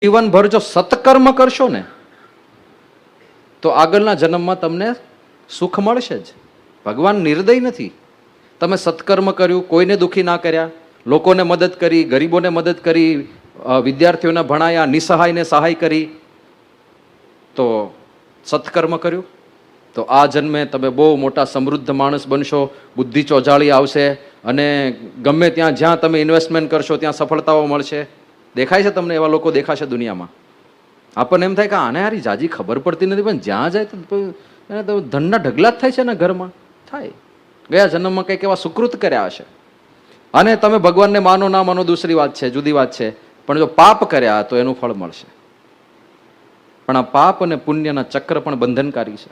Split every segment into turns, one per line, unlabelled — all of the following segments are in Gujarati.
જીવનભર જો સત્કર્મ કરશો ને તો આગળના જન્મમાં તમને સુખ મળશે જ. ભગવાન નિર્દય નથી. તમે સત્કર્મ કર્યું, કોઈને દુઃખી ના કર્યા, લોકોને મદદ કરી, ગરીબોને મદદ કરી, વિદ્યાર્થીઓને ભણાયા, નિસહાયને સહાય કરી, તો સત્કર્મ કર્યું તો આ જન્મે તમે બહુ મોટા સમૃદ્ધ માણસ બનશો, બુદ્ધિ ચોજાળી આવશે અને ગમે ત્યાં જ્યાં તમે ઇન્વેસ્ટમેન્ટ કરશો ત્યાં સફળતાઓ મળશે. દેખાય છે તમને એવા લોકો દેખાશે દુનિયામાં. આપણને એમ થાય કે આને હારી જાજી ખબર પડતી નથી, પણ જ્યાં જાય તો ધનના ઢગલા જ થાય છે ને ઘરમાં થાય. ગયા જન્મમાં કંઈક એવા સુકૃત કર્યા હશે. અને તમે ભગવાનને માનો ના માનો દૂસરી વાત છે, જુદી વાત છે, પણ જો પાપ કર્યા તો એનું ફળ મળશે. પણ આ પાપ અને પુણ્યના ચક્ર પણ બંધનકારી છે.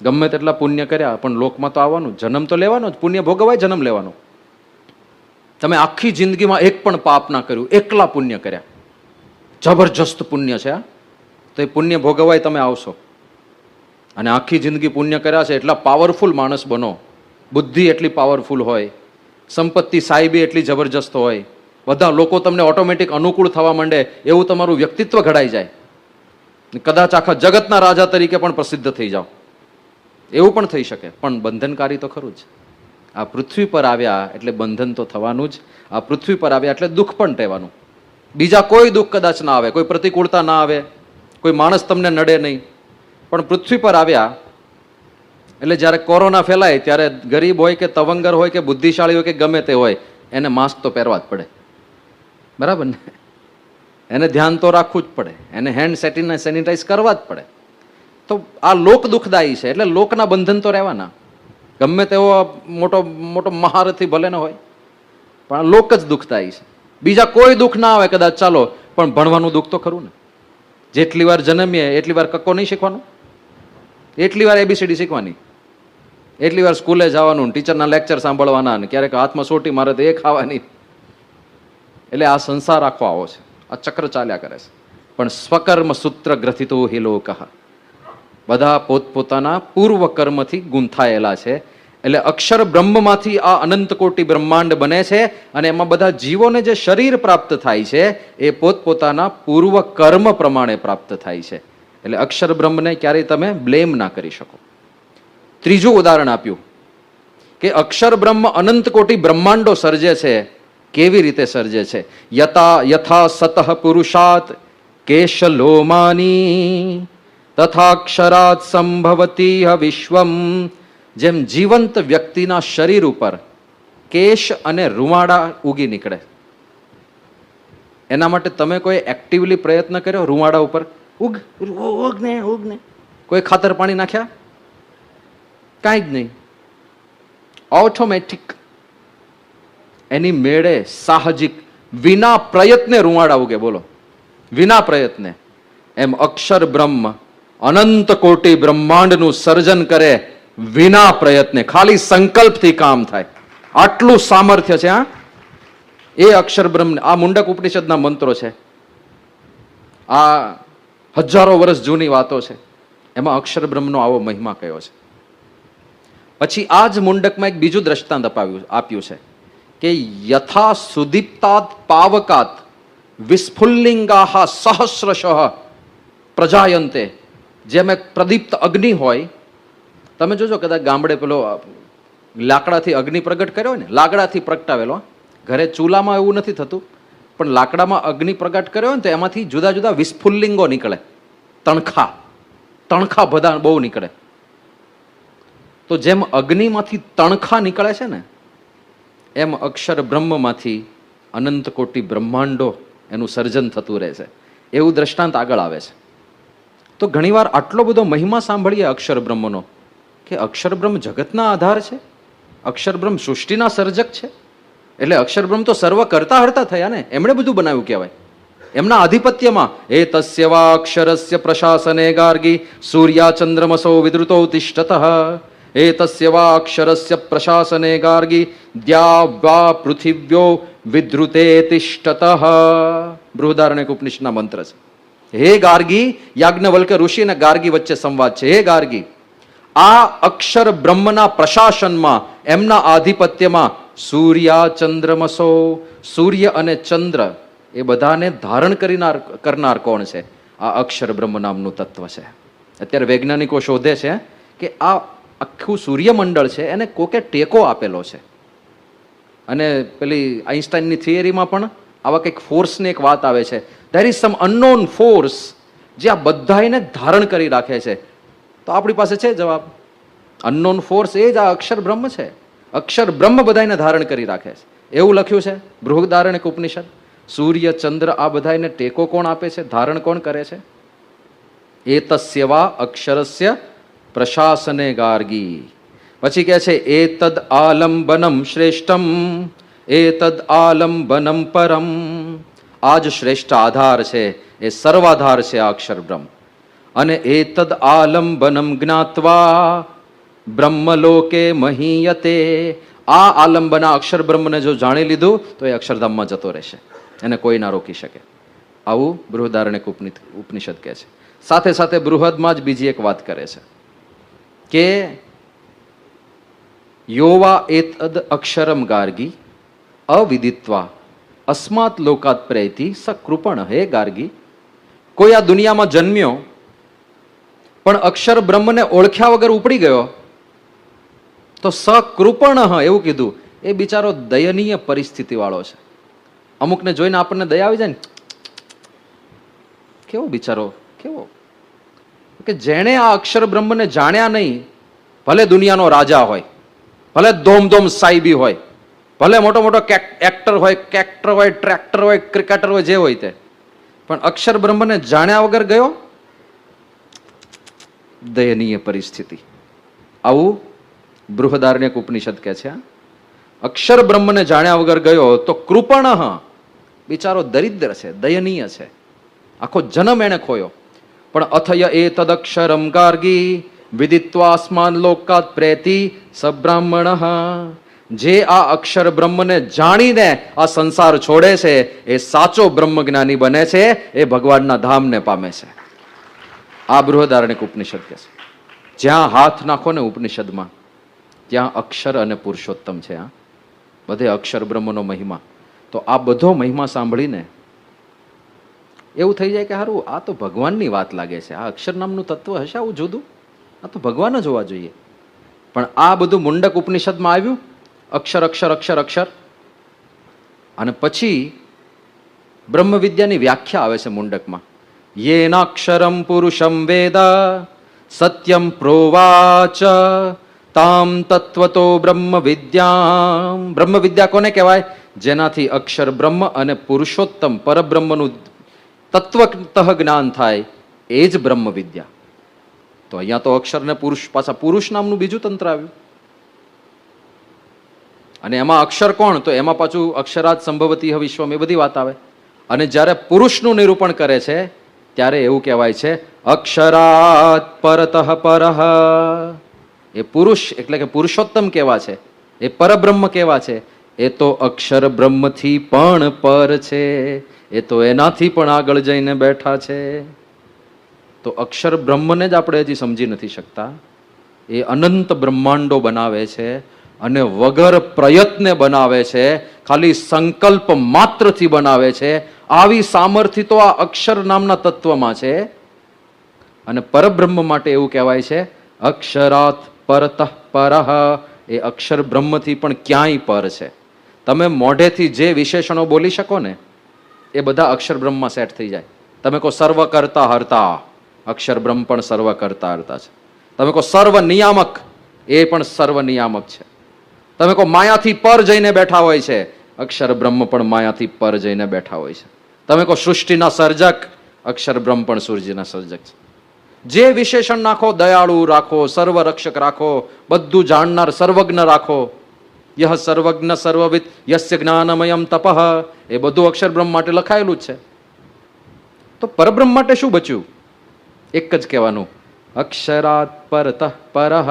ગમે તેટલા પુણ્ય કર્યા પણ લોકમાં તો આવવાનું, જન્મ તો લેવાનો જ, પુણ્ય ભોગવાય જન્મ લેવાનો. તમે આખી જિંદગીમાં એક પણ પાપ ના કર્યું, એકલા પુણ્ય કર્યા, જબરજસ્ત પુણ્ય છે, તો એ પુણ્ય ભોગવાય તમે આવશો. અને આખી જિંદગી પુણ્ય કર્યા છે એટલા પાવરફુલ માણસ બનો, બુદ્ધિ એટલી પાવરફુલ હોય, સંપત્તિ સાહેબી એટલી જબરજસ્ત હોય, બધા લોકો તમને ઓટોમેટિક અનુકૂળ થવા માંડે એવું તમારું વ્યક્તિત્વ ઘડાઈ જાય, કદાચ આખા જગતના રાજા તરીકે પણ પ્રસિદ્ધ થઈ જાઓ, એવું પણ થઈ શકે. પણ બંધનકારી તો ખરું જ. આ પૃથ્વી પર આવ્યા એટલે બંધન તો થવાનું જ. આ પૃથ્વી પર આવ્યા એટલે દુઃખ પણ રહેવાનું. બીજા કોઈ દુઃખ કદાચ ના આવે, કોઈ પ્રતિકૂળતા ના આવે, કોઈ માણસ તમને નડે નહીં, પણ પૃથ્વી પર આવ્યા એટલે જ્યારે કોરોના ફેલાય ત્યારે ગરીબ હોય કે તવંગર હોય કે બુદ્ધિશાળી હોય કે ગમે તે હોય, એને માસ્ક તો પહેરવા જ પડે, બરાબર ને? એને ધ્યાન તો રાખવું જ પડે, એને હેન્ડ સેનિટાઈઝ કરવા જ પડે. તો આ લોક દુઃખદાયી છે એટલે લોકના બંધન તો રહેવાના. ગમે તેવો મોટો મોટો મહારથી ભલે ન હોય, પણ લોક જ દુઃખદાયી છે. બીજા કોઈ દુઃખ ના આવે કદાચ ચાલો, પણ ભણવાનું દુઃખ તો ખરું ને. જેટલી વાર જન્મીએ એટલી વાર કક્કો નહીં શીખવાનું, એટલી વાર એબીસીડી શીખવાની, એટલી વાર સ્કૂલે જવાનું, ટીચરના લેક્ચર સાંભળવાના, ને ક્યારેક હાથમાં સોટી મારે તો એ ખાવાની. એટલે આ સંસાર આખો આવો છે, આ ચક્ર ચાલ્યા કરે છે. પણ સ્વકર્મ સૂત્ર ગ્રથિતો હિ લોકઃ, બધા પોતપોતાના પૂર્વ કર્મથી ગૂંથાયેલા છે. એટલે અક્ષર બ્રહ્મમાંથી આ અનંત કોટી બ્રહ્માંડ બને છે અને એમાં બધા જીવોને જે શરીર પ્રાપ્ત થાય છે એ પોતપોતાના પૂર્વ કર્મ પ્રમાણે પ્રાપ્ત થાય છે. એટલે અક્ષર બ્રહ્મને ક્યારેય તમે બ્લેમ ના કરી શકો. ત્રીજું ઉદાહરણ આપ્યું કે અક્ષર બ્રહ્મ અનંત કોટી બ્રહ્માંડો સર્જે છે. કેવી રીતે સર્જે છે? યથા સતઃ પુરુષાત કેશલોમાની તથાક્ષરાત સંભવતી વિશ્વમ. જેમ જીવંત વ્યક્તિના શરીર ઉપર કેશ અને રૂવાડા ઉગી નીકળે, એના માટે તમે કોઈ એક્ટિવલી પ્રયત્ન કર્યો? રૂવાડા ઉપર ઉગને કોઈ ખાતર પાણી નાખ્યા? કાંઈ જ નહીં, ઓટોમેટિક એની મેળે સાહજિક વિના પ્રયત્ને રૂવાડા ઉગે. બોલો, વિના પ્રયત્ને. એમ અક્ષર બ્રહ્મ અનંત કોટી બ્રહ્માંડનું સર્જન કરે વિના પ્રયત્ને, ખાલી સંકલ્પથી કામ થાય. આટલું સામર્થ્ય છે આ એ અક્ષર બ્રહ્મ. આ મુંડક ઉપનિષદના મંત્રો છે, આ હજારો વર્ષ જૂની વાતો છે, એમાં અક્ષર બ્રહ્મનો આવો મહિમા કયો છે. પછી આ જ મુંડકમાં એક બીજું દ્રષ્ટાંત આપ્યું છે કે યથા સુદીપ્તાત પાવકાત વિસ્ફુલ્લિંગાહ સહસ્રશઃ પ્રજાયંતે. જેમ એક પ્રદીપ્ત અગ્નિ હોય, તમે જોજો કદાચ ગામડે પેલો લાકડાથી અગ્નિ પ્રગટ કર્યો ને, લાકડાથી પ્રગટાવેલો, ઘરે ચૂલામાં એવું નથી થતું, પણ લાકડામાં અગ્નિ પ્રગટ કર્યો ને તો એમાંથી જુદા જુદા વિસ્ફુલ્લિંગો નીકળે, તણખા બધા બહુ નીકળે. તો જેમ અગ્નિમાંથી તણખા નીકળે છે ને, એમ અક્ષર બ્રહ્મમાંથી અનંત કોટી બ્રહ્માંડો એનું સર્જન થતું રહે છે. એવું દ્રષ્ટાંત આગળ આવે છે. તો ઘણીવાર આટલો બધો મહિમા સાંભળીએ અક્ષર બ્રહ્મનો કે અક્ષર બ્રહ્મ જગતના આધાર છે, અક્ષર બ્રહ્મ સૃષ્ટિના સર્જક છે. એટલે અક્ષર બ્રહ્મ તો સર્વ કરતા હરતા થયા ને, એમણે બધું બનાવ્યું કહેવાય. એમના આધિપત્યમાં એ તસ્ય વા અક્ષરસ્ય પ્રશાસને ગાર્ગી સૂર્યા ચંદ્રમસો વિદ્રુતો તિષ્ઠતઃ. એ તસ્ય વા અક્ષરસ્ય પ્રશાસને ગાર્ગી દ્યા વા પૃથિવ્યો વિદ્રુતે તિષ્ઠતઃ. બૃહદારણ્યક ઉપનિષદના મંત્ર છે. હે ગાર્ગી, યાજ્ઞવલ્ક્ય ઋષિ અને ગાર્ગી વચ્ચે સંવાદ છે. હે ગાર્ગી, આ અક્ષર બ્રહ્મના પ્રશાસનમાં, એમના આધિપત્યમાં સૂર્યા ચંદ્રમસો, સૂર્ય અને ચંદ્ર એ બધાને ધારણ કરનાર કોણ છે? આ અક્ષર બ્રહ્મ નામનું તત્વ છે. અત્યારે વૈજ્ઞાનિકો શોધે છે કે આ આખું સૂર્યમંડળ છે એને કોકે ટેકો આપેલો છે. અને પેલી આઈન્સ્ટાઈનની થિયરીમાં પણ આવા કંઈક ફોર્સની એક વાત આવે છે. There is sum unknown force જે આ બધાને ધારણ કરી રાખે છે. તો આપણી પાસે છે જવાબ. અનનોન ફોર્સ એ જ આ અક્ષર બ્રહ્મ છે. અક્ષર બ્રહ્મ બધાને ધારણ કરી રાખે છે. એવું લખ્યું છે બૃહદારણ્યક ઉપનિષદ. સૂર્ય ચંદ્ર આ બધાને ટેકો કોણ આપે છે? ધારણ કોણ કરે છે? એતસ્ય વા અક્ષરસ્ય પ્રશાસને ગાર્ગી. પછી કહે છે એતદ આલંબનમ શ્રેષ્ઠમ એતદ આલંબનમ પરમ. આ જ શ્રેષ્ઠ આધાર છે, એ સર્વાધાર છે આ અક્ષર બ્રહ્મ. અને એતદ આલંબનમ જ્ઞાત્વા બ્રહ્મલોકે મહીયતે. આ આલંબન અક્ષર બ્રહ્મને જો જાણી લીધું તો એ અક્ષરધામમાં જતો રહેશે, એને કોઈ ના રોકી શકે. આવું બૃહદારણ્યક ઉપનિષદ કહે છે. સાથે સાથે બૃહદમાં જ બીજી એક વાત કરે છે કે યોવા એતદ અક્ષરમ ગાર્ગી અવિદિત્વા અસ્માત લોકાત પ્રૈતિ સકૃપણ. હે ગાર્ગી, કોઈ આ દુનિયામાં જન્મ્યો પણ અક્ષર બ્રહ્મને ઓળખ્યા વગર ઉપડી ગયો તો સકૃપણ એવું કીધું, એ બિચારો દયનીય પરિસ્થિતિ વાળો છે. અમુકને જોઈને આપણને દયા આવી જાય ને, કેવો બિચારો, કેવો કે જેણે આ અક્ષર બ્રહ્મને જાણ્યા નહીં, ભલે દુનિયાનો રાજા હોય, ભલે ધોમધોમ સાહેબી હોય, ભલે મોટો મોટો એક્ટર હોય, કેક્ટર હોય, ટ્રેક્ટર હોય, ક્રિકેટર હોય, જે હોય તે, પણ અક્ષર બ્રહ્મને જાણ્યા વગર ગયો, દયનીય પરિસ્થિતિ. આવું બૃહદારણ્યક ઉપનિષદ કહે છે. અક્ષર બ્રહ્મને જાણ્યા વગર ગયો તો કૃપણ, બિચારો દરિદ્ર છે, દયનીય છે, આખો જન્મ એને ખોયો. પણ અથય એ તદક્ષરમ ગાર્ગી વિદિત્વાસ્માન લોકાત પ્રેતિ સબ્રાહ્મણ. જે આ અક્ષર બ્રહ્મને જાણીને આ સંસાર છોડે છે એ સાચો બ્રહ્મજ્ઞાની બને છે, એ ભગવાનના ધામને પામે છે. આ બૃહદારણ્યક ઉપનિષદ કહે છે. જ્યાં હાથ નાખો ને ઉપનિષદમાં ત્યાં અક્ષર અને પુરુષોત્તમ છે. આ બધે અક્ષર બ્રહ્મનો મહિમા. તો આ બધો મહિમા સાંભળીને એવું થઈ જાય કે હારું, આ તો ભગવાનની વાત લાગે છે. આ અક્ષર નામનું તત્વ હશે આવું જુદું? આ તો ભગવાન જ હોવા જોઈએ. પણ આ બધું મુંડક ઉપનિષદમાં આવ્યું, અક્ષર અક્ષર અક્ષર અક્ષર. અને પછી બ્રહ્મ વિદ્યાની વ્યાખ્યા આવે છે મુંડકમાં. યેનાક્ષરમ પુરુષમ વેદ સત્યમ પ્રોવાચ તામ તત્વતો બ્રહ્મ વિદ્યા. બ્રહ્મ વિદ્યા કોને કહેવાય? જેનાથી અક્ષર બ્રહ્મ અને પુરુષોત્તમ પરબ્રહ્મનું તત્વતઃ જ્ઞાન થાય, એ જ બ્રહ્મ વિદ્યા. તો અહીંયા તો અક્ષર ને પુરુષ, પાછા પુરુષ નામનું બીજું તંત્ર આવ્યું. અને એમાં અક્ષર કોણ? તો એમાં પાછું અક્ષરાત સંભવતી વિશ્વમ, એ બધી વાત આવે. અને જ્યારે પુરુષનું નિરૂપણ કરે છે ત્યારે એવું કહેવાય છે અક્ષરાત પરતઃ પરઃ. એ પુરુષ એટલે કે પુરુષોત્તમ કેવા છે, એ પરબ્રહ્મ કેવા છે? એ તો અક્ષર બ્રહ્મથી પણ પર છે, એ તો એનાથી પણ આગળ જઈને બેઠા છે. તો અક્ષર બ્રહ્મને જ આપણે હજી સમજી નથી શકતા. એ અનંત બ્રહ્માંડો બનાવે છે અને વગર પ્રયત્ને બનાવે છે, ખાલી સંકલ્પ માત્રથી બનાવે છે. આવી સામર્થ્ય તો આ અક્ષર નામના તત્વમાં છે. અને પરબ્રહ્મ માટે એવું કહેવાય છે અક્ષરાત પરતઃ પરઃ. એ અક્ષર બ્રહ્મથી પણ ક્યાંય પર છે. તમે મોઢેથી જે વિશેષણો બોલી શકો ને એ બધા અક્ષર બ્રહ્મમાં સેટ થઈ જાય. તમે કહો સર્વ કરતા હરતા, અક્ષર બ્રહ્મ પણ સર્વ કરતા હરતા છે. તમે કહો સર્વ નિયામક, એ પણ સર્વ નિયામક છે. તમે કહો માયાથી પર જઈને બેઠા હોય છે, અક્ષર બ્રહ્મ પણ માયાથી પર જઈને બેઠા હોય છે. તમે કહો સૃષ્ટિના સર્જક, અક્ષર બ્રહ્મ પણ સૂર્યના સર્જક છે. જે વિશેષણ નાખો, દયાળુ રાખો, સર્વ રક્ષક રાખો, બધું જાણનાર સર્વજ્ઞ રાખો, યહ સર્વજ્ઞ સર્વવિદ યસ્ય જ્ઞાનમયમ તપઃ, એ બધું અક્ષર બ્રહ્મ માટે લખાયેલું જ છે. તો પરબ્રહ્મ માટે શું બચ્યું? એક જ કહેવાનું, અક્ષરાત પરતઃ પરઃ.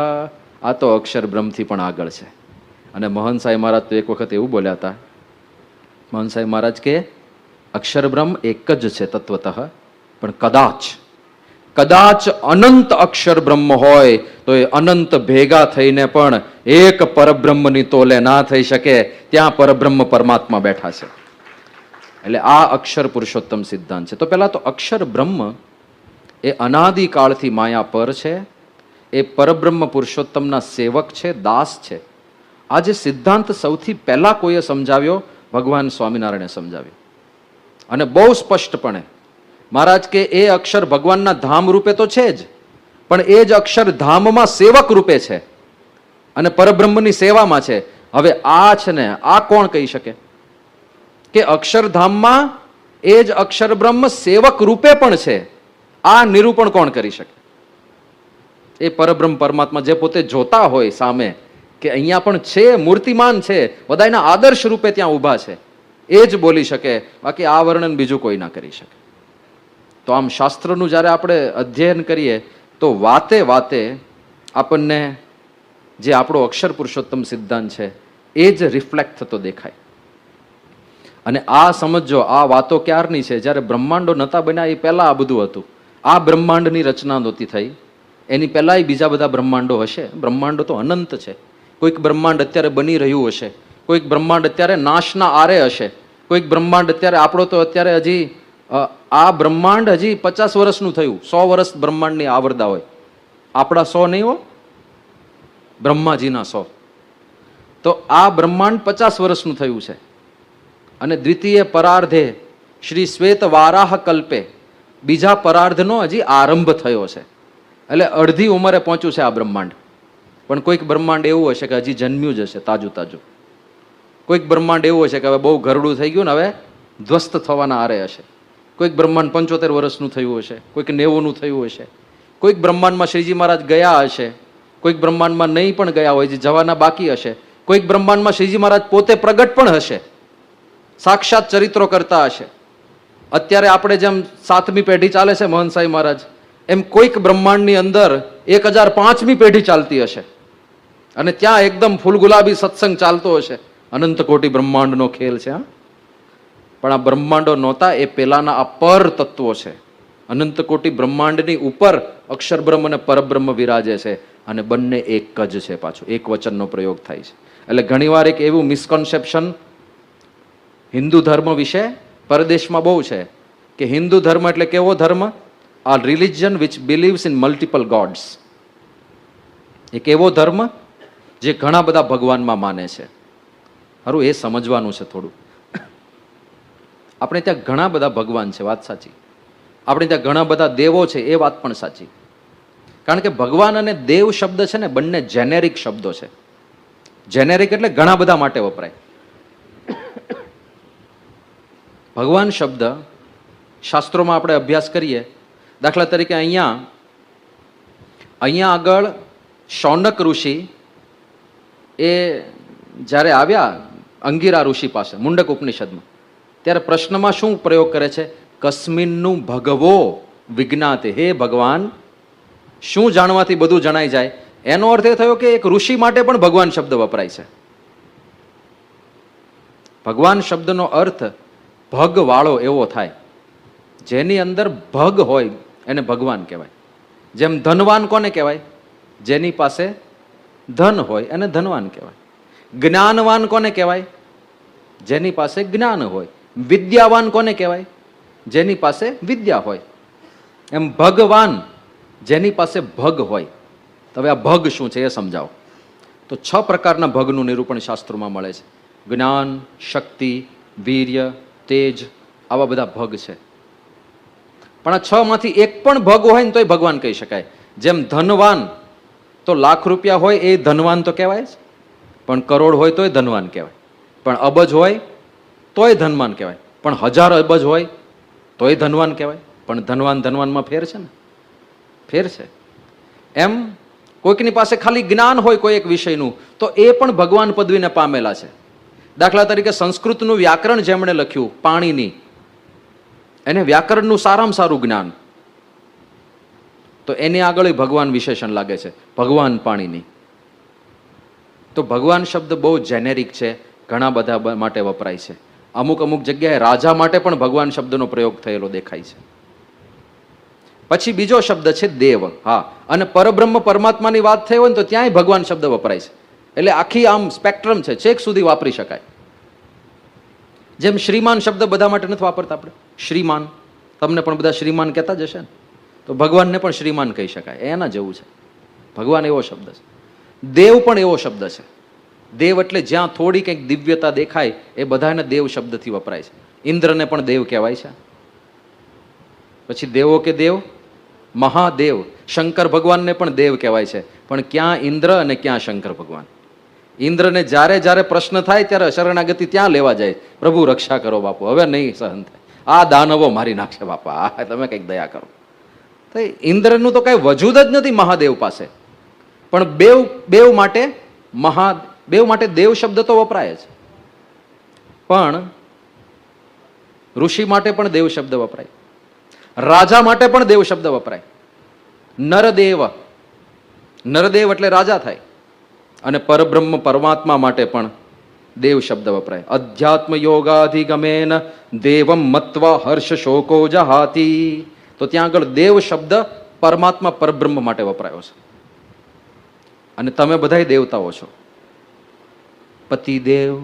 આ તો અક્ષર બ્રહ્મથી પણ આગળ છે. અને મોહન સાંઈ મહારાજ તો એક વખત એવું બોલ્યા હતા. મોહન સાંઈ મહારાજ કે અક્ષર બ્રહ્મ એક જ છે તત્વતઃ, પણ કદાચ અનંત અક્ષર બ્રહ્મ હોય તો એ અનંત ભેગા થઈને પણ એક પરબ્રહ્મની તોલે ના થઈ શકે. ત્યાં પરબ્રહ્મ પરમાત્મા બેઠા છે. એટલે આ અક્ષર પુરુષોત્તમ સિદ્ધાંત છે. તો પહેલા તો અક્ષર બ્રહ્મ એ અનાદિકાળથી માયા પર છે, એ પરબ્રહ્મ પુરુષોત્તમના સેવક છે, દાસ છે. આ જે સિદ્ધાંત સૌથી પહેલા કોઈએ સમજાવ્યો, ભગવાન સ્વામિનારાયણે સમજાવ્યો. અને બહુ સ્પષ્ટપણે મહારાજ કે એ અક્ષર ભગવાનના ધામ રૂપે તો છે જ, પણ એ જ અક્ષર ધામમાં સેવક રૂપે છે અને પરબ્રહ્મની સેવામાં છે. હવે આ છે ને, આ કોણ કહી શકે કે અક્ષરધામમાં એ જ અક્ષર બ્રહ્મ સેવક રૂપે પણ છે? આ નિરૂપણ કોણ કરી શકે? એ પરબ્રહ્મ પરમાત્મા જે પોતે જોતા હોય સામે કે અહીંયા પણ છે, મૂર્તિમાન છે, બધાના આદર્શ રૂપે ત્યાં ઊભા છે, એ જ બોલી શકે. બાકી આ વર્ણન બીજું કોઈ ના કરી શકે. તો આમ શાસ્ત્રનું જ્યારે આપણે અધ્યયન કરીએ તો વાતે વાતે આપણને જે આપણો અક્ષર પુરુષોત્તમ સિદ્ધાંત છે એ જ રિફ્લેક્ટ થતો દેખાય. અને આ સમજો, આ વાતો ક્યારની છે? જ્યારે બ્રહ્માંડો નહોતા બન્યા એ પહેલા આ બધું હતું. આ બ્રહ્માંડની રચના નહોતી થઈ, એની પહેલાંય બીજા બધા બ્રહ્માંડો હશે. બ્રહ્માંડો તો અનંત છે. કોઈક બ્રહ્માંડ અત્યારે બની રહ્યું હશે, કોઈક બ્રહ્માંડ અત્યારે નાશના આરે હશે, કોઈક બ્રહ્માંડ અત્યારે, આપણો તો અત્યારે હજી આ બ્રહ્માંડ હજી 50 વર્ષનું થયું. 100 વર્ષ બ્રહ્માંડની આવરદા હોય. આપણા 100 નહીં હો, બ્રહ્માજીના 100. તો આ બ્રહ્માંડ 50 વર્ષનું થયું છે. અને દ્વિતીય પરાર્ધે શ્રી શ્વેત વારાહ કલ્પે બીજા પરાર્ધનો હજી આરંભ થયો છે. એટલે અડધી ઉંમરે પહોંચ્યું છે આ બ્રહ્માંડ. પણ કોઈક બ્રહ્માંડ એવું હશે કે હજી જન્મ્યું જ હશે તાજું તાજું. કોઈક બ્રહ્માંડ એવું હશે કે હવે બહુ ઘરડું થઈ ગયું ને હવે ધ્વસ્ત થવાના આરે હશે. કોઈક બ્રહ્માંડ 75 વર્ષનું થયું હશે, કોઈક 90નું થયું હશે. કોઈક બ્રહ્માંડમાં શ્રીજી મહારાજ ગયા હશે, કોઈક બ્રહ્માંડમાં નહીં પણ ગયા હોય, જે જવાના બાકી હશે. કોઈક બ્રહ્માંડમાં શ્રીજી મહારાજ પોતે પ્રગટ પણ હશે, સાક્ષાત ચરિત્રો કરતા હશે. અત્યારે આપણે જેમ 7મી પેઢી ચાલે છે મહંત સાઈ મહારાજ, એમ કોઈક બ્રહ્માંડની અંદર 1005મી પેઢી ચાલતી હશે અને ત્યાં એકદમ ફૂલગુલાબી સત્સંગ ચાલતો હશે. અનંત કોટી બ્રહ્માંડનો ખેલ છે. હા, પણ આ બ્રહ્માંડો નહોતા, એ પેલાના આ પર તત્વો છે. અનંત કોટી બ્રહ્માંડની ઉપર અક્ષર બ્રહ્મ અને પરબ્રહ્મ વિરાજે છે અને બંને એક જ છે. પાછું એક વચનનો પ્રયોગ થાય છે. એટલે ઘણીવાર એક એવું મિસકન્સેપ્શન હિન્દુ ધર્મ વિશે પરદેશમાં બહુ છે કે હિન્દુ ધર્મ એટલે કેવો ધર્મ? આ religion which believes in multiple gods. એક એવો ધર્મ જે ઘણા બધા ભગવાનમાં માને છે. સારું, એ સમજવાનું છે થોડું. આપણે ત્યાં ઘણા બધા ભગવાન છે, વાત સાચી. આપણે ત્યાં ઘણા બધા દેવો છે, એ વાત પણ સાચી. કારણ કે ભગવાન અને દેવ શબ્દ છે ને, બંને જેનેરિક શબ્દો છે. જેનેરિક એટલે ઘણા બધા માટે વપરાય. ભગવાન શબ્દ શાસ્ત્રોમાં આપણે અભ્યાસ કરીએ, દાખલા તરીકે અહીંયા આગળ શૌનક ઋષિ એ જ્યારે આવ્યા અંગીરા ઋષિ પાસે મુંડક ઉપનિષદમાં, ત્યારે પ્રશ્નમાં શું પ્રયોગ કરે છે? કસ્મિન્નું ભગવો વિજ્ઞાતે. હે ભગવાન, શું જાણવાથી બધું જણાઈ જાય? એનો અર્થ એ થયો કે એક ઋષિ માટે પણ ભગવાન શબ્દ વપરાય છે. ભગવાન શબ્દનો અર્થ ભગ વાળો એવો થાય. જેની અંદર ભગ હોય એને ભગવાન કહેવાય. જેમ ધનવાન કોને કહેવાય? જેની પાસે ધન હોય એને ધનવાન કહેવાય. જ્ઞાનવાન કોને કહેવાય? જેની પાસે જ્ઞાન હોય. વિદ્યાવાન કોને કહેવાય? જેની પાસે વિદ્યા હોય. એમ ભગવાન જેની પાસે ભગ હોય. હવે આ ભગ શું છે એ સમજાવો. તો 6 પ્રકારના ભગનું નિરૂપણ શાસ્ત્રોમાં મળે છે. જ્ઞાન, શક્તિ, વીર્ય, તેજ, આવા બધા ભગ છે. પણ આ 6 માંથી એક પણ ભગ હોય ને તોય ભગવાન કહી શકાય. જેમ ધનવાન તો લાખ રૂપિયા હોય એ ધનવાન તો કહેવાય જ, પણ કરોડ હોય તોય ધનવાન કહેવાય, પણ અબજ હોય તોય ધનવાન કહેવાય, પણ 1000 અબજ હોય તોય ધનવાન કહેવાય. પણ ધનવાનમાં ફેર છે ને, ફેર છે. એમ કોઈકની પાસે ખાલી જ્ઞાન હોય કોઈ એક વિષયનું તો એ પણ ભગવાન પદવીને પામેલા છે. દાખલા તરીકે સંસ્કૃતનું વ્યાકરણ જેમણે લખ્યું, પાણીની, એને વ્યાકરણનું સારામાં સારું જ્ઞાન, તો એની આગળ ભગવાન વિશેષણ લાગે છે, ભગવાન પાણીની. તો ભગવાન શબ્દ બહુ જેનેરિક છે, ઘણા બધા માટે વપરાય છે. અમુક જગ્યાએ રાજા માટે પણ ભગવાન શબ્દનો પ્રયોગ થયેલો દેખાય છે. પછી બીજો શબ્દ છે દેવ. હા, અને પરબ્રહ્મ પરમાત્માની વાત થઈ હોય ને તો ત્યાંય ભગવાન શબ્દ વપરાય છે. એટલે આખી આમ સ્પેક્ટ્રમ છે, છેક સુધી વાપરી શકાય. જેમ શ્રીમાન શબ્દ બધા માટે નથી વાપરતા આપણે, શ્રીમાન, તમને પણ બધા શ્રીમાન કહેતા જ હશે ને, તો ભગવાનને પણ શ્રીમાન કહી શકાય, એના જેવું છે. ભગવાન એવો શબ્દ છે. દેવ પણ એવો શબ્દ છે. દેવ એટલે જ્યાં થોડી કંઈક દિવ્યતા દેખાય એ બધાને દેવ શબ્દથી વપરાય છે. ઇન્દ્રને પણ દેવ કહેવાય છે. પછી દેવો કે દેવ, મહાદેવ, શંકર ભગવાનને પણ દેવ કહેવાય છે. પણ ક્યાં ઇન્દ્ર અને ક્યાં શંકર ભગવાન? ઇન્દ્રને જ્યારે જ્યારે પ્રશ્ન થાય ત્યારે શરણાગતિ ત્યાં લેવા જાય, પ્રભુ રક્ષા કરો બાપુ, હવે નહીં સહન થાય, આ દાનવો મારી નાખશે બાપા, તમે કંઈક દયા કરો. તો ઇન્દ્રનું તો કઈ વજૂદ જ નથી મહાદેવ પાસે. પણ બેવ માટે દેવ શબ્દ તો વપરાય જ. પણ ઋષિ માટે પણ દેવ શબ્દ વપરાય, રાજા માટે પણ દેવ શબ્દ વપરાય. નરદેવ એટલે રાજા થાય. અને પરબ્રહ્મ પરમાત્મા માટે પણ દેવ શબ્દ વપરાય. અધ્યાત્મ યોગાધિગમેન દેવમ મત્વા હર્ષ શોકો જહાતી. તો ત્યાં આગળ દેવ શબ્દ પરમાત્મા પરબ્રહ્મ માટે વપરાયો છે. અને તમે બધાય દેવતાઓ છો. પતિદેવ,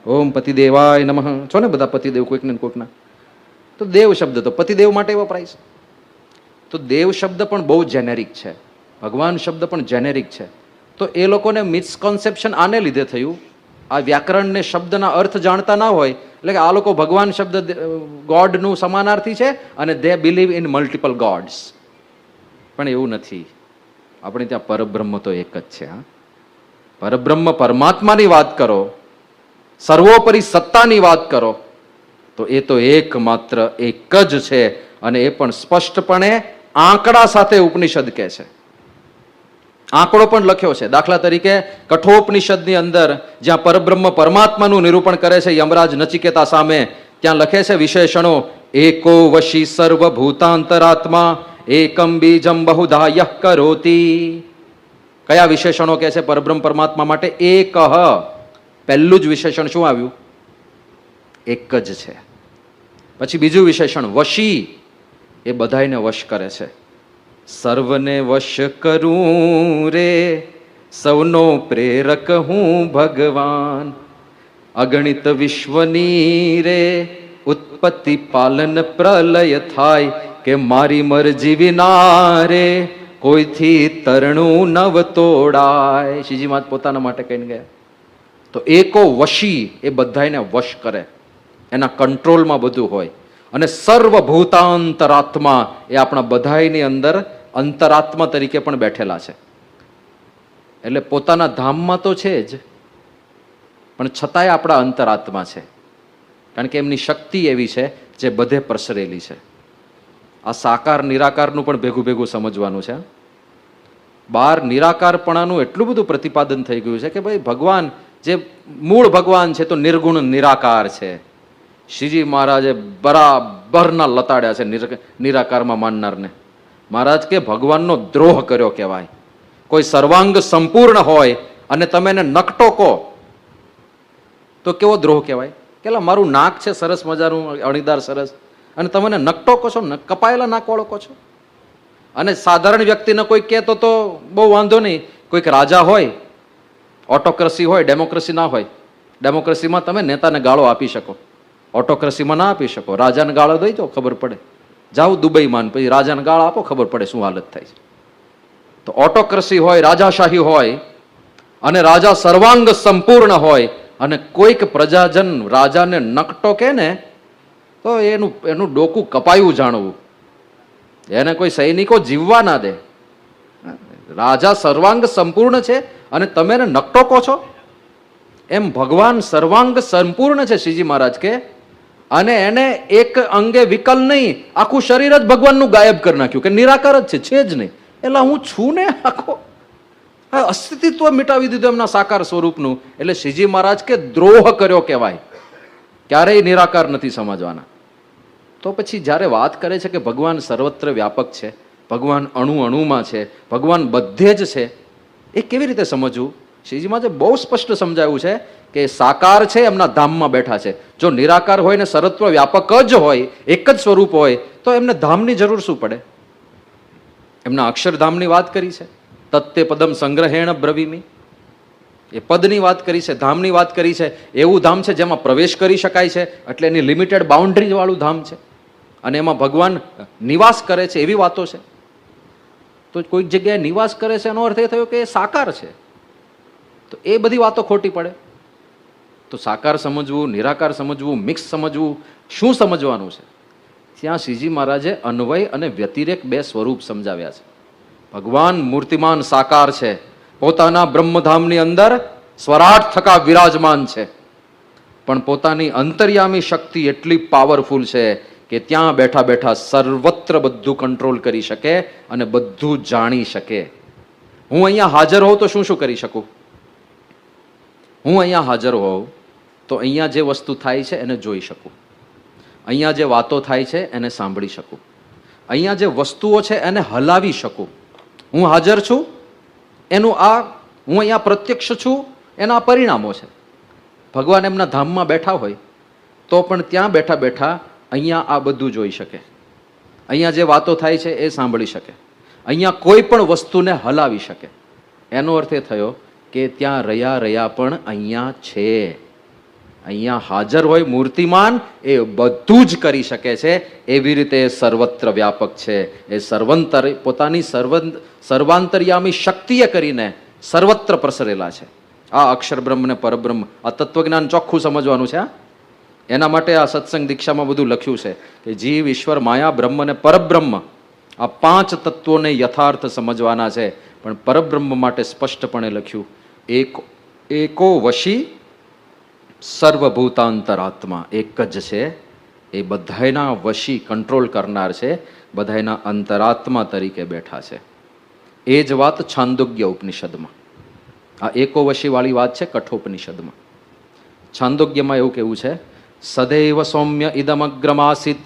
ઓમ પતિદેવાય નમઃ છો ને બધા પતિદેવ કોઈક ને કોઈકના. તો દેવ શબ્દ તો પતિદેવ માટે વપરાય છે. તો દેવ શબ્દ પણ બહુ જેનેરિક છે, ભગવાન શબ્દ પણ જેનેરિક છે. તો એ લોકોને મિસકોન્સેપ્શન આને લીધે થયું, આ વ્યાકરણને શબ્દના અર્થ જાણતા ના હોય, એટલે કે આ લોકો ભગવાન શબ્દ ગોડનું સમાનાર્થી છે અને દે બિલીવ ઇન મલ્ટિપલ ગોડ્સ. પણ એવું નથી. આપણે ત્યાં પરબ્રહ્મ તો એક જ છે. પરબ્રહ્મ પરમાત્માની વાત કરો, સર્વોપરી સત્તાની વાત કરો, તો એ તો એકમાત્ર એક જ છે. અને એ પણ સ્પષ્ટપણે આંકડા સાથે ઉપનિષદ કહે છે. આંકડો પણ લખ્યો છે. દાખલા તરીકે કઠોપનિષદની અંદર જ્યાં પરબ્રહ્મ પરમાત્માનું નિરૂપણ કરે છે યમરાજ નચિકેતા સામે, ત્યાં લખે છે વિશેષણો, એકો વશી સર્વભૂતાંતરાત્મા એકમ બીજમ બહુધા યહ કરોતિ. કયા વિશેષણો કહે છે પરબ્રહ્મ પરમાત્મા માટે? એક. પહેલું જ વિશેષણ શું આવ્યું? એક જ છે. પછી બીજું વિશેષણ વશી, એ બધાને વશ કરે છે. સર્વને વશ કરું રે, સૌનો પ્રેરક હું ભગવાન, અગણિત વિશ્વની રે ઉત્પત્તિ પાલન પ્રલય થાય, કે મારી મરજી વિના રે કોઈથી તરણું નવ તોડાય. શ્રીજી મહારાજ પોતાના માટે કહીને ગયા. તો એકો વશી, એ બધાને વશ કરે, એના કંટ્રોલમાં બધું હોય. અને સર્વભૂતાંતરાત્મા, એ આપણા બધાની અંદર અંતરાત્મા તરીકે પણ બેઠેલા છે. એટલે પોતાના ધામમાં તો છે જ, પણ છતાંય આપણા અંતરાત્મા છે. કારણ કે એમની શક્તિ એવી છે જે બધે પ્રસરેલી છે. આ સાકાર નિરાકારનું પણ ભેગું ભેગું સમજવાનું છે. બહાર નિરાકારપણાનું એટલું બધું પ્રતિપાદન થઈ ગયું છે કે ભાઈ ભગવાન જે મૂળ ભગવાન છે તો નિર્ગુણ નિરાકાર છે. શ્રીજી મહારાજે બરાબરના લતાડ્યા છે નિરાકારમાં માનનારને. મહારાજ કે ભગવાનનો દ્રોહ કર્યો કહેવાય. કોઈ સર્વાંગ સંપૂર્ણ હોય અને તમે એને નકટો કહો તો કેવો દ્રોહ કહેવાય? કે મારું નાક છે સરસ મજાનું અણીદાર સરસ, અને તમે એને નકટો કહો છો, કપાયેલા નાક વાળો કહો છો. અને સાધારણ વ્યક્તિને કોઈ કહે તો બહુ વાંધો નહીં. કોઈક રાજા હોય, ઓટોક્રેસી હોય, ડેમોક્રેસી ના હોય. ડેમોક્રેસીમાં તમે નેતાને ગાળો આપી શકો, ઓટોક્રેસીમાં ના આપી શકો. રાજાને ગાળો દઈ દો, ખબર પડે. જાઓ દુબઈમાં, પછી રાજાને ગાળો આપો, ખબર પડે શું હાલત થાય છે. તો ઓટોક્રેસી હોય, રાજાશાહી હોય, અને રાજા સર્વાંગ સંપૂર્ણ હોય, અને કોઈક પ્રજાજન રાજાને નકટો કે ને તો એનું ડોકું કપાયું જાણવું. એને કોઈ સૈનિકો જીવવા ના દે. રાજા સર્વાંગ સંપૂર્ણ છે અને તમે એને નકટો કહો છો? એમ ભગવાન સર્વાંગ સંપૂર્ણ છે શ્રીજી મહારાજ કે, અને એને એક અંગે વિકલ નહીં, આખું શરીર જ ભગવાનનું ગાયબ કરી નાખ્યું, કે નિરાકાર જ છે જ નહીં. એટલે હું છું ને આખો અસ્તિત્વ મિટાવી દીધું એમના સાકાર સ્વરૂપનું. એટલે શ્રીજી મહારાજ કે દ્રોહ કર્યો કહેવાય, ક્યારેય નિરાકાર નથી સમજવાના. તો પછી જ્યારે વાત કરે છે કે ભગવાન સર્વત્ર વ્યાપક છે, ભગવાન અણુ અણુમાં છે, ભગવાન બધે જ છે, એ કેવી રીતે સમજવું? શ્રીજી મહારાજે બહુ સ્પષ્ટ સમજાવ્યું છે કે સાકાર છે એમના ધામમાં બેઠા છે. જો નિરાકાર હોય ને સર્વત્ર વ્યાપક જ હોય, એક જ સ્વરૂપ હોય, તો એમને ધામની જરૂર શું પડે? એમના અક્ષરધામની વાત કરી છે, તત્તે પદમ સંગ્રહેણ બ્રવીમી. એ પદની વાત કરી છે, ધામની વાત કરી છે. એવું ધામ છે જેમાં પ્રવેશ કરી શકાય છે, એટલે એની લિમિટેડ બાઉન્ડ્રી વાળું ધામ છે, અને એમાં ભગવાન નિવાસ કરે છે, એવી વાતો છે. તો કોઈક જગ્યાએ નિવાસ કરે છે એનો અર્થ એ થયો કે એ સાકાર છે, તો એ બધી વાતો ખોટી પડે. તો સાકાર સમજવું, નિરાકાર સમજવું, મિક્સ સમજવું, શું સમજવાનું છે? ત્યાં શ્રીજી મહારાજે અન્વય અને વ્યતિરેક બે સ્વરૂપ સમજાવ્યા છે. ભગવાન મૂર્તિમાન સાકાર છે, પોતાના બ્રહ્મધામની અંદર સ્વરાટ થકા વિરાજમાન છે, પણ પોતાની અંતર્યામી શક્તિ એટલી પાવરફુલ છે કે ત્યાં બેઠા બેઠા સર્વત્ર બધું કંટ્રોલ કરી શકે અને બધું જાણી શકે. હું અહીંયા હાજર હોઉં તો શું શું કરી શકું? હું અહીંયા હાજર હોઉં તો અહીંયા જે વસ્તુ થાય છે એને જોઈ શકું, અહીંયા જે વાતો થાય છે એને સાંભળી શકું, અહીંયા જે વસ્તુઓ છે એને હલાવી શકું. હું હાજર છું એનું હું અહીંયા પ્રત્યક્ષ છું એના પરિણામો છે. ભગવાન એમના ધામમાં બેઠા હોય તો પણ ત્યાં બેઠા બેઠા અહીંયા આ બધું જોઈ શકે, અહીંયા જે વાતો થાય છે એ સાંભળી શકે, અહીંયા કોઈ પણ વસ્તુને હલાવી શકે. એનો અર્થ એ થયો કે ત્યાં રહ્યા પણ અહીંયા છે, અહીંયા હાજર હોય મૂર્તિમાન, એ બધું જ કરી શકે છે. એવી રીતે સર્વત્ર વ્યાપક છે. એ પોતાની સર્વાંતર્યામી શક્તિએ કરીને સર્વત્ર પ્રસરેલા છે. આ અક્ષર બ્રહ્મ ને પરબ્રહ્મ, આ તત્વજ્ઞાન ચોખ્ખું સમજવાનું છે. એના માટે આ સત્સંગ દીક્ષામાં બધું લખ્યું છે કે જીવ, ઈશ્વર, માયા, બ્રહ્મ ને પરબ્રહ્મ, આ પાંચ તત્વોને યથાર્થ સમજવાના છે. પણ પરબ્રહ્મ માટે સ્પષ્ટપણે લખ્યું એકો વશી સર્વભૂતાંતરાત્મા, એક જ છે, એ બધાયના વશી કંટ્રોલ કરનાર છે, બધાયના અંતરાત્મા તરીકે બેઠા છે. એ જ વાત છાંદોગ્ય ઉપનિષદમાં, આ એકો વશી વાળી વાત છે કઠોપનિષદમાં. છાંદોગ્યમાં એવું કેવું છે, સદૈવ સૌમ્ય ઇદમગ્રમાસિત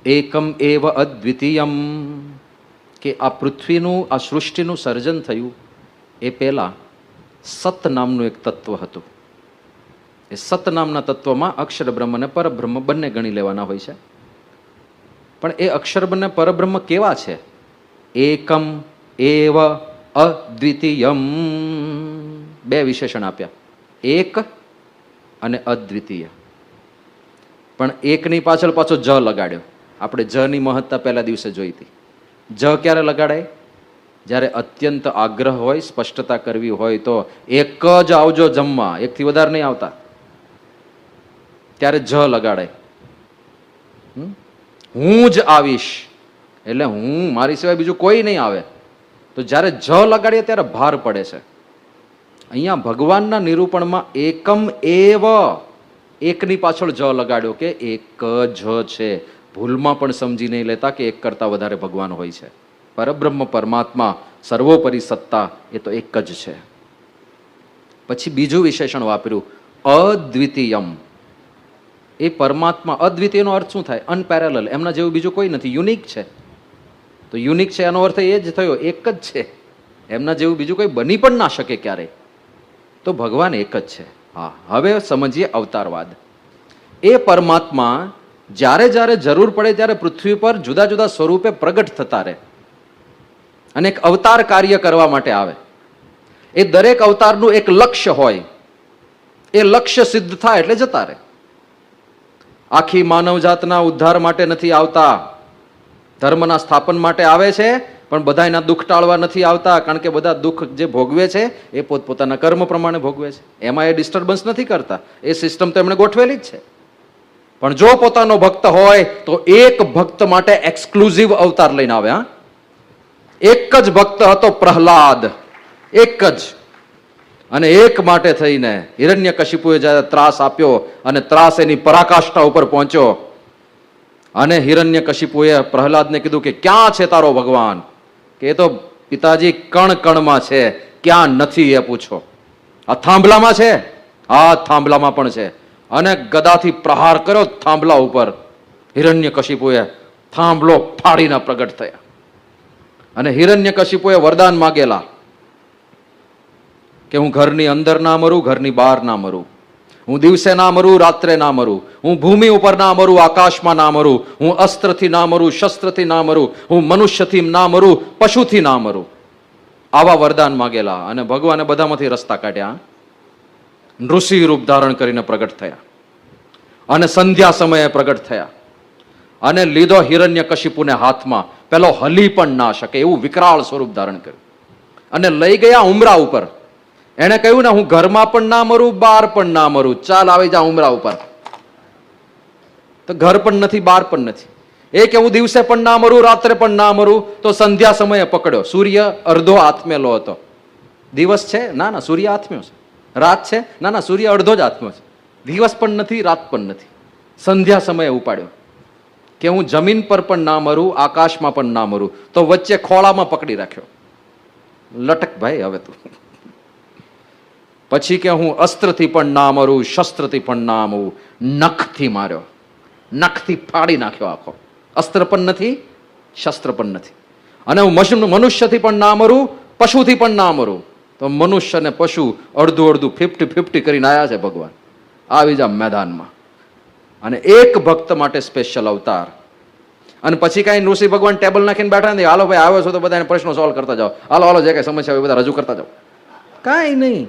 એકમ એવ અદ્વિતીયમ, કે આ પૃથ્વીનું, આ સૃષ્ટિનું સર્જન થયું એ પહેલા સત નામનું એક તત્વ હતું. એ સત નામના તત્વમાં અક્ષર બ્રહ્મ અને પરબ્રહ્મ બંને ગણી લેવાના હોય છે. પણ એ અક્ષર અને પરબ્રહ્મ કેવા છે? એકમ એવ અદ્વિતીયમ, બે વિશેષણ આપ્યા, એક અને અદ્વિતીય. પણ એકની પાછળ પાછો જ લગાડ્યો. આપણે જ ની મહત્તા પહેલા દિવસે જોઈ હતી. જ ક્યારે લગાડાય? જ્યારે અત્યંત આગ્રહ હોય, સ્પષ્ટતા કરવી હોય તો એક જ આવજો જમવા, એકથી વધારે નહીં આવતા, ત્યારે જ લગાડાય. હું જ આવીશ એટલે હું, મારી સિવાય બીજું કોઈ નહીં આવે. તો જ્યારે જ લગાડીએ ત્યારે ભાર પડે છે. અહીંયા ભગવાનના નિરૂપણમાં એકમ એવ, એકની પાછળ જ લગાડ્યો કે એક જ છે. ભૂલમાં પણ સમજી નહીં લેતા કે એક કરતા વધારે ભગવાન હોય છે. પરબ્રહ્મ પરમાત્મા સર્વોપરી સત્તા એ તો એક જ છે. પછી બીજું વિશેષણ વાપર્યું અદ્વિતીયમ. એ પરમાત્મા, અદ્વિતીયનો અર્થ શું થાય? અનપેરેલલ, એમના જેવું બીજું કોઈ નથી, યુનિક છે. તો યુનિક છે એનો અર્થ એ જ થયો, એક જ છે, એમના જેવું બીજું કોઈ બની પણ ના શકે ક્યારેય. તો ભગવાન એક જ છે. હા, હવે સમજીએ અવતારવાદ. એ પરમાત્મા જ્યારે જ્યારે જરૂર પડે ત્યારે પૃથ્વી પર જુદા જુદા સ્વરૂપે પ્રગટ થતા રહે અને એક અવતાર કાર્ય કરવા માટે આવે. એ દરેક અવતારનું એક લક્ષ્ય હોય, એ લક્ષ્ય સિદ્ધ થાય એટલે જતા રહે. આખી માનવજાતના ઉદ્ધાર માટે નથી આવતા, ધર્મના સ્થાપન માટે આવે છે, પણ બધાના દુઃખ ટાળવા નથી આવતા, કારણ કે બધા દુઃખ જે ભોગવે છે એ પોતપોતાના કર્મ પ્રમાણે ભોગવે છે. એમાં એ ડિસ્ટર્બન્સ નથી કરતા, એ સિસ્ટમ તો એમણે ગોઠવેલી જ છે. પણ જો પોતાનો ભક્ત હોય તો એક ભક્ત માટે એક્સક્લુઝિવ અવતાર લઈને આવે. હા, એક જ ભક્ત હતો પ્રહલાદ, એક જ, અને એક માટે થઈને હિરણ્યકશિપુએ જ્યારે ત્રાસ આપ્યો અને ત્રાસ એની પરાકાષ્ઠા ઉપર પહોંચ્યો, અને હિરણ્યકશિપુએ પ્રહલાદને કીધું કે ક્યાં છે તારો ભગવાન? કે એ તો પિતાજી કણ કણમાં છે, ક્યાં નથી એ પૂછો. આ થાંભલામાં છે? આ થાંભલામાં પણ છે. અને ગદાથી પ્રહાર કર્યો થાંભલા ઉપર. હિરણ્યકશિપુએ થાંભલો ફાડીને પ્રગટ થયા. અને હિરણ્યકશિપુએ વરદાન માગેલા કે હું ઘરની અંદર ના મરું, ઘરની બહાર ના મરું, હું દિવસે ના મરું, રાત્રે ના મરું, હું ભૂમિ ઉપર ના મરું, આકાશમાં ના મરું, હું અસ્ત્રથી ના મરું, શસ્ત્રથી ના મરું, હું મનુષ્યથી ના મરું, પશુથી ના મરું. આવા વરદાન માગેલા અને ભગવાને બધામાંથી રસ્તા કાઢ્યા. ઋષિ રૂપ ધારણ કરીને પ્રગટ થયા અને સંધ્યા સમયે પ્રગટ થયા અને લીધો હિરણ્યકશિપુને હાથમાં, પેલો હલી પણ ના શકે એવું વિકરાળ સ્વરૂપ ધારણ કર્યું અને લઈ ગયા ઉમરા ઉપર. એને કહ્યું ને હું ઘરમાં પણ ના મરું, બહાર પણ ના મરું, ચાલ આવી જા ઉમરા ઉપર. તો ઘર પણ નથી, બહાર પણ નથી. એ કે હું દિવસે પણ ના મરું, રાત્રે પણ ના મરું. તો સંધ્યા સમયે પકડ્યો. સૂર્ય અડધો આથમેલો હતો. દિવસ છે? ના ના, સૂર્ય આથમ્યો છે. રાત છે? ના ના, સૂર્ય અડધો જ આથમ્યો છે. દિવસ પણ નથી, રાત પણ નથી. સંધ્યા સમયે ઉપાડ્યો કે હું જમીન પર પણ ના મરું, આકાશમાં પણ ના મરું. તો વચ્ચે ખોળામાં પકડી રાખ્યો. લટક ભાઈ હવે તું. પછી કે હું અસ્ત્રથી પણ ના મરું, શસ્ત્રથી પણ ના મરું. નખથી માર્યો, નખથી ફાડી નાખ્યો આખો. અસ્ત્ર પણ નથી, શસ્ત્ર પણ નથી. અને હું મનુષ્યથી પણ ના મરું, પશુથી પણ ના મરું. તો મનુષ્ય અને પશુ અડધું અડધું 50-50 કરીને આવ્યા છે ભગવાન. આવી જા મેદાનમાં. અને એક ભક્ત માટે સ્પેશિયલ અવતાર. અને પછી કઈ ઋષિ ભગવાન ટેબલ નાખીને બેઠા નથી, હાલો ભાઈ આવ્યો છો તો બધા પ્રશ્નો સોલ્વ કરતા જાઓ, હાલો હાલો જે કઈ સમસ્યા હોય બધા રજૂ કરતા જાઓ. કાંઈ નહીં.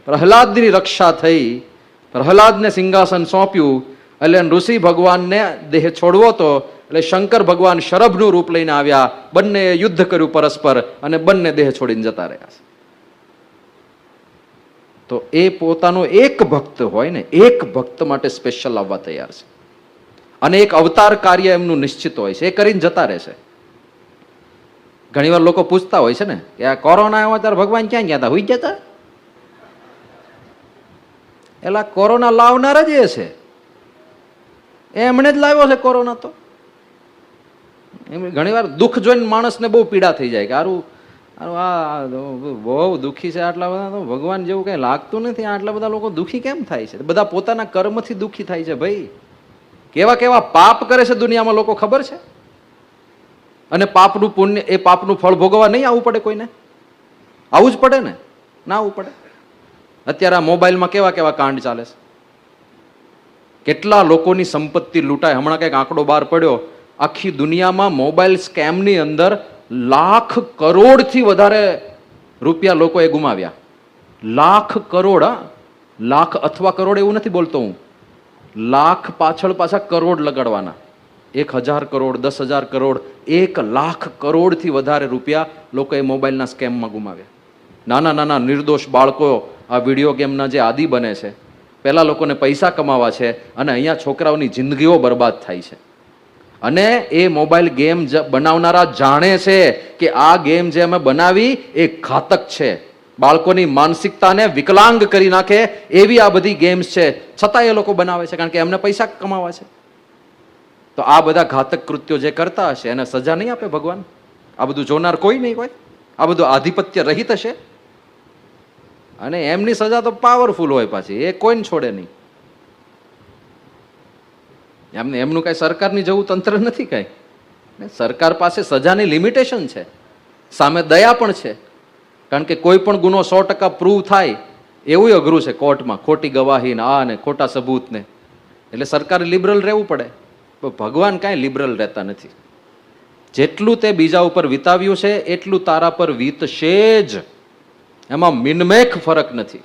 પ્રહલાદની રક્ષા થઈ, પ્રહલાદને સિંહાસન સોંપ્યું. એટલે ઋષિ ભગવાનને દેહ છોડવો તો એટલે શંકર ભગવાન શરભનું રૂપ લઈને આવ્યા. બંને યુદ્ધ કર્યું પરસ્પર અને બંને દેહ છોડીને જતા રહ્યા. તો એ પોતાનો એક ભક્ત હોય ને, એક ભક્ત માટે સ્પેશિયલ આવવા તૈયાર છે. અને એક અવતાર કાર્ય એમનું નિશ્ચિત હોય છે, એ કરીને જતા રહેશે. ઘણીવાર લોકો પૂછતા હોય છે ને કે આ કોરોના આવ્યો ત્યારે ભગવાન ક્યાં ગયા હતા? હુઈ ગયા હતા? એટલે કોરોના લાવનાર જ એ છે. એમણે જ લાવ્યો છે કોરોના. તો એમ ઘણીવાર દુઃખ જોઈને માણસને બહુ પીડા થઈ જાય કે આરું આ બહુ દુઃખી છે આટલા બધા, તો ભગવાન જેવું કઈ લાગતું નથી. આટલા બધા લોકો દુઃખી કેમ થાય છે? બધા પોતાના કર્મથી દુઃખી થાય છે ભાઈ. કેવા કેવા પાપ કરે છે દુનિયામાં લોકો ખબર છે? અને પાપનું પુણ્ય, એ પાપનું ફળ ભોગવવા નહીં આવવું પડે કોઈને? આવવું જ પડે ને? ના આવવું પડે? અત્યારે આ મોબાઈલમાં કેવા કેવા કાંડ ચાલે છે. કેટલા લોકોની સંપત્તિ લૂંટાય. હમણાં કંઈક આંકડો બહાર પડ્યો, આખી દુનિયામાં મોબાઈલ સ્કેમની અંદર લાખ કરોડથી વધારે રૂપિયા લોકોએ ગુમાવ્યા. લાખ કરોડ. લાખ અથવા કરોડ એવું નથી બોલતો હું. લાખ પાછળ પાછા કરોડ લગાડવાના. 1000 કરોડ, 10,000 કરોડ, 1 લાખ કરોડથી વધારે રૂપિયા લોકોએ મોબાઈલના સ્કેમમાં ગુમાવ્યા. નાના નાના નિર્દોષ બાળકો આ વિડીયો ગેમના જે આદિ બને છે. પહેલા લોકોને પૈસા કમાવા છે અને અહીંયા છોકરાઓની જિંદગીઓ બરબાદ થાય છે. અને એ મોબાઈલ ગેમ બનાવનારા જાણે છે કે આ ગેમ જે અમે બનાવી એ ઘાતક છે, બાળકોની માનસિકતાને વિકલાંગ કરી નાખે એવી આ બધી ગેમ્સ છે. છતાં એ લોકો બનાવે છે કારણ કે એમને પૈસા કમાવા છે. તો આ બધા ઘાતક કૃત્યો જે કરતા હશે એને સજા નહીં આપે ભગવાન? આ બધું જોનાર કોઈ નહીં હોય? આ બધું આધિપત્ય રહિત હશે? અને એમની સજા તો પાવરફુલ હોય પાછી, એ કોઈને છોડે નહીં. એમનું કઈ સરકારની જેવું તંત્ર નથી કઈ. સરકાર પાસે સજાની લિમિટેશન છે, સામે દયા પણ છે. કારણ કે કોઈ પણ ગુનો 100% પ્રૂવ થાય એવું અઘરું છે કોર્ટમાં. ખોટી ગવાહી ને આ ને ખોટા સબૂત ને. એટલે સરકારે લિબરલ રહેવું પડે. ભગવાન કાંઈ લિબરલ રહેતા નથી. જેટલું તે બીજા ઉપર વિતાવ્યું છે એટલું તારા પર વીતશે જ. એમાં મિનમેક ફરક નથી.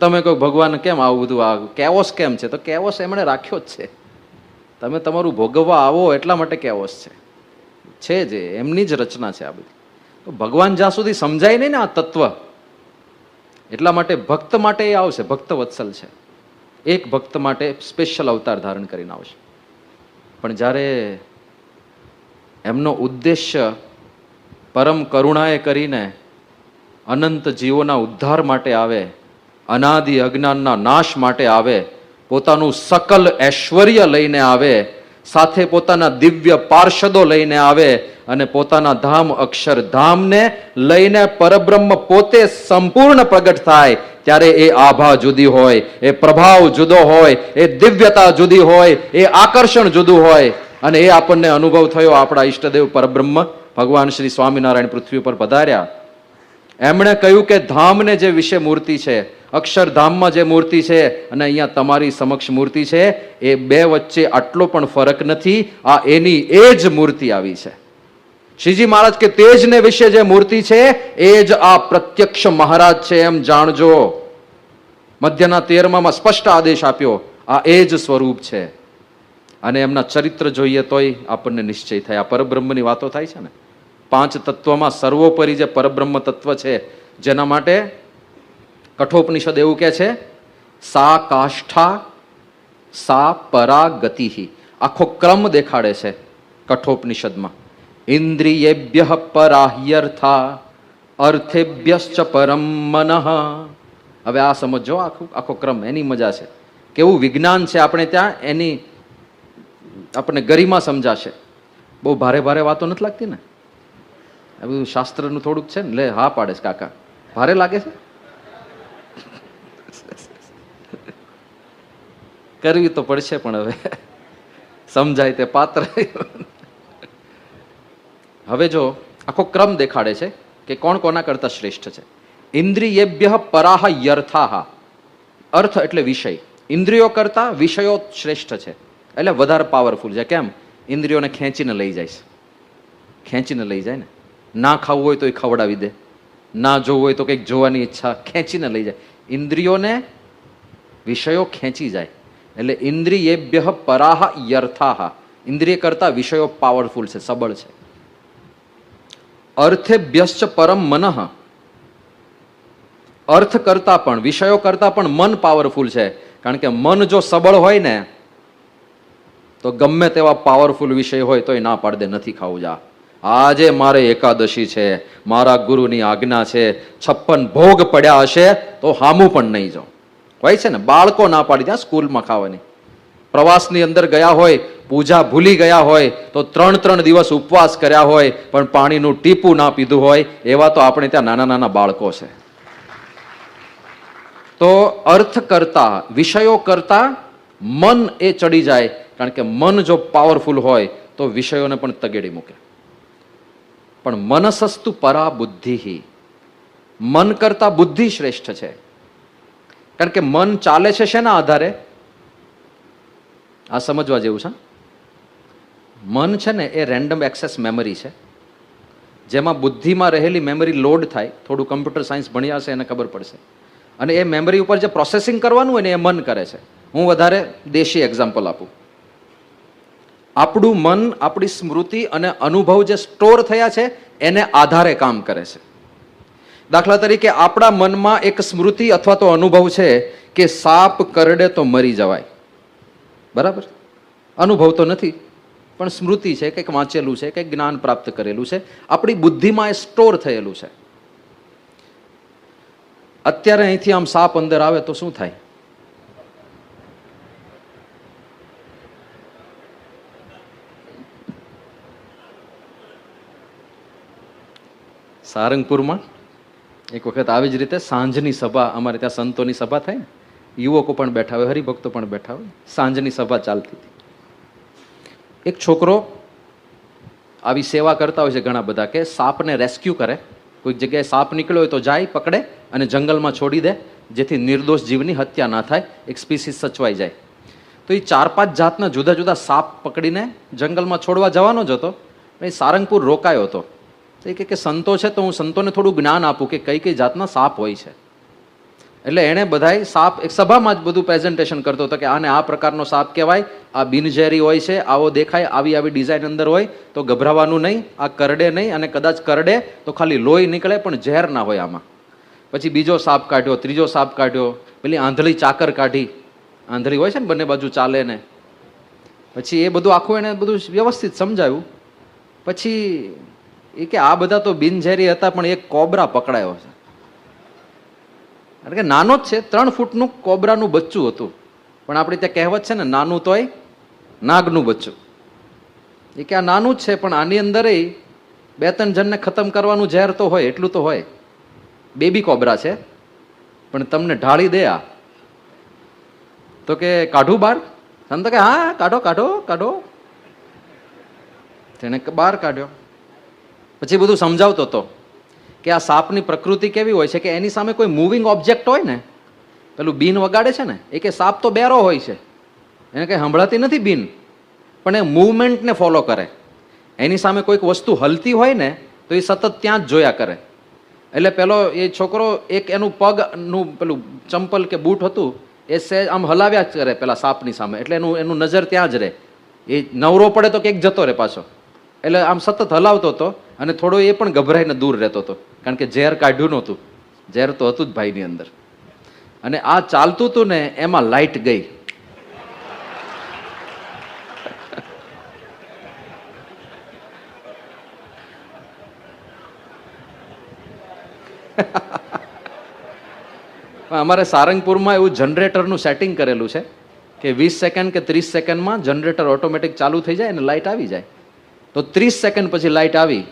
તમે કહો ભગવાન કેમ આવું બધું, આ કેઓસ કેમ છે? તો કેઓસ એમણે રાખ્યો જ છે. તમે તમારું ભોગવવા આવો એટલા માટે કેઓસ છે જ. એમની જ રચના છે આ બધી. તો ભગવાન જ્યાં સુધી સમજાય નહીં ને આ તત્વ, એટલા માટે ભક્ત માટે એ આવશે. ભક્ત વત્સલ છે. એક ભક્ત માટે સ્પેશિયલ અવતાર ધારણ કરીને આવશે. પણ જ્યારે એમનો ઉદ્દેશ્ય પરમ કરુણાએ કરીને અનંત જીવોના ઉદ્ધાર માટે આવે, અનાદિ અજ્ઞાનના નાશ માટે આવે, પોતાનું સકલ ઐશ્વર્ય લઈને આવે, સાથે પોતાના દિવ્ય પાર્ષદો લઈને આવે અને પોતાના ધામ અક્ષરધામને લઈને પરબ્રહ્મ પોતે સંપૂર્ણ પ્રગટ થાય, ત્યારે એ આભા જુદી હોય, એ પ્રભાવ જુદો હોય, એ દિવ્યતા જુદી હોય, એ આકર્ષણ જુદું હોય. અને એ આપણને અનુભવ થયો આપણા ઈષ્ટદેવ પરબ્રહ્મ ભગવાન શ્રી સ્વામિનારાયણ પૃથ્વી પર પધાર્યા. એમણે કહ્યું કે ધામને જે વિશે મૂર્તિ છે, અક્ષરધામમાં જે મૂર્તિ છે અને અહીંયા તમારી સમક્ષ મૂર્તિ છે, એ બે વચ્ચે આટલો પણ ફરક નથી. આ એની એ જ મૂર્તિ આવી છે. શ્રીજી મહારાજ કે તેજને વિશે જે મૂર્તિ છે એ જ આ પ્રત્યક્ષ મહારાજ છે એમ જાણજો. મધ્યના 13માં સ્પષ્ટ આદેશ આપ્યો, આ એ જ સ્વરૂપ છે. અને એમના ચરિત્ર જોઈએ તોય આપણને નિશ્ચય થાય. આ પરબ્રહ્મની વાતો થાય છે ને, 5 તત્વમાં સર્વોપરી જે પરબ્રહ્મ તત્વ છે, જેના માટે કઠોપનિષદ એવું કહે છે, સા કાષ્ઠા સા પરાગતિ. આખો ક્રમ દેખાડે છે કઠોપનિષદમાં. ઇન્દ્રિયેભ્ય પરાહ્યર્થા અર્થેભ્યશ્ચ પરમ મનઃ. હવે આ સમજો, આખો ક્રમ, એની મજા છે. કેવું વિજ્ઞાન છે આપણે ત્યાં, એની આપણને ગરિમા સમજાશે. બહુ ભારે ભારે વાતો નથી લાગતી ને? આ બધું શાસ્ત્રનું થોડુંક છે ને. લે હા પાડે છે કાકા, ભારે લાગે છે? કરવી તો પડશે, પણ હવે સમજાય તે પાત્ર. હવે જો આખો ક્રમ દેખાડે છે કે કોણ કોના કરતા શ્રેષ્ઠ છે. ઇન્દ્રિયેભ્ય પરાહ યર્થાહ. અર્થ એટલે વિષય. ઇન્દ્રિયો કરતા વિષયો શ્રેષ્ઠ છે, એટલે વધારે પાવરફુલ છે. કેમ? ઇન્દ્રિયોને ખેંચીને લઈ જાય છે. ખેંચીને લઈ જાય ને. ના ખાવું હોય તો એ ખવડાવી દે, ના જોવું હોય તો કંઈક જોવાની ઈચ્છા, ખેંચીને લઈ જાય. ઇન્દ્રિયોને વિષયો ખેંચી જાય. એટલે ઇન્દ્રિયેભ્ય પરાહ યર્થાહ. ઇન્દ્રિય કરતા વિષયો પાવરફુલ છે, સબળ છે. અર્થેભ્યશ્ચ પરમ મનઃ. અર્થ કરતા પણ, વિષયો કરતા પણ મન પાવરફુલ છે. કારણ કે મન જો સબળ હોય ને તો ગમે તેવા પાવરફુલ વિષય હોય તો એ ના પાડ દે, નથી ખાવું. જા, આજે મારે એકાદશી છે, મારા ગુરુની આજ્ઞા છે, 56 ભોગ પડ્યા હશે તો હામું પણ નહીં જાઉં. હોય છે ને, બાળકો ના પાડી ત્યાં સ્કૂલમાં ખાવાની. પ્રવાસની અંદર ગયા હોય, પૂજા ભૂલી ગયા હોય તો 3 દિવસ ઉપવાસ કર્યા હોય પણ પાણીનું ટીપું ના પીધું હોય, એવા તો આપણે ત્યાં નાના નાના બાળકો છે. તો અર્થ કરતા, વિષયો કરતા મન એ ચડી જાય. કારણ કે મન જો પાવરફુલ હોય તો વિષયોને પણ તગેડી મૂકે. પણ મનસસ્તુ પરા બુદ્ધિ. મન કરતા બુદ્ધિ શ્રેષ્ઠ છે. કારણ કે મન ચાલે છે શેના આધારે? આ સમજવા જેવું છે. મન છે ને એ રેન્ડમ એક્સેસ મેમરી છે, જેમાં બુદ્ધિમાં રહેલી મેમરી લોડ થાય. થોડું કમ્પ્યુટર સાયન્સ ભણ્યા હશે એને ખબર પડશે. અને એ મેમરી ઉપર જે પ્રોસેસિંગ કરવાનું હોય ને એ મન કરે છે. હું વધારે દેશી એક્ઝામ્પલ આપું. આપણું મન આપણી સ્મૃતિ અને અનુભવ જે સ્ટોર થયા છે એને આધારે કામ કરે છે. દાખલા તરીકે આપણા મનમાં એક સ્મૃતિ અથવા તો અનુભવ છે કે સાપ કરડે તો મરી જવાય. બરાબર? અનુભવ તો નથી, પણ સ્મૃતિ છે, કંઈક વાંચેલું છે, કંઈક જ્ઞાન પ્રાપ્ત કરેલું છે, આપણી બુદ્ધિમાં એ સ્ટોર થયેલું છે. અત્યારે અહીંથી આમ સાપ અંદર આવે તો શું થાય? સારંગપુરમાં એક વખત આવી જ રીતે સાંજની સભા, અમારે ત્યાં સંતોની સભા થાય ને, યુવકો પણ બેઠા હોય, હરિભક્તો પણ બેઠા હોય, સાંજની સભા ચાલતી હતી. એક છોકરો આવી સેવા કરતા હોય છે ઘણા બધા, કે સાપને રેસ્ક્યુ કરે. કોઈક જગ્યાએ સાપ નીકળ્યો હોય તો જાય, પકડે અને જંગલમાં છોડી દે, જેથી નિર્દોષ જીવની હત્યા ના થાય, એક સ્પીસીસ સચવાઈ જાય. તો એ 4-5 જાતના જુદા જુદા સાપ પકડીને જંગલમાં છોડવા જવાનો જ હતો. એ સારંગપુર રોકાયો હતો. એ કે સંતો છે તો હું સંતોને થોડું જ્ઞાન આપું કે કઈ કઈ જાતના સાપ હોય છે. એટલે એણે બધાય સાપ એક સભામાં જ બધું પ્રેઝન્ટેશન કરતો હતો કે આને આ પ્રકારનો સાપ કહેવાય, આ બિનઝેરી હોય છે, આવો દેખાય, આવી આવી ડિઝાઇન અંદર હોય, તો ગભરાવાનું નહીં, આ કરડે નહીં, અને કદાચ કરડે તો ખાલી લોહી નીકળે પણ ઝેર ના હોય આમાં. પછી બીજો સાપ કાઢ્યો, ત્રીજો સાપ કાઢ્યો, પેલી આંધળી ચાકર કાઢી, આંધળી હોય છે ને બંને બાજુ ચાલે ને. પછી એ બધું આખું એને બધું વ્યવસ્થિત સમજાવ્યું. પછી એ કે આ બધા તો બિનઝેરી હતા પણ એક કોબરા પકડાયો છે. કારણ કે નાનો જ છે, 3 ફૂટનું કોબરાનું બચ્ચું હતું. પણ આપણે ત્યાં કહેવત છે ને, નાનું તોય નાગનું બચ્ચું. એ કે આ નાનું જ છે પણ આની અંદર 2-3 જણને ખતમ કરવાનું ઝેર તો હોય, એટલું તો હોય. બેબી કોબરા છે પણ તમને ઢાળી દે આ. તો કે કાઢું બહાર? સંત કે હા કાઢો કાઢો કાઢો. તેને બહાર કાઢ્યો. પછી બધું સમજાવતો હતો કે આ સાપની પ્રકૃતિ કેવી હોય છે કે એની સામે કોઈ મૂવિંગ ઓબ્જેક્ટ હોય ને, પેલું બીન વગાડે છે ને, એ કે સાપ તો બેરો હોય છે, એને કંઈ સંભળાતી નથી બીન, પણ એ મૂવમેન્ટને ફોલો કરે. એની સામે કોઈક વસ્તુ હલતી હોય ને તો એ સતત ત્યાં જ જોયા કરે. એટલે પેલો એ છોકરો એક એનું પગનું પેલું ચંપલ કે બૂટ હતું એ સહેજ આમ હલાવ્યા જ કરે પેલા સાપની સામે, એટલે એનું નજર ત્યાં જ રહે. એ નવરો પડે તો કંઈક જતો રહે પાછો, એટલે આમ સતત હલાવતો હતો અને થોડો એ પણ ગભરાઈને દૂર રહેતો હતો, કારણ કે ઝેર કાઢ્યું નહોતું. ઝેર તો હતું જ ભાઈની અંદર. અને આ ચાલતું હતું ને એમાં લાઇટ ગઈ. અમારે સારંગપુરમાં એવું જનરેટરનું સેટિંગ કરેલું છે કે 20 સેકન્ડ કે 30 સેકન્ડમાં જનરેટર ઓટોમેટિક ચાલુ થઈ જાય અને લાઇટ આવી જાય. તો 30 સેકન્ડ પછી લાઇટ આવી,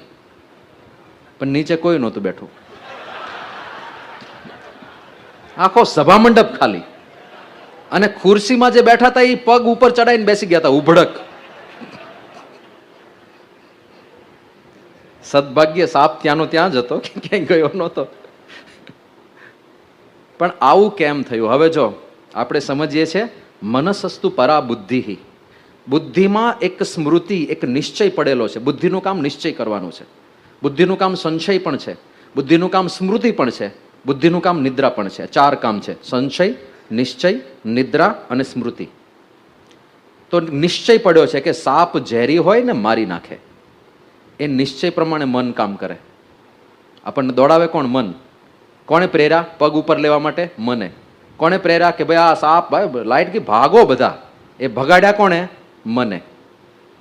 પણ નીચે કોઈ નહોતું બેઠું. આખો સભા મંડપ ખાલી, અને ખુરશીમાં જે બેઠા હતા એ પગ ઉપર ચડાઈને બેસી ગયા હતા ઉભડક. સદભાગ્ય સાપ ત્યાંનો ત્યાં જ હતો, ક્યાંય ગયો નહોતો. પણ આવું કેમ થયું? હવે જો આપણે સમજીએ છીએ, મનસસ્તુ પરા બુદ્ધિ. બુદ્ધિમાં એક સ્મૃતિ, એક નિશ્ચય પડેલો છે. બુદ્ધિનું કામ નિશ્ચય કરવાનું છે. બુદ્ધિનું કામ સંશય પણ છે, બુદ્ધિનું કામ સ્મૃતિ પણ છે, બુદ્ધિનું કામ નિદ્રા પણ છે. 4 કામ છે: સંશય, નિશ્ચય, નિદ્રા અને સ્મૃતિ. તો નિશ્ચય પડ્યો છે કે સાપ ઝેરી હોય ને મારી નાખે. એ નિશ્ચય પ્રમાણે મન કામ કરે. આપણને દોડાવે કોણ? મન. કોણે પ્રેર્યા પગ ઉપર લેવા માટે? મને. કોણે પ્રેર્યા કે ભાઈ આ સાપ, ભાઈ લાઈટ ગઈ ભાગો બધા? એ ભગાડ્યા કોણે? મને.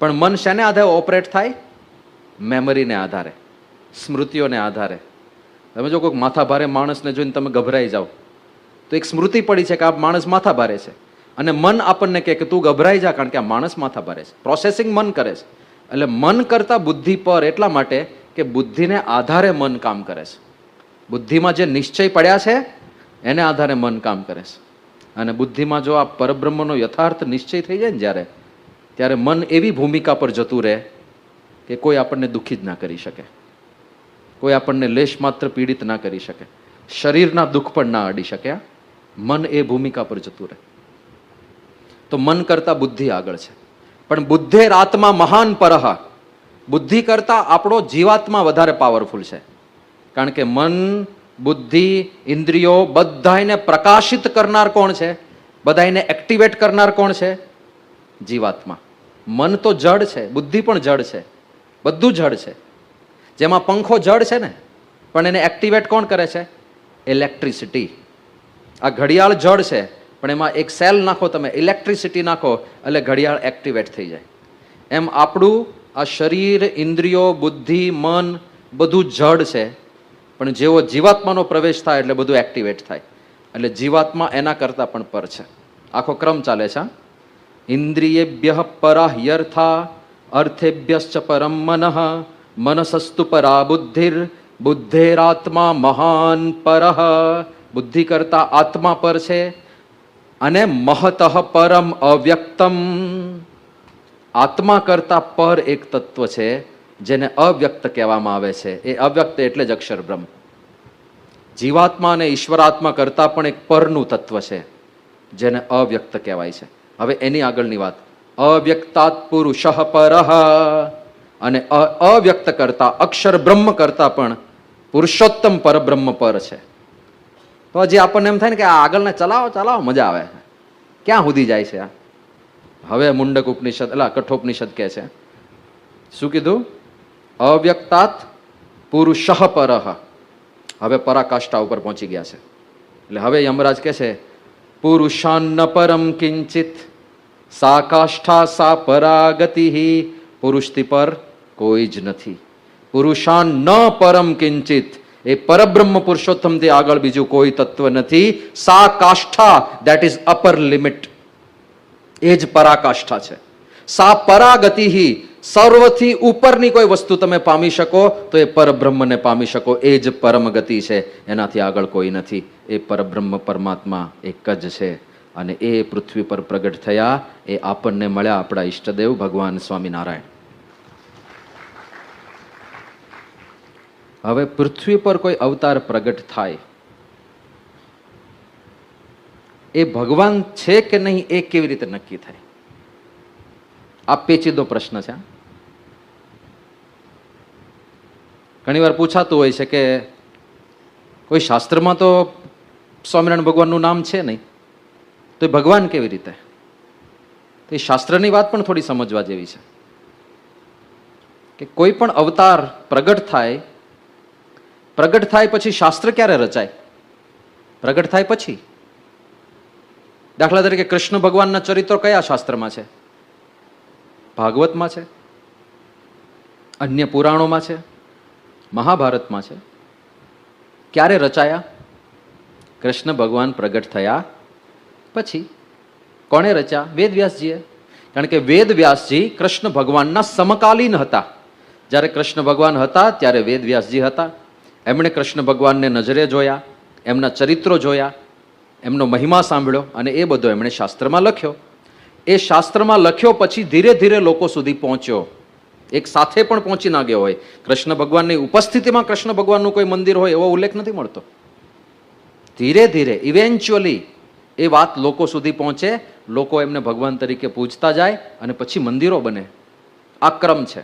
પણ મન શેને આધારે ઓપરેટ થાય? મેમરીને આધારે, સ્મૃતિઓને આધારે. તમે જો કોઈક માથા ભારે માણસને જોઈને તમે ગભરાઈ જાઓ તો એક સ્મૃતિ પડી છે કે આ માણસ માથા ભારે છે, અને મન આપણને કહે કે તું ગભરાઈ જા કારણ કે આ માણસ માથા ભારે છે. પ્રોસેસિંગ મન કરે છે. એટલે મન કરતા બુદ્ધિ પર એટલા માટે કે બુદ્ધિને આધારે મન કામ કરે છે. બુદ્ધિમાં જે નિશ્ચય પડ્યા છે એને આધારે મન કામ કરે છે. અને બુદ્ધિમાં જો આ પરબ્રહ્મનો યથાર્થ નિશ્ચય થઈ જાય ને જ્યારે, ત્યારે મન એવી ભૂમિકા પર જતું રહે કે કોઈ આપણને દુઃખી જ ના કરી શકે, કોઈ આપણને લેશ માત્ર પીડિત ના કરી શકે, શરીરના દુઃખ પણ ના અડી શકે. મન એ ભૂમિકા પર જતું રહે. તો મન કરતા બુદ્ધિ આગળ છે. પણ બુદ્ધેરાત્મા મહાન પરહ. બુદ્ધિ કરતા આપણો જીવાત્મા વધારે પાવરફુલ છે. કારણ કે મન, બુદ્ધિ, ઇન્દ્રિયો બધાને પ્રકાશિત કરનાર કોણ છે? બધાને એક્ટિવેટ કરનાર કોણ છે? જીવાત્મા. મન તો જડ છે, બુદ્ધિ પણ જડ છે, બધું જડ છે. જેમાં પંખો જડ છે ને, પણ એને એક્ટિવેટ કોણ કરે છે? ઇલેક્ટ્રિસિટી. આ ઘડિયાળ જડ છે, પણ એમાં એક સેલ નાખો તમે, ઇલેક્ટ્રિસિટી નાખો એટલે ઘડિયાળ એક્ટિવેટ થઈ જાય. એમ આપણું આ શરીર, ઇન્દ્રિયો, બુદ્ધિ, મન બધું જડ છે, પણ જેવો જીવાત્માનો પ્રવેશ થાય એટલે બધું એક્ટિવેટ થાય. એટલે જીવાત્મા એના કરતા પણ પર છે. આખો ક્રમ ચાલે છે. ઇન્દ્રિયેભ્ય પરા યર્થા અર્થેભ્યશ્ચ પરમ મનઃ મનસસ્તુ પરા બુદ્ધિર બુદ્ધેરાત્મા મહાન પરઃ. બુદ્ધિ કરતા આત્મા પર છે. અને મહતઃ પરમ અવ્યક્તમ. આત્મા કરતા પર એક તત્વ છે જેને અવ્યક્ત કહેવામાં આવે છે. એ અવ્યક્ત એટલે જ અક્ષર બ્રહ્મ. જીવાત્મા અને ઈશ્વરાત્મા કરતા પણ એક પરનું તત્વ છે જેને અવ્યક્ત કહેવાય છે. હવે એની આગળની વાત, અવ્યક્તાત પુરુષઃ પરઃ. અને અવ્યક્ત કરતા, અક્ષર બ્રહ્મ કરતા પણ પુરુષોત્તમ પરબ્રહ્મ પર છે. તો હજી આપણને એમ થાય ને કે આ આગળને ચલાવો ચલાવો, મજા આવે. ક્યાં સુધી જાય છે આ? હવે મુંડક ઉપનિષદ, કઠોપનિષદ કહે છે, શું કીધું? અવ્યક્તાત પુરુષઃ પરઃ. હવે પરાકાષ્ઠા ઉપર પહોંચી ગયા છે. એટલે હવે યમરાજ કહે છે, પુરુષાન્ન પરમ કિંચિત સા કાષ્ઠા સા પરાગતિ. પુરુષથી પર કોઈ જ નથી. પુરુષાન ન પરમ કિંચિત. એ પરબ્રહ્મ પુરુષોત્તમથી આગળ બીજું કોઈ તત્વ નથી. સા કાષ્ઠા, દેટ ઇઝ અપર લિમિટ, એ જ પરાકાષ્ઠા છે. સા પરાગતિ, સર્વથી ઉપરની કોઈ વસ્તુ તમે પામી શકો તો એ પરબ્રહ્મને પામી શકો. એ જ પરમ ગતિ છે, એનાથી આગળ કોઈ નથી. એ પરબ્રહ્મ પરમાત્મા એક જ છે. અને એ પૃથ્વી પર પ્રગટ થયા. એ આપણને મળ્યા આપણા ઈષ્ટદેવ ભગવાન સ્વામિનારાયણ. હવે પૃથ્વી પર કોઈ અવતાર પ્રગટ થાય, એ ભગવાન છે કે નહીં એ કેવી રીતે નક્કી થાય? આ પેચીદો પ્રશ્ન છે. ઘણીવાર પૂછાતું હોય છે કે કોઈ શાસ્ત્રમાં તો સ્વામિનારાયણ ભગવાનનું નામ છે નહીં, તો એ ભગવાન કેવી રીતે? તો એ શાસ્ત્રની વાત પણ થોડી સમજવા જેવી છે કે કોઈ પણ અવતાર પ્રગટ થાય પછી શાસ્ત્ર ક્યારે રચાય? પ્રગટ થાય પછી. દાખલા તરીકે કૃષ્ણ ભગવાનના ચરિત્રો કયા શાસ્ત્રમાં છે? ભાગવતમાં છે, અન્ય પુરાણોમાં છે, મહાભારતમાં છે. ક્યારે રચાયા? કૃષ્ણ ભગવાન પ્રગટ થયા પછી. કોણે રચ્યા? વેદવ્યાસજીએ. કારણ કે વેદવ્યાસજી કૃષ્ણ ભગવાનના સમકાલીન હતા. જ્યારે કૃષ્ણ ભગવાન હતા ત્યારે વેદવ્યાસજી હતા. એમણે કૃષ્ણ ભગવાનને નજરે જોયા, એમના ચરિત્રો જોયા, એમનો મહિમા સાંભળ્યો અને એ બધો એમણે શાસ્ત્રમાં લખ્યો. એ શાસ્ત્રમાં લખ્યો પછી ધીરે ધીરે લોકો સુધી પહોંચ્યો. એક સાથે પણ પહોંચી ના ગયો હોય. કૃષ્ણ ભગવાનની ઉપસ્થિતિમાં કૃષ્ણ ભગવાનનું કોઈ મંદિર હોય એવો ઉલ્લેખ નથી મળતો. ધીરે ધીરે ઇવેન્ચ્યુઅલી એ વાત લોકો સુધી પહોંચે, લોકો એમને ભગવાન તરીકે પૂજતા જાય અને પછી મંદિરો બને. આ ક્રમ છે.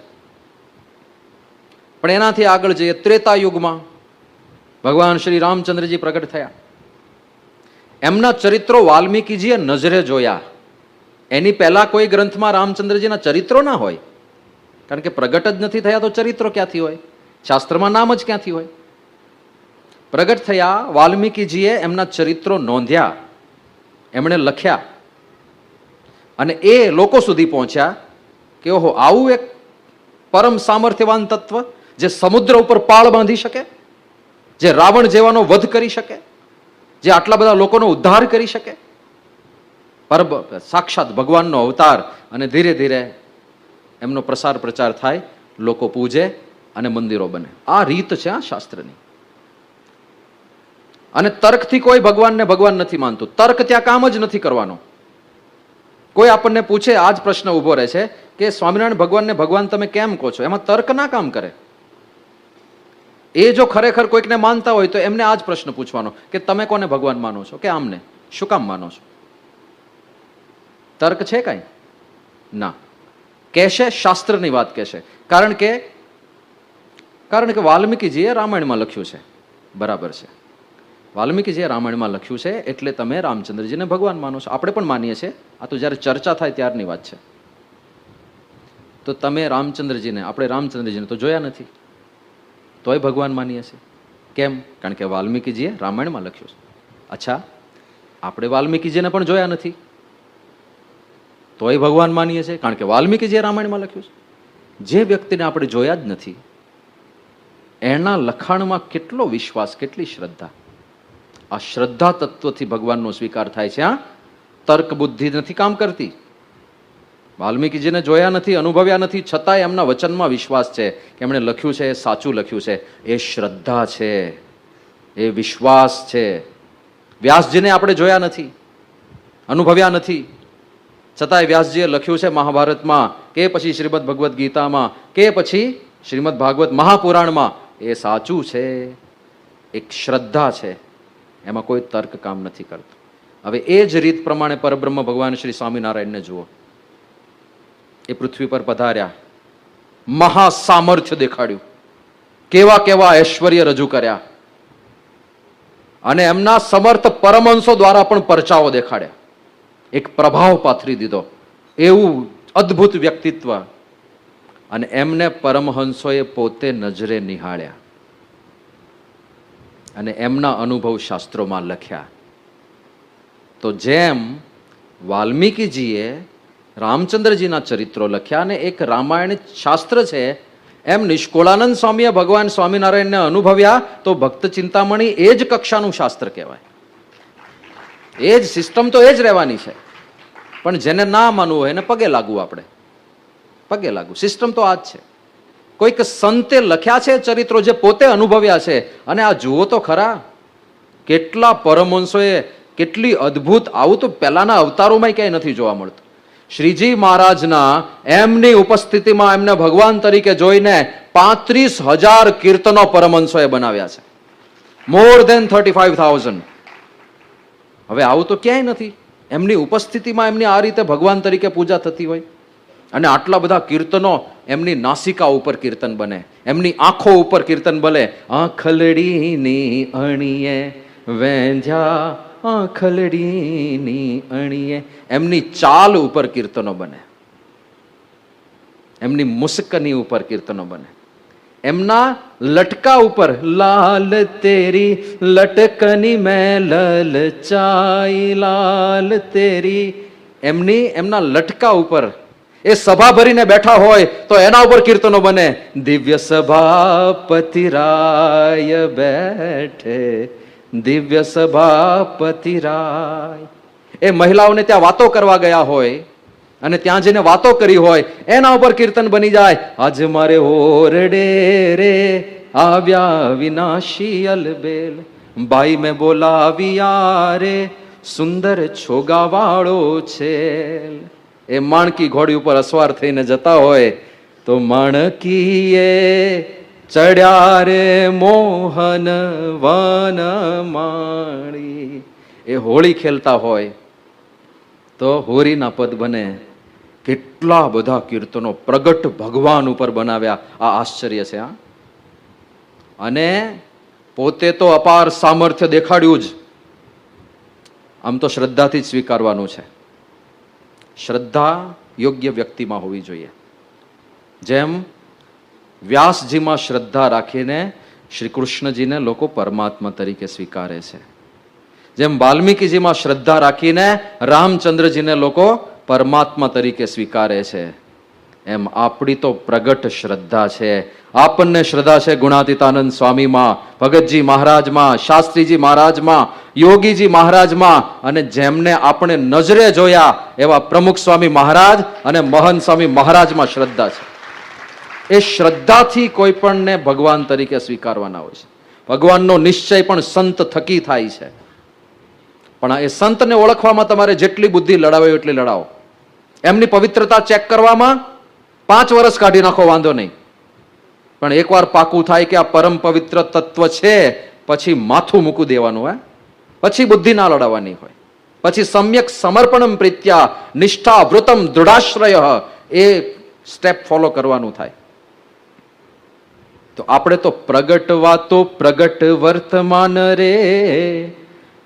પણ એનાથી આગળ જઈએ, ત્રેતા યુગમાં ભગવાન શ્રી રામચંદ્રજી પ્રગટ થયા. એમના ચરિત્રો વાલ્મીકીજીએ નજરે જોયા. એની પહેલા કોઈ ગ્રંથમાં રામચંદ્રજીના ચરિત્રો ના હોય, કારણ કે પ્રગટ જ નથી થયા તો ચરિત્રો ક્યાંથી હોય? શાસ્ત્રમાં નામ જ ક્યાંથી હોય? પ્રગટ થયા, વાલ્મીકીજીએ એમના ચરિત્રો નોંધ્યા, એમણે લખ્યા અને એ લોકો સુધી પહોંચ્યા કે ઓહો, આવું એક પરમ સામર્થ્યવાન તત્વ જે સમુદ્ર ઉપર પાળ બાંધી શકે, જે રાવણ જેવાનો વધ કરી શકે, જે આટલા બધા લોકોનો ઉદ્ધાર કરી શકે, સાક્ષાત ભગવાનનો અવતાર. અને ધીરે ધીરે એમનો પ્રસાર પ્રચાર થાય, લોકો પૂજે અને મંદિરો બને. આ રીત છે આ શાસ્ત્રની. અને તર્કથી કોઈ ભગવાનને ભગવાન નથી માનતું. તર્ક ત્યાં કામ જ નથી કરવાનો. કોઈ આપણને પૂછે, આ જ પ્રશ્ન ઉભો રહે છે કે સ્વામિનારાયણ ભગવાનને ભગવાન તમે કેમ કહો છો? એમાં તર્ક ના કામ કરે. એ જો ખરેખર કોઈકને માનતા હોય તો એમને આ જ પ્રશ્ન પૂછવાનો કે તમે કોને ભગવાન માનો છો, કે આમને શું કામ માનો છો? તર્ક છે કાંઈ? ના. કહેશે શાસ્ત્રની વાત કહેશે. કારણ કે વાલ્મીકીજીએ રામાયણમાં લખ્યું છે. બરાબર છે, વાલ્મીકીજીએ રામાયણમાં લખ્યું છે એટલે તમે રામચંદ્રજીને ભગવાન માનો છો. આપણે પણ માનીએ છીએ. આ તો જ્યારે ચર્ચા થાય ત્યારની વાત છે. તો તમે રામચંદ્રજીને, આપણે રામચંદ્રજીને તો જોયા નથી, તોય ભગવાન માનીએ છીએ. કેમ? કારણ કે વાલ્મીકીજીએ રામાયણમાં લખ્યું છે. અચ્છા, આપણે વાલ્મીકીજીને પણ જોયા નથી, તોય ભગવાન માનીએ છીએ કારણ કે વાલ્મીકીજીએ રામાયણમાં લખ્યું છે. જે વ્યક્તિને આપણે જોયા જ નથી એના લખાણમાં કેટલો વિશ્વાસ, કેટલી શ્રદ્ધા. આ શ્રદ્ધા તત્વથી ભગવાનનો સ્વીકાર થાય છે. આ તર્ક બુદ્ધિ નથી કામ કરતી. વાલ્મીકીજીને જોયા નથી, અનુભવ્યા નથી, છતાંય એમના વચનમાં વિશ્વાસ છે કે એમણે લખ્યું છે એ સાચું લખ્યું છે. એ શ્રદ્ધા છે, એ વિશ્વાસ છે. વ્યાસજીને આપણે જોયા નથી, અનુભવ્યા નથી, છતાંય વ્યાસજીએ લખ્યું છે મહાભારતમાં કે પછી શ્રીમદ ભગવદ્ ગીતામાં કે પછી શ્રીમદ ભાગવત મહાપુરાણમાં. એ સાચું છે. એક શ્રદ્ધા છે, એમાં કોઈ તર્ક કામ નથી કરતું. હવે એ જ રીત પ્રમાણે પરબ્રહ્મ ભગવાન શ્રી સ્વામિનારાયણને જુઓ. એ પૃથ્વી પર પધાર્યા, મહાસામર્થ્ય દેખાડ્યું, કેવા કેવા ઐશ્વર્ય રજૂ કર્યા અને એમના સમર્થ પરમહંસો દ્વારા પણ પરચાઓ દેખાડ્યા. એક પ્રભાવ પાથરી દીધો. એવું અદ્ભુત વ્યક્તિત્વ. અને એમને પરમહંસોએ પોતે નજરે નિહાળ્યા અને એમના અનુભવ શાસ્ત્રોમાં લખ્યા. તો જેમ વાલ્મીકીજીએ રામચંદ્રજીના ચરિત્રો લખ્યા અને એક રામાયણ શાસ્ત્ર છે, એમ નિષ્કુળાનંદ સ્વામીએ ભગવાન સ્વામિનારાયણને અનુભવ્યા. તો ભક્ત ચિંતામણી એ જ કક્ષાનું શાસ્ત્ર કહેવાય. એ જ સિસ્ટમ તો એ જ રહેવાની છે. પણ જેને ના માનવું હોય એને પગે લાગવું. આપણે પગે લાગવું. સિસ્ટમ તો આ જ છે. કોઈક સંતે લખ્યા છે ચરિત્રો જે પોતે અનુભવ્યા છે. અને આ જુઓ તો ખરા, કેટલા પરમહંસોએ કેટલી અદ્ભુત, આવું તો પહેલાના અવતારોમાં ક્યાંય નથી જોવા મળતું. શ્રીજી મહારાજના એમની ઉપસ્થિતિમાં એમને ભગવાન તરીકે જોઈને 35,000 કીર્તનો પરમહંસોએ બનાવ્યા છે. More than 35,000. હવે આવું તો ક્યાંય નથી. એમની ઉપસ્થિતિમાં એમની આ રીતે ભગવાન તરીકે પૂજા થતી હોય. અને આટલા બધા કીર્તનો એમની નાસિકા ઉપર કીર્તન બને, એમની આંખો ઉપર કીર્તન બને. આંખલડીની અણીએ વેંધ્યા, આંખલડીની અણીએ. એમની ચાલ ઉપર કીર્તનો બને, એમની મુસ્કની ઉપર કીર્તનો બને, એમના લટકા ઉપર લાલ તેરી લટકની મેં લલચાઈ લાલ તેરી. એમના લટકા ઉપર એ સભા ભરીને બેઠા હોય તો એના ઉપર કીર્તનો બને. દિવ્ય સભાપતિ રાય બેઠે, દિવ્ય સભાપતિ રાય. એ મહિલાઓને ત્યાં વાતો કરવા ગયા હોય અને ત્યાં જઈને વાતો કરી હોય એના ઉપર કીર્તન બની જાય. આજ મારે ઓરડે રે આવ્યા વિનાશી અલબેલ, ભાઈ મેં બોલાવ્યા રે સુંદર છોગાવાળો છે. એ માણકી ઘોડી ઉપર અસવાર થઈને જતા હોય તો માણકીએ ચડ્યા રે મોહન વન માણી. એ હોળી ખેલતા હોય તો હોરીના પદ બને. કેટલા બધા કીર્તનો પ્રગટ ભગવાન ઉપર બનાવ્યા. આ આશ્ચર્ય છે. અને પોતે તો અપાર સામર્થ્ય દેખાડ્યું જ. આમ તો શ્રદ્ધાથી જ સ્વીકારવાનું છે. શ્રદ્ધા યોગ્ય વ્યક્તિમાં હોવી જોઈએ. જેમ વ્યાસજીમાં શ્રદ્ધા રાખીને શ્રી કૃષ્ણજીને લોકો પરમાત્મા તરીકે સ્વીકારે છે, જેમ વાલ્મીકીજીમાં શ્રદ્ધા રાખીને રામચંદ્રજીને લોકો પરમાત્મા તરીકે સ્વીકારે છે, એમ આપણી તો પ્રગટ શ્રદ્ધા છે. આપણને શ્રદ્ધા છે ગુણાતીતાનંદ સ્વામીમાં, ભગતજી મહારાજમાં, શાસ્ત્રીજી મહારાજમાં, યોગીજી મહારાજમાં, અને જેમને આપણે નજરે જોયા એવા પ્રમુખ સ્વામી મહારાજ અને મહંત સ્વામી મહારાજમાં શ્રદ્ધા છે. એ શ્રદ્ધાથી કોઈ પણને ભગવાન તરીકે સ્વીકારવાના હોય છે. ભગવાનનો નિશ્ચય પણ સંત થકી થાય છે. પણ એ સંતને ઓળખવામાં તમારે જેટલી બુદ્ધિ લડાવે એટલી લડાવો. એમની પવિત્રતા ચેક કરવામાં 5 વર્ષ કાઢી નાખો, વાંધો નહીં. પણ એકવાર પાકું થાય કે આ પરમ પવિત્ર તત્વ છે, પછી માથું મૂકી દેવાનું. પછી બુદ્ધિ ના લડાવવાની હોય. પછી સમ્યક સમર્પણમ પ્રીત્યા નિષ્ઠા વૃતમ દૃઢાશ્રય, એ સ્ટેપ ફોલો કરવાનું થાય. તો આપણે તો પ્રગટવા તો પ્રગટ વર્તમાન રે,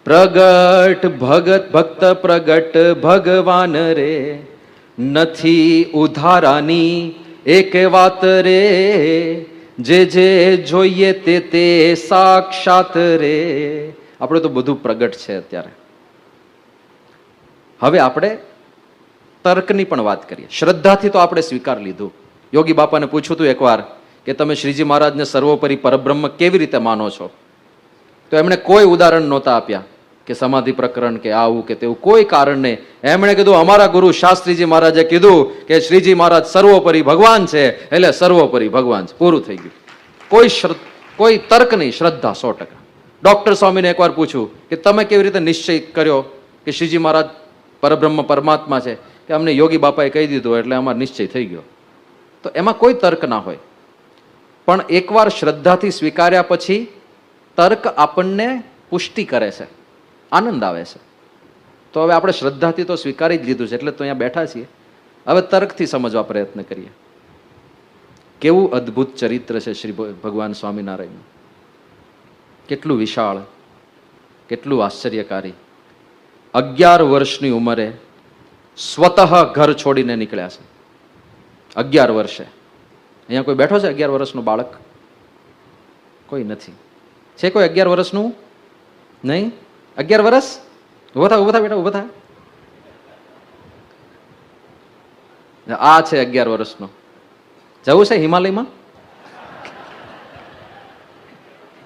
પ્રગટ ભગત ભક્ત પ્રગટ ભગવાન રે, નથી ઉધારાની એક વાત રે, જે જે જોઈએ તે સાક્ષાત રે. આપણે તો બધું પ્રગટ છે અત્યારે. હવે આપણે તર્કની પણ વાત કરીએ. શ્રદ્ધાથી તો આપણે સ્વીકાર લીધું. યોગી બાપાને પૂછ્યું હતું એકવાર કે તમે શ્રીજી મહારાજને સર્વોપરી પરબ્રહ્મ કેવી રીતે માનો છો? તો એમણે કોઈ ઉદાહરણ નહોતા આપ્યા કે સમાધિ પ્રકરણ કે આવું કે તેવું, કોઈ કારણ નહીં. એમણે કીધું અમારા ગુરુ શાસ્ત્રીજી મહારાજે કીધું કે શ્રીજી મહારાજ સર્વોપરી ભગવાન છે, એટલે સર્વોપરી ભગવાન છે, પૂરું થઈ ગયું. કોઈ તર્ક નહીં, શ્રદ્ધા 100%. ડોક્ટર સ્વામીને એકવાર પૂછ્યું કે તમે કેવી રીતે નિશ્ચય કર્યો કે શ્રીજી મહારાજ પરબ્રહ્મ પરમાત્મા છે? કે અમને યોગી બાપાએ કહી દીધું એટલે અમારો નિશ્ચય થઈ ગયો. તો એમાં કોઈ તર્ક ના હોય. પણ એકવાર શ્રદ્ધાથી સ્વીકાર્યા પછી તર્ક આપણને પુષ્ટિ કરે છે, આનંદ આવે છે. તો હવે આપણે શ્રદ્ધાથી તો સ્વીકારી જ લીધું છે, એટલે તો અહીંયા બેઠા છીએ. હવે તર્કથી સમજવા પ્રયત્ન કરીએ. કેવું અદ્ભુત ચરિત્ર છે શ્રી ભગવાન સ્વામિનારાયણ. કેટલું વિશાળ, કેટલું આશ્ચર્યકારી. 11 વર્ષની ઉંમરે સ્વતઃ ઘર છોડીને નીકળ્યા છે. 11 વર્ષે. અહીંયા કોઈ બેઠો છે 11 વર્ષનું બાળક? કોઈ નથી. છે કોઈ 11 વર્ષનું? નહીં. 11 વર્ષ? ઉભા થા બેટા, ઉભા થા. આ છે 11 વર્ષનો. જવું છે હિમાલયમાં?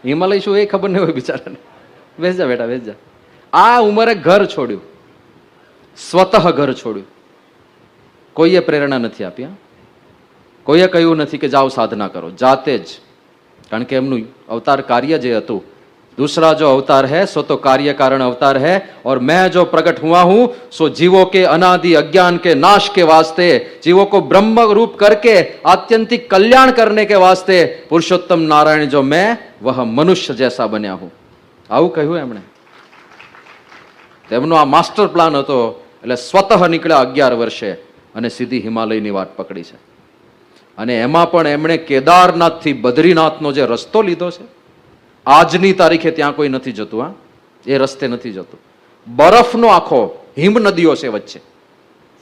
હિમાલય શું એ ખબર નહીં હોય બિચારાને. બેસ જા બેટા, બેસ જા. આ ઉંમરે ઘર છોડ્યું, સ્વતઃ ઘર છોડ્યું. કોઈએ પ્રેરણા નથી આપી. કોઈએ કહ્યું નથી કે જાઓ સાધના કરો, જાતે જ. કારણ કે એમનું અવતાર કાર્ય જે હતું, दूसरा जो अवतार है सो तो कार्य कारण अवतार है, और मैं जो प्रकट हुआ हूं सो जीवों के अनादि अज्ञान के नाश के वास्ते, जीवों को ब्रह्म रूप करके आत्यंतिक कल्याण करने के वास्ते पुरुषोत्तम नारायण जो मैं वह मनुष्य जैसा बन्या हूं. આવું કહ્યું એમણે. તેમનો આ માસ્ટર પ્લાન હતો. એટલે સ્વતઃ નીકળ્યા 11 વર્ષે અને સીધી હિમાલયની વાટ પકડી છે. અને એમાં પણ એમણે કેદારનાથથી બદ્રીનાથનો જે રસ્તો લીધો છે, આજની તારીખે ત્યાં કોઈ નથી જતું. હા, એ રસ્તે નથી જતું. બરફનો આખો હિમ નદીઓ છે વચ્ચે,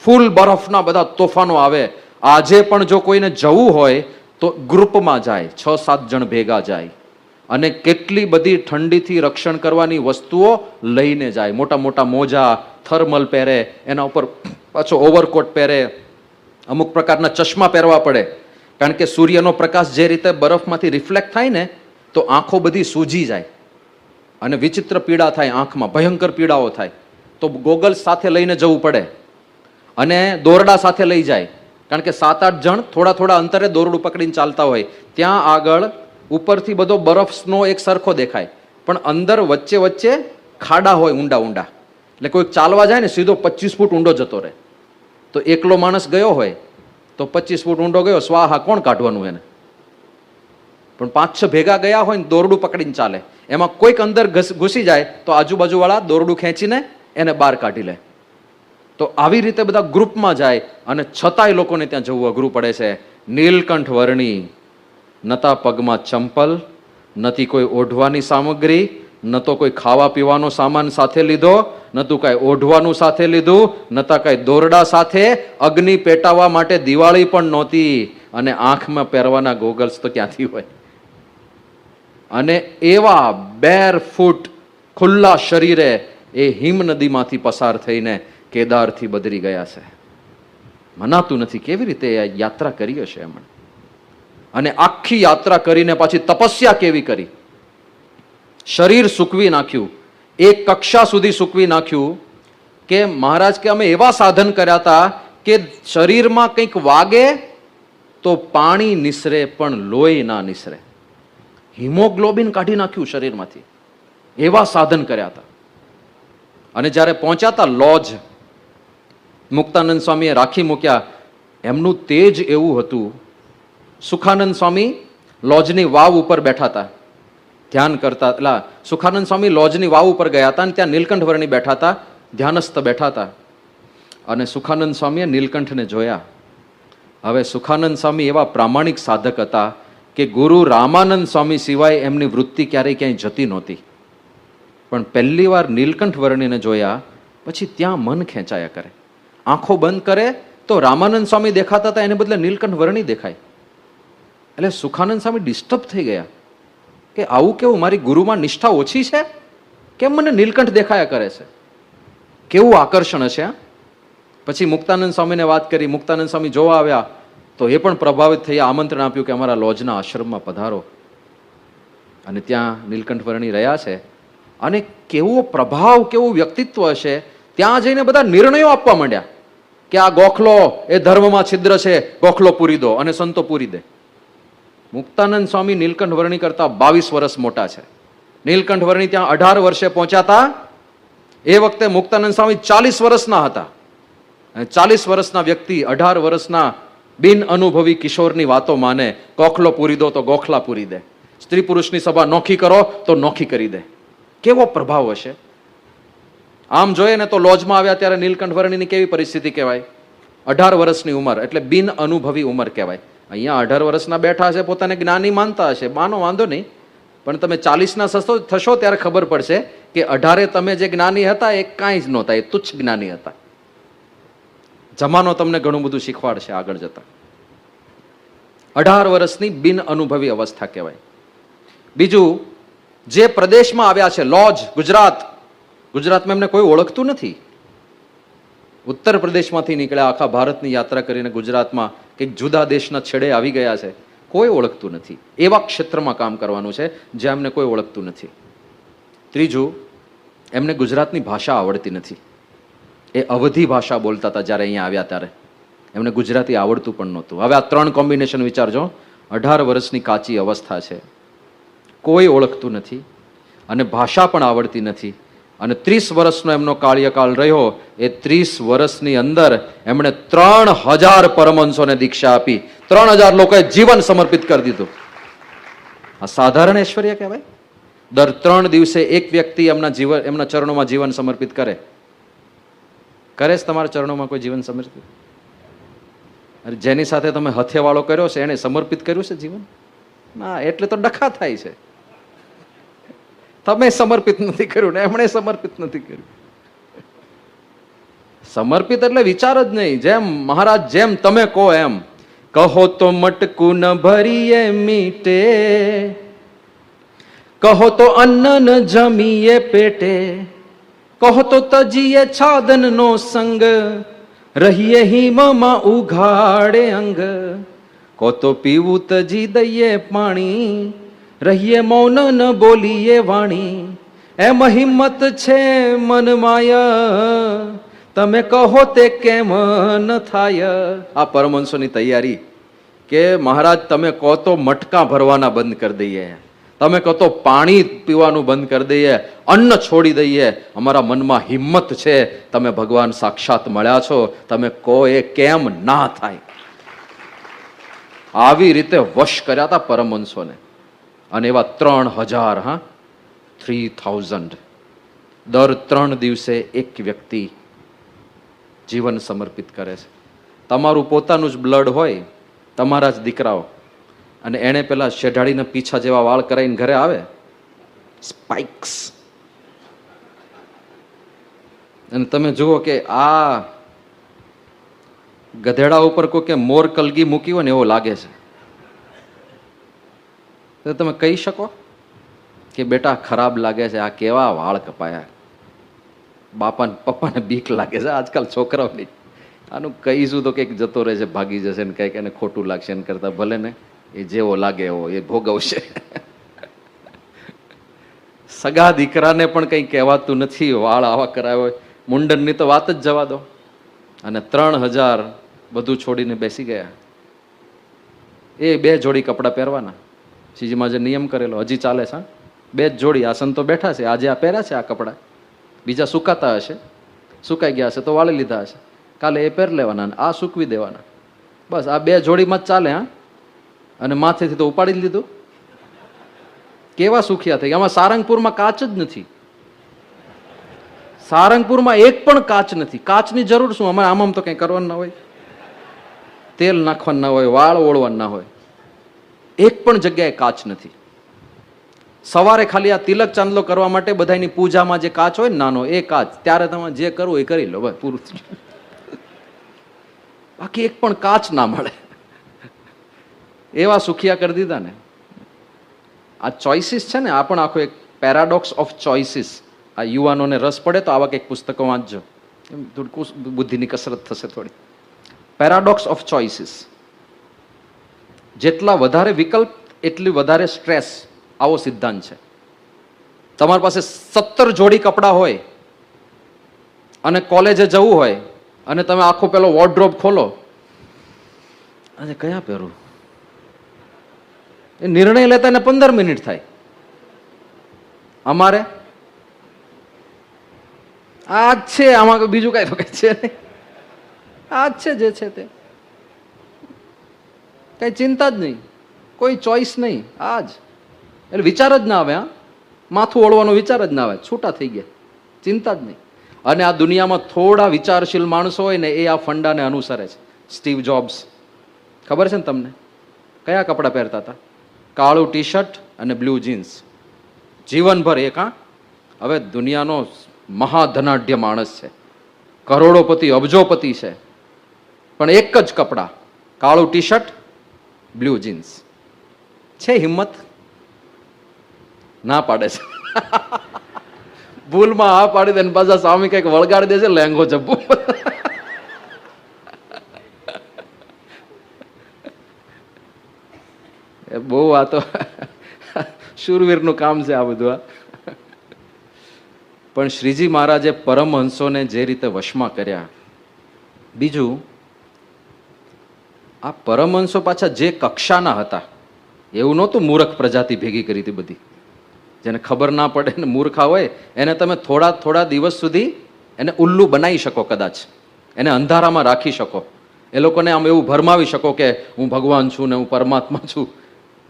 ફૂલ બરફના બધા તોફાનો આવે. આજે પણ જો કોઈને જવું હોય તો ગ્રુપમાં જાય, 6-7 જણ ભેગા જાય, અને કેટલી બધી ઠંડીથી રક્ષણ કરવાની વસ્તુઓ લઈને જાય. મોટા મોટા મોજા, થર્મલ પહેરે, એના ઉપર પાછો ઓવરકોટ પહેરે, અમુક પ્રકારના ચશ્મા પહેરવા પડે, કારણ કે સૂર્યનો પ્રકાશ જે રીતે બરફમાંથી રિફ્લેક્ટ થાય ને, તો આંખો બધી સૂજી જાય અને વિચિત્ર પીડા થાય, આંખમાં ભયંકર પીડાઓ થાય. તો ગોગલ્સ સાથે લઈને જવું પડે અને દોરડા સાથે લઈ જાય, કારણ કે 7-8 જણ થોડા થોડા અંતરે દોરડું પકડીને ચાલતા હોય. ત્યાં આગળ ઉપરથી બધો બરફ સ્નો એક સરખો દેખાય, પણ અંદર વચ્ચે વચ્ચે ખાડા હોય ઊંડા ઊંડા. એટલે કોઈ ચાલવા જાય ને સીધો 25 ફૂટ ઊંડો જતો રહે. તો એકલો માણસ ગયો હોય તો 25 ફૂટ ઊંડો ગયો, સ્વાહા, કોણ કાઢવાનું એને? પણ 5-6 ભેગા ગયા હોય ને દોરડું પકડીને ચાલે, એમાં કોઈક અંદર ઘૂસી જાય તો આજુબાજુવાળા દોરડું ખેંચીને એને બહાર કાઢી લે. તો આવી રીતે બધા ગ્રુપમાં જાય, અને છતાંય લોકોને ત્યાં જવું અઘરું પડે છે. નીલકંઠ વર્ણી, નતા પગમાં ચંપલ, નથી કોઈ ઓઢવાની સામગ્રી, ન તો કોઈ ખાવા પીવાનો સામાન સાથે લીધો, નતું કાંઈ ઓઢવાનું સાથે લીધું, નતા કાંઈ દોરડા સાથે, અગ્નિ પેટાવવા માટે દિવાળી પણ નહોતી, અને આંખમાં પહેરવાના ગોગલ્સ તો ક્યાંથી હોય. અને એવા બેર ફૂટ ખુલ્લા શરીરે એ હિમ નદીમાંથી પસાર થઈને કેદારથી બદરી ગયા છે. મનાતું નથી કેવી રીતે આ યાત્રા કરી હશે એમણે. અને આખી યાત્રા કરીને પાછી તપસ્યા કેવી કરી, શરીર સૂકવી નાખ્યું, એક કક્ષા સુધી સૂકવી નાખ્યું કે મહારાજ કે અમે એવા સાધન કર્યા હતા કે શરીરમાં કંઈક વાગે તો પાણી નિસરે પણ લોહી ના નિસરે. હિમોગ્લોબિન કાઢી નાખ્યું શરીરમાંથી, એવા સાધન કર્યા હતા. અને જ્યારે પહોંચ્યા હતા લોજ, મુક્તાનંદ સ્વામીએ રાખી મૂક્યા. એમનું તેજ એવું હતું. સુખાનંદ સ્વામી લોજની વાવ ઉપર બેઠા હતા, ધ્યાન કરતા. એટલે સુખાનંદ સ્વામી લોજની વાવ ઉપર ગયા હતા, અને ત્યાં નીલકંઠ વર્ણી બેઠા હતા, ધ્યાનસ્થ બેઠા હતા. અને સુખાનંદ સ્વામીએ નીલકંઠને જોયા. હવે સુખાનંદ સ્વામી એવા પ્રામાણિક સાધક હતા કે ગુરુ રામાનંદ સ્વામી સિવાય એમની વૃત્તિ ક્યારેય ક્યાંય જતી નહોતી. પણ પહેલી વાર નીલકંઠ વર્ણીને જોયા પછી ત્યાં મન ખેંચાયા કરે. આંખો બંધ કરે તો રામાનંદ સ્વામી દેખાતા હતા, એને બદલે નીલકંઠ વર્ણી દેખાય. એટલે સુખાનંદ સ્વામી ડિસ્ટર્બ થઈ ગયા કે આવું કેવું, મારી ગુરુમાં નિષ્ઠા ઓછી છે, કેમ મને નીલકંઠ દેખાયા કરે છે? કેવું આકર્ષણ હશે. પછી મુક્તાનંદ સ્વામીને વાત કરી. મુક્તાનંદ સ્વામી જોવા આવ્યા તો એ પણ પ્રભાવિત થયા, આમંત્રણ આપ્યું કે અમારા લોજના આશ્રમમાં પધારો. અને ત્યાં નીલકંઠ વર્ણી રહ્યા છે. અને કેવો પ્રભાવ, કેવું વ્યક્તિત્વ હશે. ત્યાં જઈને બધા નિર્ણયો આપવા માંડ્યા કે આ ગોખલો એ ધર્મમાં છિદ્ર છે, ગોખલો પૂરી દો, અને સંતો પૂરી દે. મુક્તાનંદ સ્વામી નીલકંઠ વર્ણી કરતા 22 વર્ષ મોટા છે. નીલકંઠ વર્ણી ત્યાં 18 વર્ષે પહોંચ્યા. એ વખતે મુક્તાનંદ સ્વામી 40 વર્ષના હતા. અને 40 વર્ષના વ્યક્તિ 18 વર્ષના બિન અનુભવી કિશોરની વાતો માને. ગોખલો પૂરી દો તો ગોખલા પૂરી દે, સ્ત્રી પુરુષની સભા નોખી કરો તો નોખી કરી દે. કેવો પ્રભાવ હશે. આમ જોઈએ ને તો લોજમાં આવ્યા ત્યારે નીલકંઠ વર્ણીની કેવી પરિસ્થિતિ કહેવાય, 18 વર્ષની ઉંમર, એટલે બિન અનુભવી ઉંમર કહેવાય. અહીંયા 18 વર્ષના બેઠા હશે, પોતાને જ્ઞાની માનતા હશે, માનો વાંધો નહીં, પણ તમે 40ના થશો ત્યારે ખબર પડશે કે 18 તમે જે જ્ઞાની હતા એ કાંઈ જ નહોતા, એ તુચ્છ જ્ઞાની હતા. જમાનો તમને ઘણું બધું શીખવાડશે આગળ જતા. 18 વર્ષની બિન અનુભવી અવસ્થા કહેવાય. બીજું, જે પ્રદેશમાં આવ્યા છે લોજ, ગુજરાત, ગુજરાતમાં એમને કોઈ ઓળખતું નથી. ઉત્તર પ્રદેશમાંથી નીકળ્યા, આખા ભારતની યાત્રા કરીને ગુજરાતમાં કંઈક જુદા દેશના છેડે આવી ગયા છે, કોઈ ઓળખતું નથી. એવા ક્ષેત્રમાં કામ કરવાનું છે જ્યાં એમને કોઈ ઓળખતું નથી. ત્રીજું, એમને ગુજરાતની ભાષા આવડતી નથી. એ અવધી ભાષા બોલતા હતા જ્યારે અહીંયા આવ્યા ત્યારે. એમને ગુજરાતી આવડતું પણ નહોતું. હવે આ 3 કોમ્બિનેશન વિચારજો. 18 વર્ષની કાચી અવસ્થા છે, કોઈ ઓળખતું નથી, અને ભાષા પણ આવડતી નથી. અને 30 વર્ષનો એમનો કાર્યકાળ રહ્યો. એ 30 વર્ષની અંદર એમણે 3000 પરમહંસોને દીક્ષા આપી. 3000 લોકોએ જીવન સમર્પિત કરી દીધું. આ સાધારણ ઐશ્વર્ય કહેવાય? દર 3 દિવસે એક વ્યક્તિ એમના ચરણોમાં જીવન સમર્પિત કરે. કરે છે તમારા ચરણોમાં કોઈ જીવન સમર્પિત? અરે જેની સાથે તમે હથેવાળો કર્યો છે એને સમર્પિત કર્યું છે જીવન? ના, એટલે તો ડખા થાય છે. તમે સમર્પિત નથી કર્યું ને એમણે સમર્પિત નથી કર્યું. સમર્પિત એટલે વિચાર જ નહીં. જેમ મહારાજ જેમ તમે કહો એમ. કહો તો મટકું ન ભરીએ મીટે, કહો તો અન્ન ન જમીએ પેટે, કહો તો તજીએ છાદન નો સંગ, રહીએ હિમમાં ઉઘાડે અંગ, કહો તો પીવું તજી દઈએ પાણી, રહીએ મૌન ન બોલીએ વાણી, એમ હિંમત છે મન માયા, તમે કહો તે કેમ ન થાય. આ પરમહંસોની તૈયારી કે મહારાજ તમે કહો તો મટકા ભરવાના બંધ કરી દઈએ, તમે કહો તો પાણી પીવાનું બંધ કરી દઈએ, અન્ન છોડી દઈએ, અમારા મનમાં હિંમત છે, તમે ભગવાન સાક્ષાત મળ્યા છો, તમે કહો એ કેમ ના થાય. આવી રીતે વશ કર્યા હતા પરમહંસોને. અને એવા 3000, 3000 દર 3 દિવસે એક વ્યક્તિ જીવન સમર્પિત કરે છે. તમારું પોતાનું જ બ્લડ હોય, તમારા જ દીકરાઓ, અને એને પેલા શેઢાડીને પીછા જેવા વાળ કરાવીને ઘરે આવે, સ્પાઇક્સ, અને તમે જુઓ કે આ ગધેડા ઉપર કોઈ કે મોર કલગી મૂકી હોય ને એવો લાગે છે. તો તમે કહી શકો કે બેટા ખરાબ લાગે છે, આ કેવા વાળ કપાયા? બાપા પપ્પાને બીક લાગે છે આજકાલ છોકરાઓની. આનું કહીશું તો કંઈક જતો રહે છે, ભાગી જશે ને કંઈક એને ખોટું લાગશે, એને કરતા ભલે ને એ જેવો લાગે એવો એ ભોગવશે. સગા દીકરાને પણ કંઈ કહેવાતું નથી, વાળ આવા કરાયો હોય. મુંડનની તો વાત જ જવા દો. અને 3000 બધું છોડીને બેસી ગયા. એ 2 જોડી કપડાં પહેરવાના. શ્રીજીમાં જે નિયમ કરેલો હજી ચાલે છે. 2 જ જોડી. આ સંતો બેઠા છે, આજે આ પહેર્યા છે આ કપડાં, બીજા સુકાતા હશે, સુકાઈ ગયા હશે તો વાળી લીધા હશે, કાલે એ પહેર લેવાના, આ સૂકવી દેવાના. બસ આ 2 જોડીમાં જ ચાલે. અને માથેથી તો ઉપાડી જ લીધું. કેવા સુખિયા થઈ ગયા. આમાં સારંગપુરમાં કાચ જ નથી. સારંગપુરમાં એક પણ કાચ નથી. કાચની જરૂર શું? અમારે આમ તો કંઈ કરવાનું ના હોય, તેલ નાખવાનું ના હોય, વાળ ઓળવાનું ના હોય. એક પણ જગ્યાએ કાચ નથી. સવારે ખાલી આ તિલક ચાંદલો કરવા માટે બધાની પૂજામાં જે કાચ હોય ને નાનો, એ કાચ, ત્યારે તમે જે કરવું એ કરી લો, બસ પૂરું. બાકી એક પણ કાચ ના મળે. એવા સુખિયા કરી દીધા ને. આ ચોઇસીસ છે ને, આ પણ આખો એક પેરાડોક્સ ઓફ ચોઇસીસ. આ યુવાનોને રસ પડે તો આવા કંઈક પુસ્તકો વાંચજો, એમ થોડી બુદ્ધિની કસરત થશે થોડી. Paradox of choices. જેટલા વધારે વિકલ્પ એટલી વધારે સ્ટ્રેસ, આવો સિદ્ધાંત છે. તમારી પાસે 17 જોડી કપડાં હોય અને કોલેજે જવું હોય, અને તમે આખો પેલો વોર્ડરોબ ખોલો, આજે કયા પહેરું? એ નિર્ણય લેતા ને 15 મિનિટ થાય. અમારે આ જ છે, આમાં બીજું કઈ તો કઈ છે નહીં. આ જ છે જે છે તે, કઈ ચિંતા જ નહીં, કોઈ ચોઈસ નહીં. આ જ એટલે વિચાર જ ના આવે. માથું ઓળવાનો વિચાર જ ના આવે, છૂટા થઈ ગયા, ચિંતા જ નહીં. અને આ દુનિયામાં થોડા વિચારશીલ માણસો હોય ને, એ આ ફંડાને અનુસરે છે. સ્ટીવ જોબ્સ, ખબર છે ને તમને? કયા કપડાં પહેરતા હતા? કાળું ટી શર્ટ અને બ્લુ જીન્સ, જીવનભર એક. હવે દુનિયાનો મહાધનાઢ્ય માણસ છે, કરોડોપતિ, અબજોપતિ છે, પણ એક જ કપડાં, કાળું ટી શર્ટ, બ્લુ જીન્સ. છે હિંમત? ના પાડે છે. ભૂલમાં આ પાડી દે, પાછા સ્વામી કઈક વળગાડી દે છે, લેંગો જબ્બુ. બહુ આ તો શૂરવીરનું કામ છે આ બધું. પણ શ્રીજી મહારાજે પરમહંસોને જે રીતે વશમાં કર્યા. બીજું, આ પરમહંસો પાછા જે કક્ષાના હતા એવું નહોતું મૂર્ખ પ્રજાતિ ભેગી કરી હતી બધી. જેને ખબર ના પડે ને મૂર્ખા હોય એને તમે થોડા દિવસ સુધી એને ઉલ્લુ બનાવી શકો, કદાચ એને અંધારામાં રાખી શકો, એ લોકોને આમ એવું ભરમાવી શકો કે હું ભગવાન છું ને હું પરમાત્મા છું.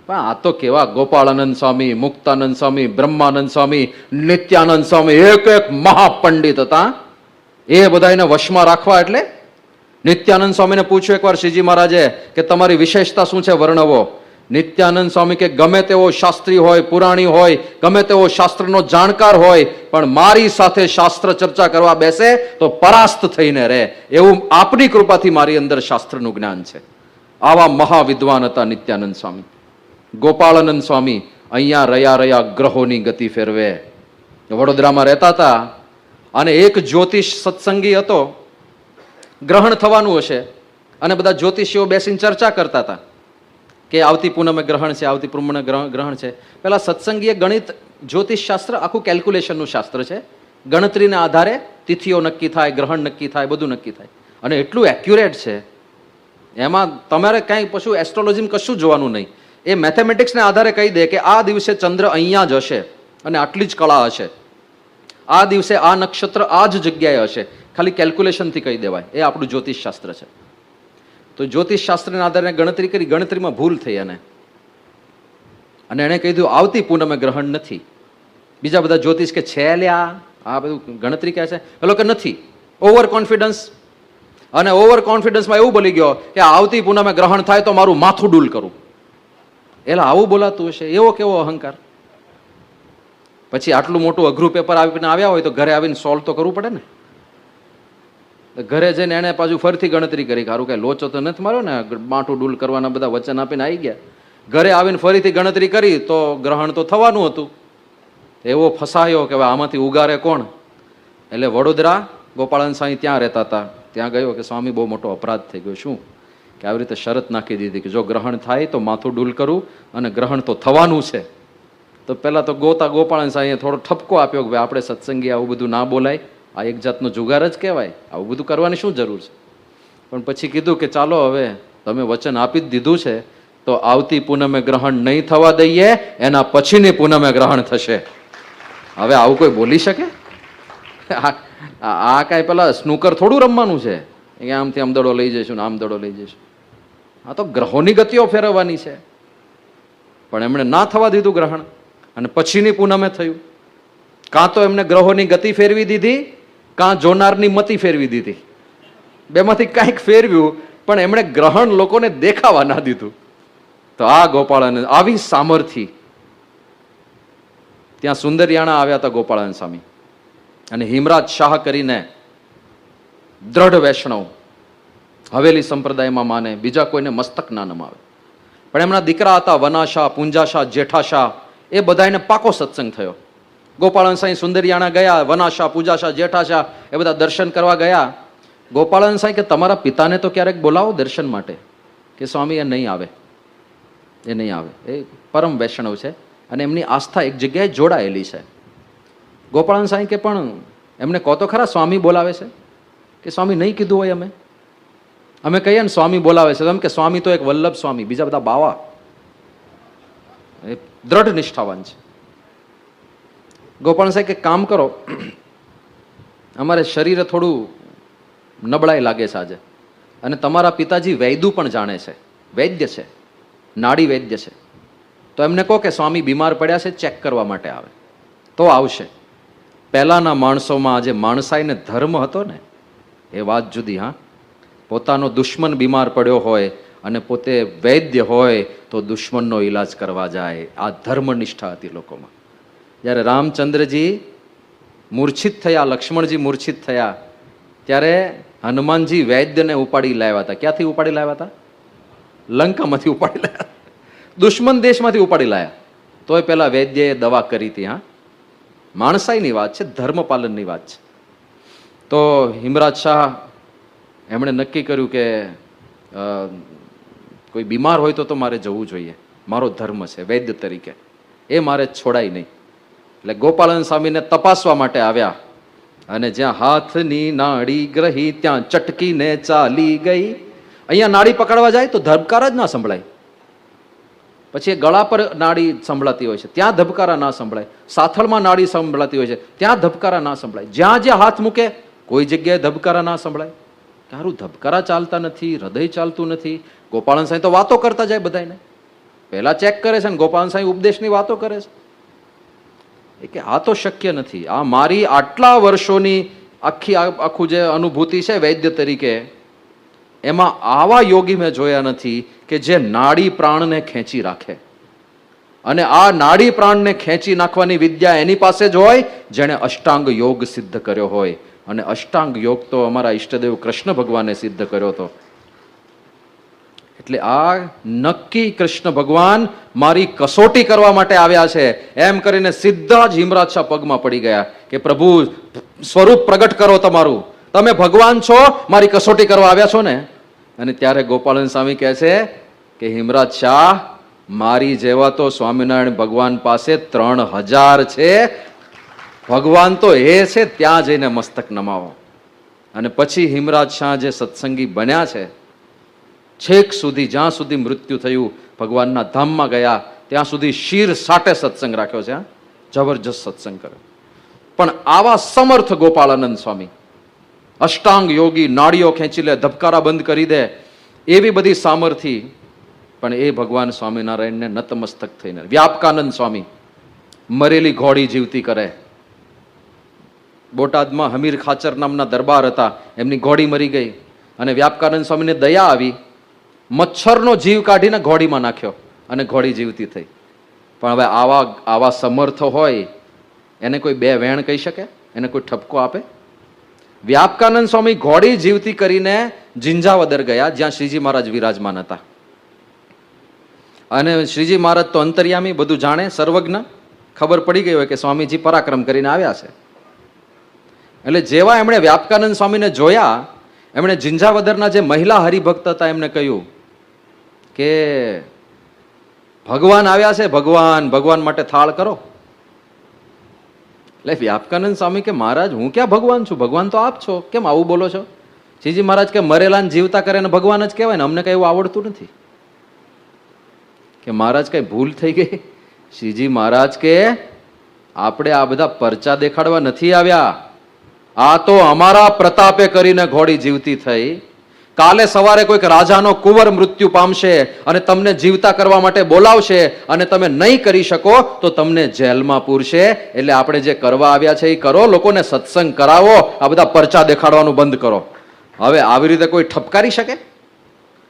પણ આ તો કેવા ગોપાળાનંદ સ્વામી, મુક્તાનંદ સ્વામી, બ્રહ્માનંદ સ્વામી, નિત્યાનંદ સ્વામી, એક મહાપંડિત હતા. એ બધા એને વશમાં રાખવા એટલે નિત્યાનંદ સ્વામીને પૂછ્યું એકવાર શ્રીજી મહારાજે કે તમારી વિશેષતા શું છે, વર્ણવો. નિત્યાનંદ સ્વામી કે ગમે તેવો શાસ્ત્રી હોય, પુરાણી હોય, ગમે તેવો શાસ્ત્રનો જાણકાર હોય, પણ મારી સાથે શાસ્ત્ર ચર્ચા કરવા બેસે તો પરાસ્ત થઈને રહે, એવું આપની કૃપાથી મારી અંદર શાસ્ત્રનું જ્ઞાન છે. આવા મહાવિદ્વાન હતા નિત્યાનંદ સ્વામી. ગોપાળાનંદ સ્વામી અહીંયા રહ્યા ગ્રહોની ગતિ ફેરવે. વડોદરામાં રહેતા હતા અને એક જ્યોતિષ સત્સંગી હતો. ગ્રહણ થવાનું હશે અને બધા જ્યોતિષીઓ બેસીને ચર્ચા કરતા હતા કે આવતી પૂનમે ગ્રહણ છે, આવતી પૂનમે ગ્રહણ છે. પેલા સત્સંગીએ ગણિત, જ્યોતિષ શાસ્ત્ર આખું કેલ્ક્યુલેશનનું શાસ્ત્ર છે. ગણતરીના આધારે તિથિઓ નક્કી થાય, ગ્રહણ નક્કી થાય, બધું નક્કી થાય અને એટલું એક્યુરેટ છે. એમાં તમારે કાંઈ પશુ એસ્ટ્રોલોજીમાં કશું જોવાનું નહીં. એ મેથેમેટિક્સને આધારે કહી દે કે આ દિવસે ચંદ્ર અહીંયા જ હશે અને આટલી જ કળા હશે, આ દિવસે આ નક્ષત્ર આ જ જગ્યાએ હશે. ખાલી કેલ્ક્યુલેશનથી કહી દેવાય. એ આપણું જ્યોતિષ શાસ્ત્ર છે. તો જ્યોતિષ શાસ્ત્રના આધારે ગણતરી કરી, ગણતરીમાં ભૂલ થઈ અને એણે કહી દીધું આવતી પૂનમે ગ્રહણ નથી. બીજા બધા જ્યોતિષ કે છે લ્યા, આ બધું ગણતરી કહે છે, પેલો કે નથી. Over confidence. અને ઓવર કોન્ફિડન્સમાં એવું બોલી ગયો કે આવતી પૂનમે ગ્રહણ થાય તો મારું માથું ડૂલ કરું. એટલે આવું બોલાતું હશે, એવો કેવો અહંકાર. પછી આટલું મોટું અઘરું પેપર આવીને આવ્યા હોય તો ઘરે આવીને સોલ્વ તો કરવું પડે ને. ઘરે જઈને એને પાછું ફરીથી ગણતરી કરી, સારું કઈ લોચો તો નથી માર્યો ને, માથું ડૂલ કરવાના બધા વચન આપીને આવી ગયા. ઘરે આવીને ફરીથી ગણતરી કરી તો ગ્રહણ તો થવાનું હતું. એવો ફસાયો કે આમાંથી ઉગારે કોણ. એટલે વડોદરા ગોપાળન સ્વામી ત્યાં રહેતા હતા. ત્યાં ગયો કે સ્વામી બહુ મોટો અપરાધ થઈ ગયો. શું? કે આવી રીતે શરત નાખી દીધી કે જો ગ્રહણ થાય તો માથું ડૂલ કરું અને ગ્રહણ તો થવાનું છે. તો પહેલા તો ગોપાળન સ્વામીએ થોડો ઠપકો આપ્યો કે ભાઈ આપણે સત્સંગી આવું બધું ના બોલાય, આ એક જાતનો જુગાર જ કહેવાય, આવું બધું કરવાની શું જરૂર છે. પણ પછી કીધું કે ચાલો હવે તમે વચન આપી જ દીધું છે તો આવતી પૂનમે ગ્રહણ નહીં થવા દઈએ, એના પછીની પૂનમે ગ્રહણ થશે. હવે આવું કોઈ બોલી શકે? આ કાંઈ પેલા સ્નૂકર થોડું રમવાનું છે કે આમથી આમ દડો લઈ જઈશું ને આમ દડો લઈ જઈશું. આ તો ગ્રહોની ગતિઓ ફેરવવાની છે. પણ એમણે ના થવા દીધું ગ્રહણ અને પછીની પૂનમે થયું. કાં તો એમને ગ્રહોની ગતિ ફેરવી દીધી, કાં જોનારની મતિ ફેરવી દીધી. બેમાંથી કાંઈક ફેરવ્યું પણ એમણે ગ્રહણ લોકોને દેખાવા ના દીધું. તો આ ગોપાળાનંદ આવી સામર્થ્ય. ત્યાં સુંદરિયાણા આવ્યા હતા ગોપાળાનંદ સ્વામી અને હિમરાજ શાહ કરીને દ્રઢ વૈષ્ણવ, હવેલી સંપ્રદાયમાં માને, બીજા કોઈને મસ્તક ના નમાવે. પણ એમના દીકરા હતા વનાશાહ, પુંજાશાહ, જેઠાશાહ, એ બધાને પાકો સત્સંગ થયો. ગોપાળન સાંઈ સુંદરિયાણા ગયા, વનાશાહ, પૂજાશાહ, જેઠાશાહ એ બધા દર્શન કરવા ગયા. ગોપાળન સાંઈ કે તમારા પિતાને તો ક્યારેક બોલાવો દર્શન માટે. કે સ્વામી એ નહીં આવે, એ નહીં આવે, એ પરમ વૈષ્ણવ છે અને એમની આસ્થા એક જગ્યાએ જોડાયેલી છે. ગોપાળન સાંઈ કે પણ એમને કહો તો ખરા સ્વામી બોલાવે છે. કે સ્વામી નહીં કીધું હોય અમે કહીએ ને સ્વામી બોલાવે છે, એમ કે સ્વામી તો એક વલ્લભ સ્વામી, બીજા બધા બાવા. એ દ્રઢ નિષ્ઠાવાન છે. ગોપાલ સાહેબ કે કામ કરો, અમારે શરીરે થોડું નબળાઈ લાગે છે આજે અને તમારા પિતાજી વૈદું પણ જાણે છે, વૈદ્ય છે, નાડી વૈદ્ય છે. તો એમને કહો કે સ્વામી બીમાર પડ્યા છે, ચેક કરવા માટે આવે તો આવશે. પહેલાના માણસોમાં જે માણસાઈને ધર્મ હતો ને એ વાત જુદી. હા, પોતાનો દુશ્મન બીમાર પડ્યો હોય અને પોતે વૈદ્ય હોય તો દુશ્મનનો ઈલાજ કરવા જાય. આ ધર્મનિષ્ઠા હતી લોકોમાં. જ્યારે રામચંદ્રજી મૂર્છિત થયા, લક્ષ્મણજી મૂર્છિત થયા, ત્યારે હનુમાનજી વૈદ્યને ઉપાડી લાવ્યા હતા. ક્યાંથી ઉપાડી લાવ્યા હતા? લંકામાંથી ઉપાડી લાવ્યા, દુશ્મન દેશમાંથી ઉપાડી લાવ્યા. તોય પેલા વૈદ્યએ દવા કરી હતી. હા, માણસાઈની વાત છે, ધર્મપાલનની વાત છે. તો હિમરાજ શાહ એમણે નક્કી કર્યું કે કોઈ બીમાર હોય તો મારે જવું જોઈએ, મારો ધર્મ છે વૈદ્ય તરીકે, એ મારે છોડાય નહીં. એટલે ગોપાળન સ્વામીને તપાસવા માટે આવ્યા અને જ્યાં હાથની નાડી ગ્રહી ત્યાં ચટકીને ચાલી ગઈ. અહીંયા નાડી પકડવા જાય તો ધબકારા જ ના સંભળાય. પછી ગળા પર નાડી સંભળાતી હોય છે, ત્યાં ધબકારા ના સંભળાય. સાથળમાં નાડી સંભળાતી હોય છે, ત્યાં ધબકારા ના સંભળાય. જ્યાં જ્યાં હાથ મૂકે કોઈ જગ્યાએ ધબકારા ના સંભળાય. તારું ધબકારા ચાલતા નથી, હૃદય ચાલતું નથી. ગોપાળન સાંઈ તો વાતો કરતા જાય બધાને, પહેલા ચેક કરે છે ને ગોપાળન સાંઈ ઉપદેશની વાતો કરે છે. એ કે આ તો શક્ય નથી. આ મારી આટલા વર્ષોની આખું જે અનુભૂતિ છે વૈદ્ય તરીકે, એમાં આવા યોગી મેં જોયા નથી કે જે નાડી પ્રાણને ખેંચી રાખે. અને આ નાડી પ્રાણને ખેંચી નાખવાની વિદ્યા એની પાસે જ હોય જેણે અષ્ટાંગ યોગ સિદ્ધ કર્યો હોય. અને અષ્ટાંગ યોગ તો અમારા ઈષ્ટદેવ કૃષ્ણ ભગવાને સિદ્ધ કર્યો હતો. એટલે આ નક્કી કૃષ્ણ ભગવાન મારી કસોટી કરવા માટે આવ્યા છે એમ કરીને સીધા જ હિમરાજ શાહ પગમાં પડી ગયા કે પ્રભુ સ્વરૂપ પ્રગટ કરો તમારું, તમે ભગવાન છો, મારી કસોટી કરવા આવ્યા છો ને. અને ત્યારે ગોપાલન સ્વામી કહે છે કે હિમરાજ શાહ, મારી જેવા તો સ્વામિનારાયણ ભગવાન પાસે 3000 છે. ભગવાન તો એ છે, ત્યાં જઈને મસ્તક નમાવો. અને પછી હિમરાજ શાહ જે સત્સંગી બન્યા છે, છેક સુધી જ્યાં સુધી મૃત્યુ થયું ભગવાનના ધામમાં ગયા ત્યાં સુધી શીર સાટે સત્સંગ રાખ્યો છે. જબરજસ્ત સત્સંગ કર્યો. પણ આવા સમર્થ ગોપાળાનંદ સ્વામી, અષ્ટાંગ યોગી, નાડીઓ ખેંચી લે, ધબકારા બંધ કરી દે, એવી બધી સામર્થ્ય, પણ એ ભગવાન સ્વામિનારાયણને નતમસ્તક થઈને. વ્યાપકાનંદ સ્વામી મરેલી ઘોડી જીવતી કરે. બોટાદમાં હમીર ખાચર નામના દરબાર હતા, એમની ઘોડી મરી ગઈ અને વ્યાપકાનંદ સ્વામીને દયા આવી, મચ્છરનો જીવ કાઢીને ઘોડીમાં નાખ્યો અને ઘોડી જીવતી થઈ. પણ હવે આવા સમર્થ હોય એને કોઈ બે વેણ કહી શકે? એને કોઈ ઠપકો આપે? વ્યાપકાનંદ સ્વામી ઘોડી જીવતી કરીને જિંજાવદર ગયા જ્યાં શ્રીજી મહારાજ વિરાજમાન હતા. અને શ્રીજી મહારાજ તો અંતર્યામી, બધું જાણે, સર્વજ્ઞ, ખબર પડી ગઈ હોય કે સ્વામીજી પરાક્રમ કરીને આવ્યા છે. એટલે જેવા એમણે વ્યાપકાનંદ સ્વામીને જોયા, એમણે જિંજાવદરના જે મહિલા હરિભક્ત હતા એમને કહ્યું કે ભગવાન આવ્યા છે, ભગવાન, ભગવાન માટે થાળ કરો. એટલે વ્યાપકાનંદ સ્વામી કે મહારાજ હું ક્યાં ભગવાન છું, ભગવાન તો આપ છો, કેમ આવું બોલો છો? શ્રીજી મહારાજ કે મરેલાને જીવતા કરે ને ભગવાન જ કહેવાય ને, અમને કઈ એવું આવડતું નથી. કે મહારાજ કઈ ભૂલ થઈ ગઈ? શ્રીજી મહારાજ કે આપણે આ બધા પરચા દેખાડવા નથી આવ્યા, આ તો અમારા પ્રતાપે કરીને ઘોડી જીવતી થઈ. કાલે સવારે કોઈક રાજાનો કુંવર મૃત્યુ પામશે અને તમને જીવતા કરવા માટે બોલાવશે અને તમે નહીં કરી શકો તો તમને જેલમાં પૂરશે. એટલે આપણે જે કરવા આવ્યા છે એ કરો, લોકોને સત્સંગ કરાવો, આ બધા પરચા દેખાડવાનું બંધ કરો. હવે આવી રીતે કોઈ ઠપકારી શકે?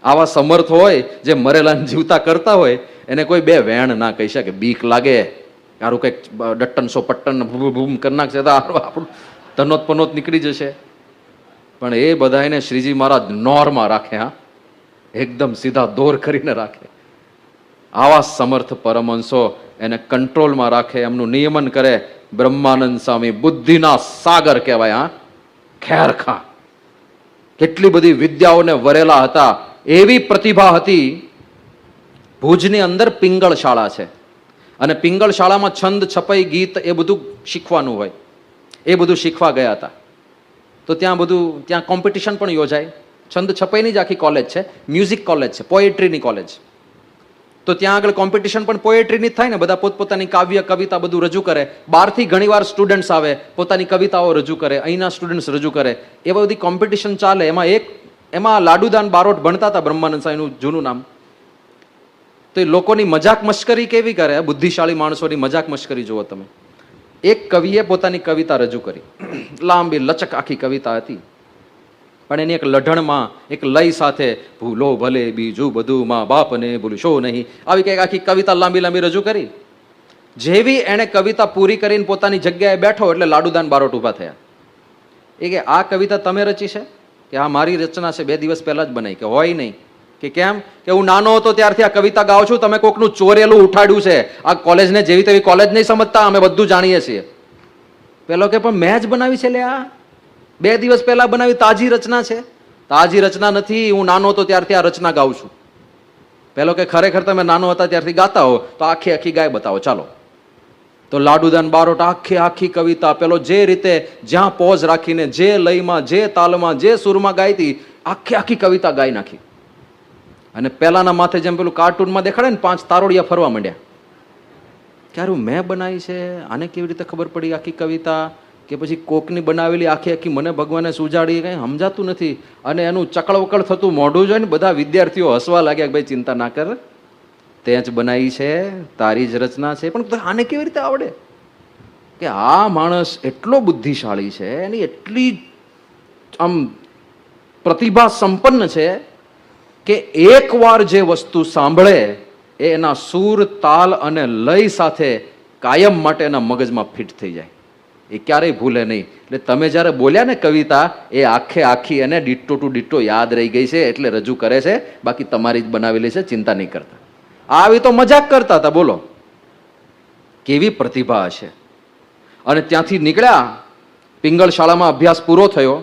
આવા સમર્થ હોય જે મરેલાને જીવતા કરતા હોય એને કોઈ બે વેણ ના કહી શકે. બીક લાગે, સારું કંઈક ડટ્ટન સો પટ્ટન ભૂમ કરી નાખશે તો આપણું તનોત પનોત નીકળી જશે. પણ એ બધાને શ્રીજી મહારાજ નોરમાં રાખે. હા, એકદમ સીધા દોર કરીને રાખે. આવા સમર્થ પરમહંસો એને કંટ્રોલમાં રાખે, એમનું નિયમન કરે. બ્રહ્માનંદ સ્વામી બુદ્ધિના સાગર કહેવાય. હા, ખેરખા, કેટલી બધી વિદ્યાઓને વરેલા હતા, એવી પ્રતિભા હતી. ભુજની અંદર પિંગળ શાળા છે અને પિંગળ શાળામાં છંદ, છપાઈ, ગીત એ બધું શીખવાનું હોય. એ બધું શીખવા ગયા હતા. તો ત્યાં કોમ્પિટિશન પણ યોજાય. છંદ છપાઈની જ આખી કોલેજ છે, મ્યુઝિક કોલેજ છે, પોએટ્રીની કોલેજ. તો ત્યાં આગળ કોમ્પિટિશન પણ પોએટ્રીની જ થાય ને, બધા પોતપોતાની કાવ્ય, કવિતા બધું રજૂ કરે. બહારથી ઘણીવાર સ્ટુડન્ટ્સ આવે, પોતાની કવિતાઓ રજૂ કરે, અહીંના સ્ટુડન્ટ્સ રજૂ કરે, એવા બધી કોમ્પિટિશન ચાલે. એમાં લાડુદાન બારોટ ભણતા હતા, બ્રહ્માનંદ સ્વામીનું જૂનું નામ. તો એ લોકોની મજાક મશ્કરી કેવી કરે, બુદ્ધિશાળી માણસોની મજાક મશ્કરી જુઓ તમે. એક કવિએ પોતાની કવિતા રજૂ કરી, લાંબી લચક આખી કવિતા હતી, પણ એની એક લઢણમાં એક લય સાથે ભૂલો ભલે બીજું બધું મા બાપને ભૂલશો નહીં, આવી કંઈક આખી કવિતા લાંબી લાંબી રજૂ કરી. જેવી એણે કવિતા પૂરી કરીને પોતાની જગ્યાએ બેઠો એટલે લાડુદાન બારોટ ઊભા થયા. એ કે આ કવિતા તમે રચી છે? કે આ મારી રચના છે, 2 દિવસ પહેલા જ બનાવી. કે હોય નહીં. કે કેમ? કે હું નાનો હતો ત્યારથી આ કવિતા ગાઉં છું, તમે કોકનું ચોરેલું ઉઠાડ્યું છે. આ કોલેજને જેવી તેવી કોલેજ નહીં સમજતા, અમે બધું જાણીએ છીએ. પેલો કે પણ મેં જ બનાવી છે, લે આ 2 દિવસ પહેલા બનાવી, તાજી રચના છે. તાજી રચના નથી, હું નાનો હતો ત્યારથી આ રચના ગાઉં છું. પેલો કે ખરેખર તમે નાનો હતા ત્યારથી ગાતા હો તો આખી આખી ગાય બતાવો, ચાલો. તો લાડુદાન બારોટ આખી આખી કવિતા પેલો જે રીતે જ્યાં પોઝ રાખીને, જે લયમાં, જે તાલમાં, જે સુરમાં ગાઈ હતી, આખી આખી કવિતા ગાઈ નાખી. અને પેલાના માથે જેમ પેલું કાર્ટૂનમાં દેખાડે ને 5 તારોડિયા ફરવા માંડ્યા. ક્યારું મેં બનાવી છે, આને કેવી રીતે ખબર પડી આખી કવિતા? કે પછી કોકની બનાવેલી આખી આખી મને ભગવાને સુજાડી, કંઈ સમજાતું નથી. અને એનું ચકળવકળ થતું મોઢું જોઈને બધા વિદ્યાર્થીઓ હસવા લાગ્યા કે ભાઈ ચિંતા ના કર, તે જ બનાવી છે, તારી જ રચના છે. પણ આને કેવી રીતે આવડે? કે આ માણસ એટલો બુદ્ધિશાળી છે, એની એટલી આમ પ્રતિભા સંપન્ન છે કે એકવાર જે વસ્તુ સાંભળે એ એના સૂર, તાલ અને લય સાથે કાયમ માટે એના મગજમાં ફિટ થઈ જાય, એ ક્યારેય ભૂલે નહીં. એટલે તમે જ્યારે બોલ્યા ને કવિતા, એ આખે આખી એને ડિટ્ટો ટુ ડિટ્ટો યાદ રહી ગઈ છે, એટલે રજૂ કરે છે, બાકી તમારી જ બનાવેલી છે, ચિંતા નહીં કરતા. આવી તો મજાક કરતા હતા, બોલો કેવી પ્રતિભા હશે. અને ત્યાંથી નીકળ્યા, પિંગળ શાળામાં અભ્યાસ પૂરો થયો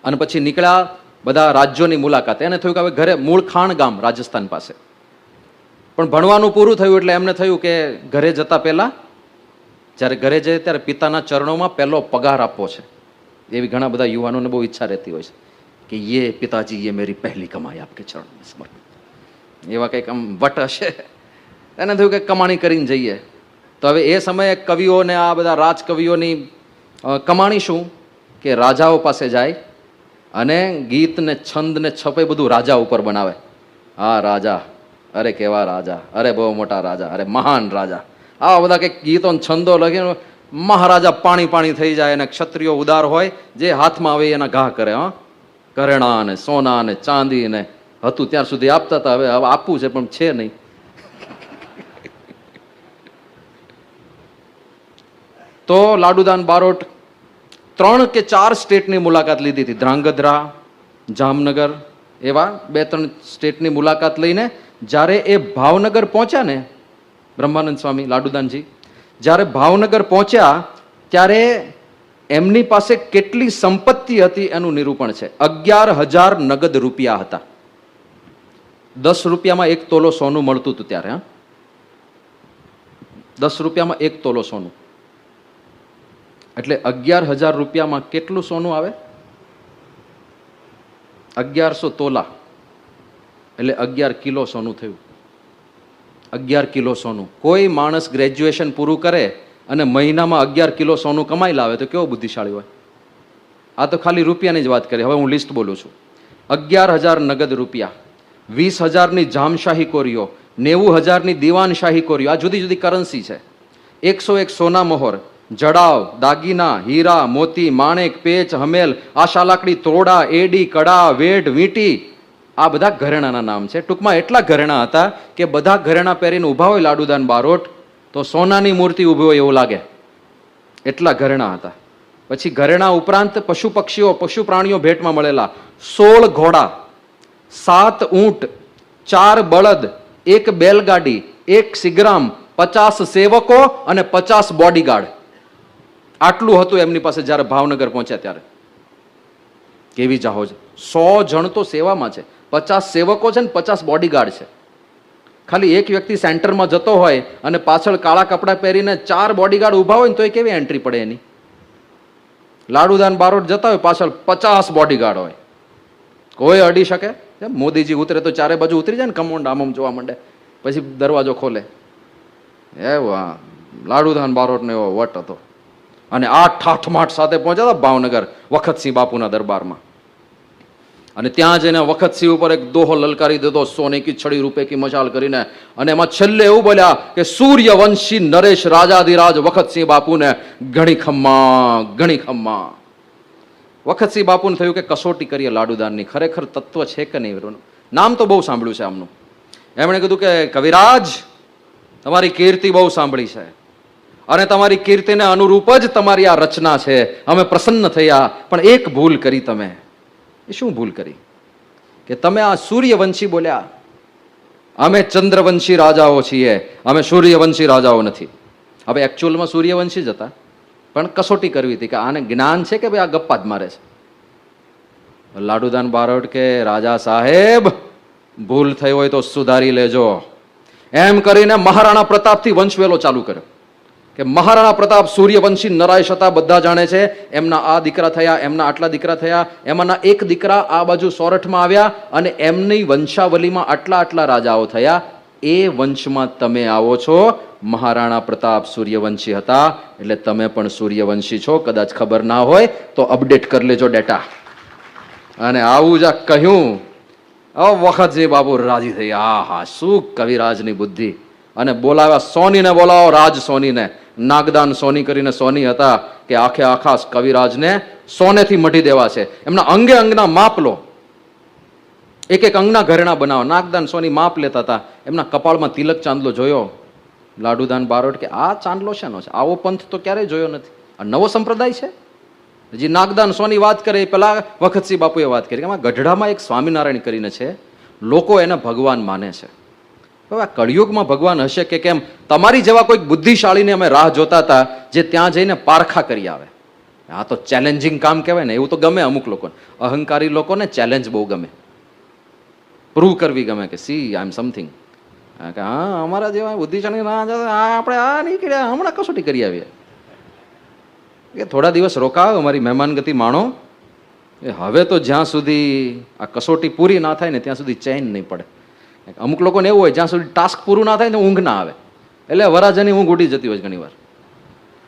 અને પછી નીકળ્યા બધા રાજ્યોની મુલાકાતે. એને થયું કે હવે ઘરે, મૂળ ખાણ ગામ રાજસ્થાન પાસે, પણ ભણવાનું પૂરું થયું એટલે એમને થયું કે ઘરે જતા પહેલા, જ્યારે ઘરે જાય ત્યારે પિતાના ચરણોમાં પહેલો પગાર આપવો છે. એવી ઘણા બધા યુવાનોને બહુ ઈચ્છા રહેતી હોય છે કે યે પિતાજી યે મેરી પહેલી કમાઈ આપકે ચરણ સમર્પિત. એવા કંઈક આમ વટ હશે. એને થયું કે કમાણી કરીને જઈએ. તો હવે એ સમયે કવિઓને, આ બધા રાજકવિઓની કમાણી શું કે રાજાઓ પાસે જાય અને ગીત ને છંદ ને છપે બધું રાજા ઉપર બનાવે. હા રાજા, અરે કેવા રાજા, અરે બહુ મોટા રાજા, અરે મહાન રાજા, આવા બધા કંઈક ગીતો છંદો લખીને મહારાજા પાણી પાણી થઈ જાય. અને ક્ષત્રિયો ઉદાર હોય, જે હાથમાં આવે એના ઘા કરે. હા, ઘરેણા ને સોના ને ચાંદી ને હતું ત્યાર સુધી આપતા હતા, હવે આપવું છે પણ છે નહીં. તો લાડુદાન બારોટ 3 કે 4 સ્ટેટની મુલાકાત લીધી હતી. ધ્રાંગધ્રા, જામનગર, એવા 2-3 સ્ટેટની મુલાકાત લઈને જ્યારે એ ભાવનગર પહોંચ્યા ને, બ્રહ્માનંદ સ્વામી લાડુદાનજી જ્યારે ભાવનગર પહોંચ્યા ત્યારે એમની પાસે કેટલી સંપત્તિ હતી એનું નિરૂપણ છે. 11,000 નગદ રૂપિયા હતા. 10 રૂપિયામાં 1 તોલો સોનું મળતું હતું ત્યારે. હા, 10 રૂપિયામાં 1 તોલો સોનું, એટલે 11,000 રૂપિયામાં કેટલું સોનું આવે? 1100 તોલા, એટલે 11 કિલો સોનું થયું. 11 કિલો સોનું. કોઈ માણસ ગ્રેજ્યુએશન પૂરું કરે અને મહિનામાં 11 કિલો સોનું કમાઈ લાવે તો કેવો બુદ્ધિશાળી હોય. આ તો ખાલી રૂપિયાની જ વાત કરી, હવે હું લિસ્ટ બોલું છું. 11,000 નગદ રૂપિયા, 20,000ની જામશાહી કોરીઓ, 90,000ની દીવાનશાહી કોરીઓ, આ જુદી જુદી કરન્સી છે. 101 સોના મોહર, જડાવ, દાગીના, હીરા, મોતી, માણેક, પેચ, હમેલ, આશા લાકડી, તોડા, એડી, કડા, વેઢ, વીંટી, આ બધા ઘરેણાના નામ છે. ટૂંકમાં એટલા ઘરેણા હતા કે બધા ઘરેણા પહેરીને ઊભા હોય લાડુદાન બારોટ તો સોનાની મૂર્તિ ઊભી હોય એવું લાગે, એટલા ઘરેણા હતા. પછી ઘરેણા ઉપરાંત પશુ પક્ષીઓ, પશુ પ્રાણીઓ ભેટમાં મળેલા. 16 ઘોડા, 7 ઊંટ, 4 બળદ, 1 બેલગાડી, 1 સિગ્રામ, 50 સેવકો અને 50 બોડીગાર્ડ. આટલું હતું એમની પાસે જ્યારે ભાવનગર પહોંચ્યા ત્યારે. કેવી જાહોજ! 100 જણ તો સેવામાં છે, 50 સેવકો છે ને 50 બોડીગાર્ડ છે. ખાલી એક વ્યક્તિ સેન્ટરમાં જતો હોય અને પાછળ કાળા કપડાં પહેરીને 4 બોડીગાર્ડ ઊભા હોય ને તો એ કેવી એન્ટ્રી પડે એની. લાડુદાન બારોટ જતા હોય, પાછળ 50 બોડીગાર્ડ હોય, કોઈ અડી શકે? મોદીજી ઉતરે તો ચારે બાજુ ઉતરી જાય ને, કમોંડ આમ જોવા માંડે, પછી દરવાજો ખોલે. એવા લાડુદાન બારોટનો એવો વટ હતો. અને આ ઠાઠમાઠ સાથે પહોંચ્યા હતા ભાવનગર વખતસિંહ બાપુના દરબારમાં. અને ત્યાં જઈને વખતસિંહ ઉપર એક દોહો લલકારી દીધો, સોને કી છડી રૂપે કી મશાલ કરીને. અને એમાં છેલ્લે એવું બોલ્યા કે સૂર્યવંશી નરેશ રાજાધિરાજ વખતસિંહ બાપુને ઘણી ખમ્મા, ઘણી ખમ્મા. વખતસિંહ બાપુને થયું કે કસોટી કરીએ લાડુદાનની, ખરેખર તત્વ છે કે નહીં. નામ તો બહુ સાંભળ્યું છે આમનું. એમણે કીધું કે કવિરાજ, તમારી કીર્તિ બહુ સાંભળી છે અને તમારી કીર્તિને અનુરૂપ જ તમારી આ રચના છે. અમે પ્રસન્ન થયા, પણ એક ભૂલ કરી તમે. એ શું ભૂલ કરી? કે તમે આ સૂર્યવંશી બોલ્યા. અમે ચંદ્રવંશી રાજાઓ છીએ, અમે સૂર્યવંશી રાજાઓ નથી. હવે એકચ્યુઅલમાં સૂર્યવંશી જ હતા, પણ કસોટી કરવી હતી કે આને જ્ઞાન છે કે ભાઈ આ ગપ્પા જ મારે છે. લાડુદાન બારોટ કે રાજા સાહેબ, ભૂલ થઈ હોય તો સુધારી લેજો. એમ કરીને મહારાણા પ્રતાપથી વંશવેલો ચાલુ કર્યો કે મહારાણા પ્રતાપ સૂર્યવંશી નરાયશ હતા, બધા જાણે છે. એમના આ દીકરા થયા, એમના આટલા દીકરા થયા, એમાંના એક દીકરા આ બાજુ સોરઠમાં આવ્યા અને એમની વંશાવલીમાં આટલા આટલા રાજાઓ થયા. એ વંશમાં તમે આવો છો. મહારાણા પ્રતાપ સૂર્યવંશી હતા, એટલે તમે પણ સૂર્યવંશી છો. કદાચ ખબર ના હોય તો અપડેટ કરી લેજો ડેટા. અને આવું જ કહ્યું, વખતસિંહ બાપુ રાજી થઈ. આ હા, શું કવિરાજની બુદ્ધિ! અને બોલાવ્યા સોનીને, બોલાવો રાજ સોનીને. નાગદાન સોની કરીને સોની હતા કે આખે આખા કવિરાજને સોનેથી મઢી દેવા છે. એમના અંગે અંગના માપ લો. એક એક અંગના ઘરેણા બનાવવા, નાગદાન સોની માપ લેતા હતા. એમના કપાળમાં તિલક ચાંદલો જોયો લાડુદાન બારોટ કે આ ચાંદલો શેનો છે? આવો પંથ તો ક્યારેય જોયો નથી. આ નવો સંપ્રદાય છે. હજી નાગદાન સોની વાત કરે એ પેલા વખતસિંહ બાપુએ વાત કરી કે આમાં ગઢડામાં એક સ્વામિનારાયણ કરીને છે, લોકો એને ભગવાન માને છે. હવે આ કળિયુગમાં ભગવાન હશે કે કેમ? તમારી જેવા કોઈક બુદ્ધિશાળીને અમે રાહ જોતા હતા જે ત્યાં જઈને પારખા કરી આવે. આ તો ચેલેન્જિંગ કામ કહેવાય ને, એવું તો ગમે અમુક લોકોને. અહંકારી લોકોને ચેલેન્જ બહુ ગમે, પ્રૂવ કરવી ગમે કે સી આઈ એમ સમથિંગ. કે હા અમારા જેવા બુદ્ધિશાળી આપણે આ નહીં કર્યા, હમણાં કસોટી કરી આવીએ. કે થોડા દિવસ રોકાવ, અમારી મહેમાનગતિ માણો. એ હવે તો જ્યાં સુધી આ કસોટી પૂરી ના થાય ને ત્યાં સુધી ચેન નહીં પડે. અમુક લોકોને એવું હોય જ્યાં સુધી ટાસ્ક પૂરું ના થાય ને ઊંઘ ના આવે, એટલે વરાજાની ઊંઘ ઉડી જતી હોય ઘણી વાર.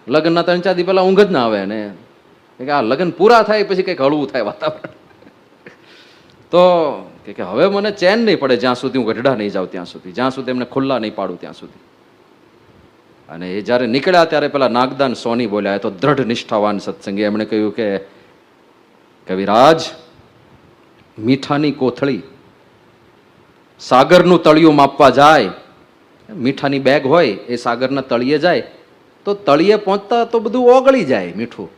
લગ્નના 3-4 દી પહેલા ઊંઘ જ ના આવે ને કે આ લગ્ન પૂરા થાય પછી કંઈક હળવું થાય વાતાવરણ. તો કે હવે મને ચેન નહીં પડે જ્યાં સુધી હું ગઢડા નહીં જાઉં ત્યાં સુધી, જ્યાં સુધી એમને ખુલ્લા નહીં પાડું ત્યાં સુધી. અને એ જ્યારે નીકળ્યા ત્યારે પેલા નાગદાન સોની બોલ્યા, એ તો દ્રઢ નિષ્ઠાવાન સત્સંગી. એમણે કહ્યું કે કવિરાજ, મીઠાની કોથળી સાગરનું તળિયું માપવા જાય, મીઠાની બેગ હોય એ સાગરના તળિયે જાય તો તળિયે પહોંચતા તો બધું ઓગળી જાય મીઠું.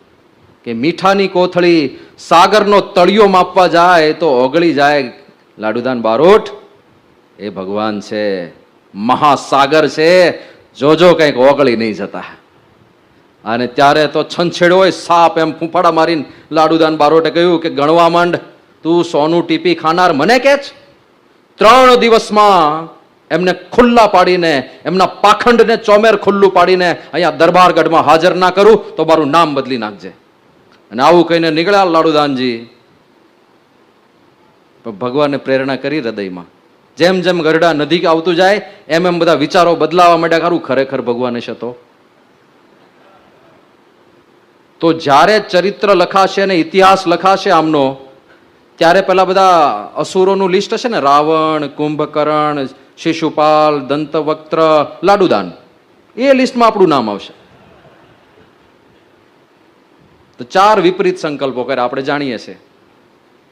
કે મીઠાની કોથળી સાગરનો તળિયો માપવા જાય તો ઓગળી જાય. લાડુદાન બારોટ એ ભગવાન છે, મહાસાગર છે, જોજો કંઈક ઓગળી નહીં જતા. અને ત્યારે તો છંછેડો હોય સાપ એમ ફૂંફાડા મારીને લાડુદાન બારોટે કહ્યું કે ગણવા માંડ, તું સોનું ટીપી ખાનાર મને કે છે? 3 દિવસમાં એમને ખુલ્લા પાડીને, એમના પાખંડને ચોમેર ખુલ્લું પાડીને અહીંયા દરબારગઢમાં હાજર ના કરું તો મારું નામ બદલી નાખજે. અને આવું કહીને નીકળ્યા લાડુદાનજી. ભગવાને પ્રેરણા કરી હૃદયમાં. જેમ જેમ ગરડા નદી આવતું જાય એમ એમ બધા વિચારો બદલાવા માંડ્યા. ખરું ખરેખર ભગવાન હશે તો જ્યારે ચરિત્ર લખાશે અને ઇતિહાસ લખાશે આમનો, ત્યારે પેલા બધા અસુરોનું લિસ્ટ હશે ને, રાવણ, કુંભકર્ણ, શિશુપાલ, દંતવક્ત્ર, લાડુદાન, એ લિસ્ટમાં આપણું નામ આવશે. તો 4 વિપરીત સંકલ્પો કરે આપણે જાણીએ છીએ.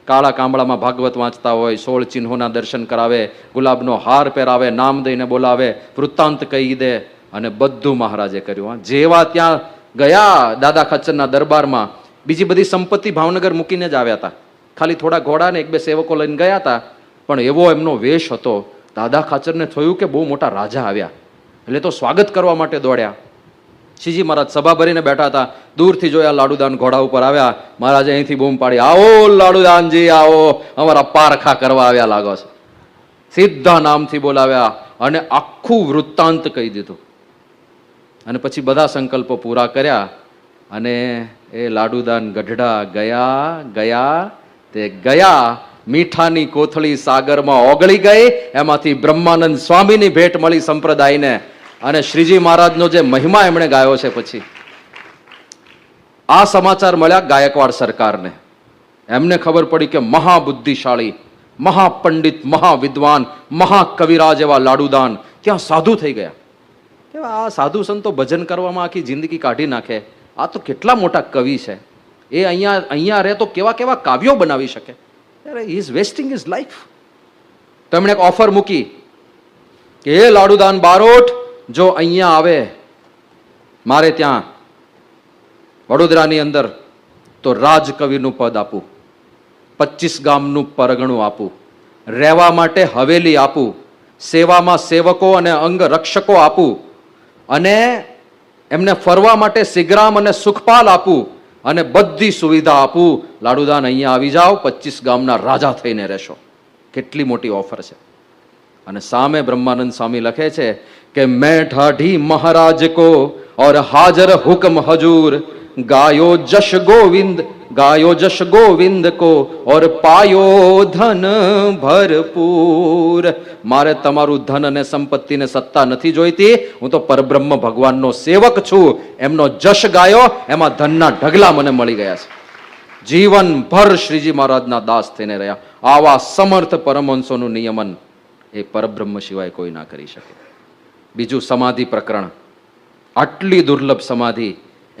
કાળા કાંબળામાં ભાગવત વાંચતા હોય, 16 ચિહ્નોના દર્શન કરાવે, ગુલાબનો હાર પહેરાવે, નામ દઈને બોલાવે, વૃત્તાંત કહી દે, અને બધું મહારાજે કર્યું. જેવા ત્યાં ગયા દાદા ખાચરના દરબારમાં, બીજી બધી સંપત્તિ ભાવનગર મૂકીને જ આવ્યા હતા. ખાલી થોડા ઘોડા ને 1-2 સેવકો લઈને ગયા હતા. પણ એવો એમનો વેશ હતો, દાદા ખાચરને થયું કે બહુ મોટા રાજા આવ્યા, એટલે તો સ્વાગત કરવા માટે દોડ્યા. શ્રીજી મહારાજ સભા ભરીને બેઠા હતા, દૂરથી જોયા લાડુદાન ઘોડા ઉપર આવ્યા. મહારાજે અહીંથી બૂમ પાડી, આવો લાડુદાનજી આવો, અમારા પારખા કરવા આવ્યા લાગો છે. સીધા નામથી બોલાવ્યા અને આખું વૃત્તાંત કહી દીધું. અને પછી બધા સંકલ્પો પૂરા કર્યા. અને એ લાડુદાન ગઢડા ગયા તે ગયા. મીઠાની કોથળી સાગરમાં ઓગળી ગઈ. એમાંથી બ્રહ્માનંદ સ્વામીની ભેટ મળી સંપ્રદાયને. અને શ્રીજી મહારાજનો જે મહિમા એમણે ગાયો છે. પછી આ સમાચાર મળ્યા ગાયકવાડ સરકારને. એમને ખબર પડી કે મહાબુદ્ધિશાળી, મહાપંડિત, મહાવિદ્વાન, મહાકવિરાજ એવા લાડુદાન ત્યાં સાધુ થઈ ગયા. કે આ સાધુ સંતો ભજન કરવામાં આખી જિંદગી કાઢી નાખે, આ તો કેટલા મોટા કવિ છે, એ અહીંયા રહે તો કેવા કેવા કાવ્યો બનાવી શકે. He is wasting his life. તો એમણે એક ઓફર મૂકી કે એ લાડુદાન બારોટ જો અહીંયા આવે મારે ત્યાં વડોદરાની અંદર તો રાજકવિનું પદ આપું, 25 ગામનું પરગણું આપું, રહેવા માટે હવેલી આપું, સેવામાં સેવકો અને અંગ રક્ષકો આપું, અને એમને ફરવા માટે સિગ્રામ અને સુખપાલ આપું, અને બધી સુવિધા આપું. લાડુદાન અહીંયા આવી જાઓ, 25 ગામના રાજા થઈને રહેશો. કેટલી મોટી ઓફર છે. અને સામે બ્રહ્માનંદ સ્વામી લખે છે કે મેં ઢાઢી મહારાજ કો और हाजर हुक्म हजूर, गायो जश गोविंद को और पायो धन भरपूर. मारे તમારું ધન અને સંપત્તિ ને સત્તા નથી જોઈતી, હું તો પરબ્રહ્મ ભગવાનનો સેવક છું. એમનો જશ ગાયો, એમાં ધનના ઢગલા મને મળી ગયા છે. જીવનભર શ્રીજી મહારાજના દાસ થઈને રહ્યા. આવા સમર્થ પરમહંસોનું નિયમન એ પરબ્રહ્મ સિવાય કોઈ ના કરી શકે. બીજું સમાધિ પ્રકરણ. આટલી દુર્લભ સમાધિ,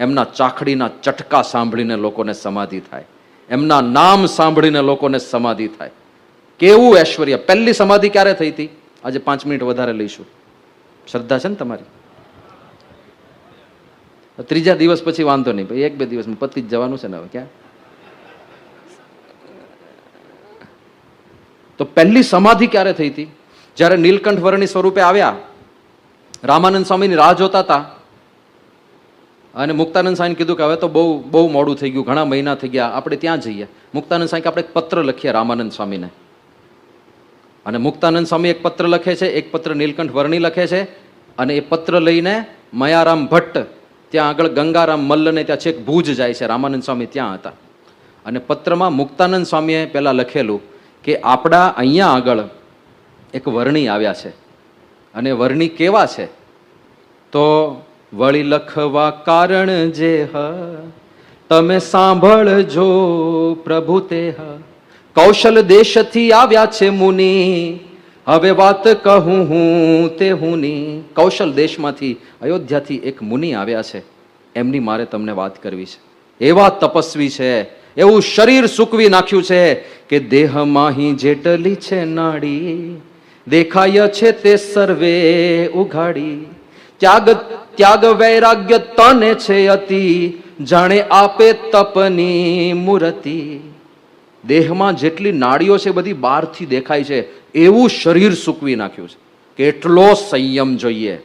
એમના ચાખડીના ચટકા સાંભળીને લોકોને સમાધિ થાય, એમના નામ સાંભળીને લોકોને સમાધિ થાય. કેવું ઐશ્વર્ય. પહેલી સમાધિ ક્યારે થઈ હતી? આજે 5 મિનિટ વધારે લઈશું. શ્રદ્ધા છે ને તમારી? ત્રીજા દિવસ પછી વાંધો નહીં ભાઈ, 1-2 દિવસમાં પતી જ જવાનું છે ને હવે ક્યાં. તો પહેલી સમાધિ ક્યારે થઈ હતી? જ્યારે નીલકંઠ વર્ણી સ્વરૂપે આવ્યા, રામાનંદ સ્વામીની રાહ જોતા હતા, અને મુક્તાનંદ સ્વામીને કીધું કે હવે તો બહુ મોડું થઈ ગયું, ઘણા મહિના થઈ ગયા, આપણે ત્યાં જઈએ. મુક્તાનંદ સ્વામી કે આપણે એક પત્ર લખીએ રામાનંદ સ્વામીને. અને મુક્તાનંદ સ્વામી એક પત્ર લખે છે, એક પત્ર નીલકંઠ વર્ણી લખે છે, અને એ પત્ર લઈને મયારામ ભટ્ટ ત્યાં આગળ ગંગારામ મલ્લને ત્યાં છેક ભુજ જાય છે. રામાનંદ સ્વામી ત્યાં હતા. અને પત્રમાં મુક્તાનંદ સ્વામીએ પહેલા લખેલું કે આપણા અહીંયા આગળ એક વર્ણી આવ્યા છે, અને વર્ણી કેવા છે તો વળી લખવા કારણ જે હ તમે સાંભળજો પ્રભુ તે હ. કૌશલ દેશથી આવ્યા છે મુનિ, હવે વાત કહું હું તે હુની. કૌશલ દેશમાંથી, અયોધ્યાથી એક મુનિ આવ્યા છે, એમની મારે તમને વાત કરવી છે. એવા તપસ્વી છે, એવું શરીર સૂકવી નાખ્યું છે કે દેહમાં જેટલી છે નાડી, દેખાય છે તે સર્વે ઉઘાડી. ત્યાગ વૈરાગ્ય તને છે અતિ, જાણે આપે તપની મૂર્તિ. દેહમાં જેટલી નાડીઓ છે બધી બહારથી દેખાય છે, એવું શરીર સૂકવી નાખ્યું છે. કેટલો સંયમ જોઈએ.